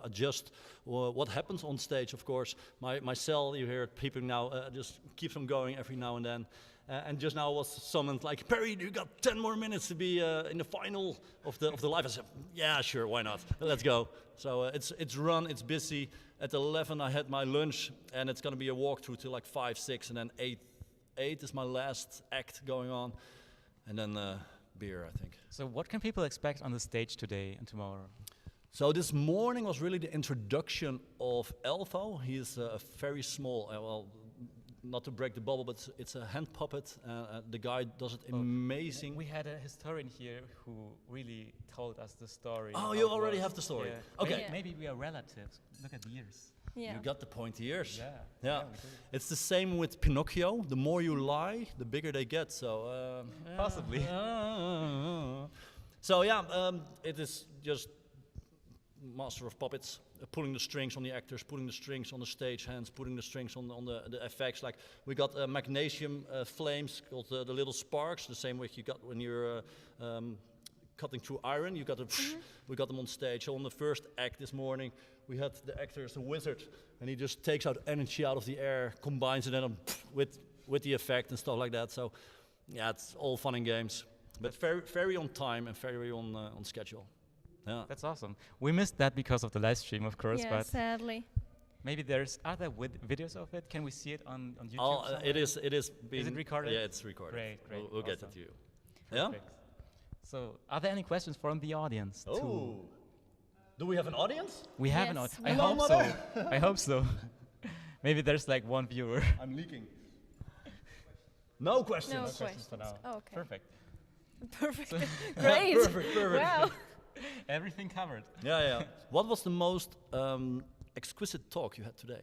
S14: adjust what happens on stage, of course. My cell, you hear it peeping now, just keeps on going every now and then. And just now was summoned like, Perry, you got 10 more minutes to be in the final of the live. I said, yeah, sure, why not? Let's go. So it's run, it's busy. At 11 I had my lunch, and it's going to be a walkthrough till like 5, 6, and then 8 is my last act going on. And then beer, I think.
S1: So what can people expect on the stage today and tomorrow?
S14: So this morning was really the introduction of Elfo. He is a very small, well, not to break the bubble, but it's a hand puppet. The guy does it amazing.
S1: We had a historian here who really told us the story.
S14: Oh, you already have the story.
S1: Yeah.
S14: Okay.
S1: Maybe we are relatives. Look at the ears.
S2: Yeah.
S14: You got the pointy ears.
S1: Yeah.
S14: We do. It's the same with Pinocchio. The more you lie, the bigger they get. So
S1: possibly.
S14: So yeah, it is just master of puppets, pulling the strings on the actors, pulling the strings on the stage hands, putting the strings on the effects. Like we got magnesium flames called the little sparks, the same way you got when you're cutting through iron. You got we got them on stage. So on the first act this morning, we had the actor as a wizard, and he just takes out energy out of the air, combines it then with the effect and stuff like that. So yeah, it's all fun and games, but very on time and very on schedule. Yeah.
S1: That's awesome. We missed that because of the live stream, of course,
S2: Yeah,
S1: but
S2: sadly.
S1: maybe there's other videos of it. Can we see it on YouTube?
S14: Oh,
S1: somewhere?
S14: it is.
S1: Is it recorded?
S14: Yeah, it's recorded.
S1: Great.
S14: We'll get
S1: Awesome.
S14: it to you.
S1: Perfect. Yeah. So, are there any questions from the audience?
S14: Oh. Do we have an audience?
S1: We have an
S2: Yes,
S1: audience.
S2: we
S1: I
S2: do.
S1: hope so. I hope so. Maybe there's like one viewer.
S14: I'm leaking. No questions.
S2: No
S1: questions for now.
S2: Oh, okay.
S1: Perfect.
S2: Perfect.
S1: So
S2: Great.
S14: Perfect.
S2: Wow.
S1: Everything covered.
S14: Yeah. What was the most exquisite talk you had today?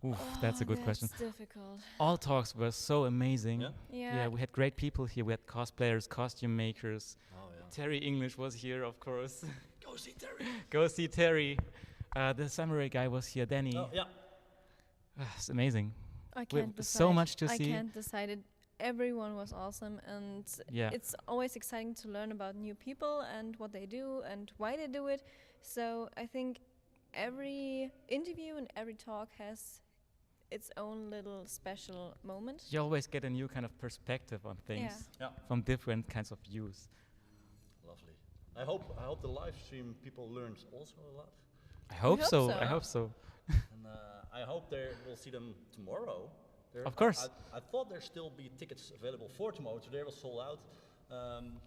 S1: Oof, that's a good question.
S2: That's difficult.
S1: All talks were so amazing.
S2: Yeah.
S1: We had great people here. We had cosplayers, costume makers.
S14: Oh, yeah.
S1: Terry English was here, of course.
S14: Go see Terry.
S1: Go see Terry. The samurai guy was here, Danny.
S14: Oh, yeah.
S1: It's amazing.
S2: I can't decide.
S1: So much to
S2: I
S1: see.
S2: can't decide it. Everyone was awesome, and it's always exciting to learn about new people and what they do and why they do it. So I think every interview and every talk has its own little special moment.
S1: You always get a new kind of perspective on things from different kinds of views.
S14: Lovely. I hope the live stream people learned also a lot.
S1: I hope so. I hope so.
S14: And I hope we'll see them tomorrow.
S1: Of course.
S14: I thought there'd still be tickets available for tomorrow. Today was sold out.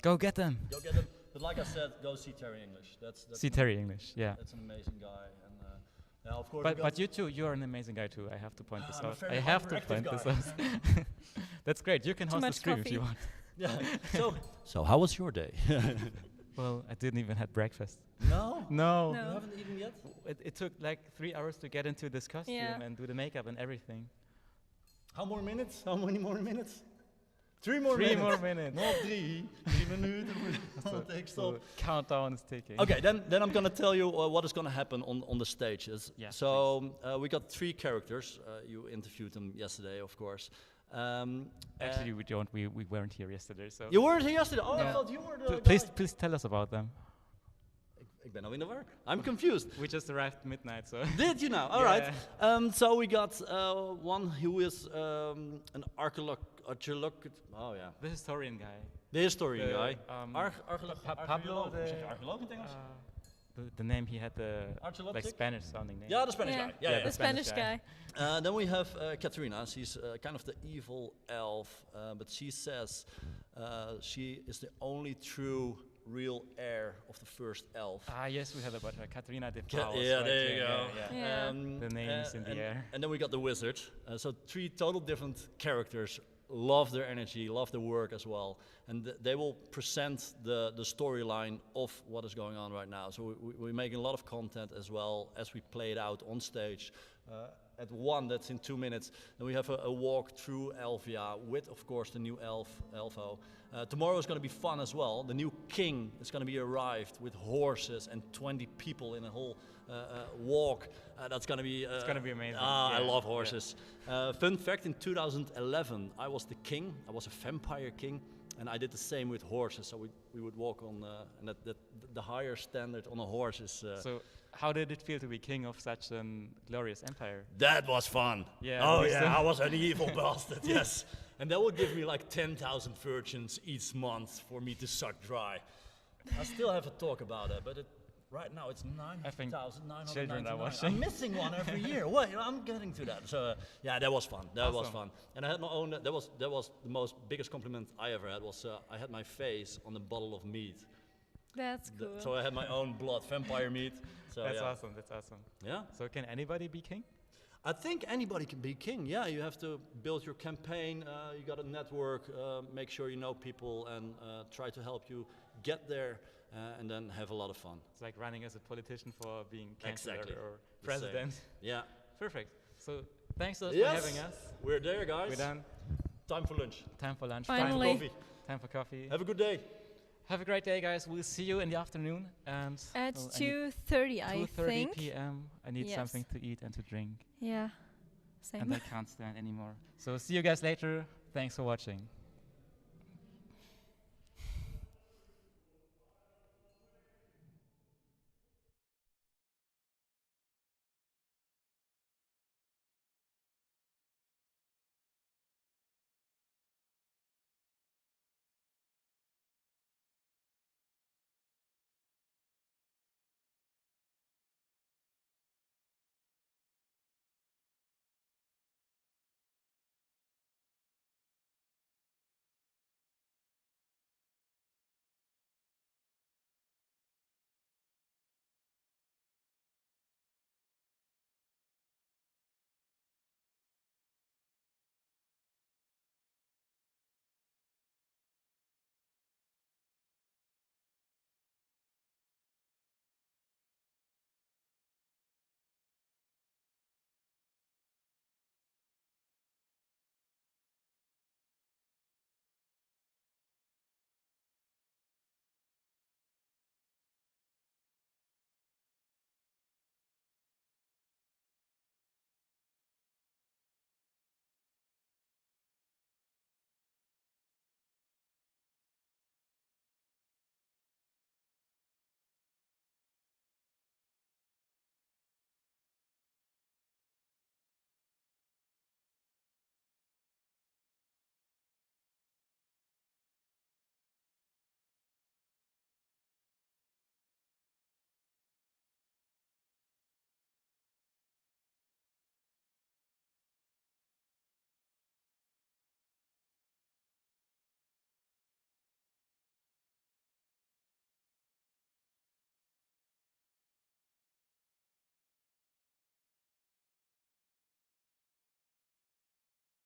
S1: Go get them.
S14: Go get them. But like I said, go see Terry English. That's
S1: see Terry English. Yeah.
S14: That's an amazing guy, and Now, of course,
S1: But you too, you're an amazing guy too. I have to point this
S14: I'm a
S1: out.
S14: very
S1: I have to
S14: hyperactive
S1: point this
S14: guy.
S1: out. That's great. You can
S2: Too
S1: host the
S2: much
S1: stream if you
S2: coffee.
S1: want.
S14: Yeah. So how was your day?
S1: Well, I didn't even had breakfast.
S14: No.
S1: No.
S14: You haven't eaten yet?
S1: It took like 3 hours to get into this costume
S2: Yeah.
S1: and do the makeup and everything.
S14: How more minutes? How many more minutes? 3 more
S1: 3
S14: minutes.
S1: more minutes.
S14: Nog 3 minuten.
S1: So
S14: Take
S1: the
S14: stop.
S1: countdown is ticking.
S14: Okay, then I'm gonna tell you what is gonna happen on the stage.
S1: Yeah,
S14: So we got 3 characters. You interviewed them yesterday, of course.
S1: Actually, we weren't here yesterday, so.
S14: You weren't here yesterday. Oh, I
S1: Yeah.
S14: thought you were the
S1: Please tell us about them.
S14: Ik ben nou in de war. I'm confused.
S1: We just arrived midnight, so.
S14: Did you now? All
S1: Yeah.
S14: right. So we got one who is an archeologist. Oh yeah.
S1: The historian guy.
S14: The historian guy.
S1: Pablo.
S14: Hoe zeg je archeoloog in het Engels?
S1: The name he had like
S14: Archeologic?
S1: Spanish sounding name.
S14: Yeah, the Spanish guy. Yeah,
S2: the Spanish guy.
S14: Then we have Katerina. She's kind of the evil elf, but she says she is the only true real heir of the first elf.
S1: Ah, yes, we heard about her. Katerina de Paus.
S14: Yeah,
S1: right,
S14: there you
S1: yeah,
S14: go.
S1: yeah,
S2: Yeah.
S1: The name is in the air.
S14: And then we got the wizard. So 3 total different characters. Love their energy, love their work as well. And they will present the storyline of what is going on right now. So we're making a lot of content as well as we play it out on stage. At 1, that's in 2 minutes. Then we have a walk through Elfia with, of course, the new Elfo. Tomorrow is going to be fun as well. The new king is going to be arrived with horses and 20 people in a whole walk. That's going to be...
S1: It's going to be amazing.
S14: I
S1: Yeah.
S14: love horses. Fun fact, in 2011, I was the king. I was a vampire king. And I did the same with horses. So we would walk on... and the higher standard on a horse is...
S1: So how did it feel to be king of such a glorious empire?
S14: That was fun.
S1: Yeah.
S14: Oh yeah, I was an evil bastard. Yes. And that would give me like 10,000 virgins each month for me to suck dry. I still have a talk about it, but right now it's 9,999.
S1: children are watching.
S14: I'm missing one every year. Wait, I'm getting to that. So yeah, that was fun. That was fun. And I had my own. That was the biggest compliment I ever had. Was I had my face on a bottle of meat.
S2: That's cool.
S14: So I had my own blood, vampire meat. So
S1: That's
S14: yeah.
S1: awesome. That's awesome.
S14: Yeah.
S1: So can anybody be king?
S14: I think anybody can be king. Yeah, you have to build your campaign. You got to network, make sure you know people, and try to help you get there, and then have a lot of fun.
S1: It's like running as a politician for being chancellor
S14: Exactly.
S1: or
S14: The same.
S1: president.
S14: Yeah.
S1: Perfect. So thanks a lot
S14: Yes,
S1: for having us.
S14: we're there, guys.
S1: We're done.
S14: Time for lunch.
S1: Time for lunch.
S2: Finally.
S14: Time for coffee.
S1: Time for coffee.
S14: Have a good day.
S1: Have a great day, guys. We'll see you in the afternoon. And
S2: At
S1: well,
S2: 2:30, I
S1: 2:30
S2: think.
S1: p.m. I need
S2: Yes.
S1: something to eat and to drink.
S2: Yeah. Same.
S1: And I can't stand anymore. So see you guys later. Thanks for watching.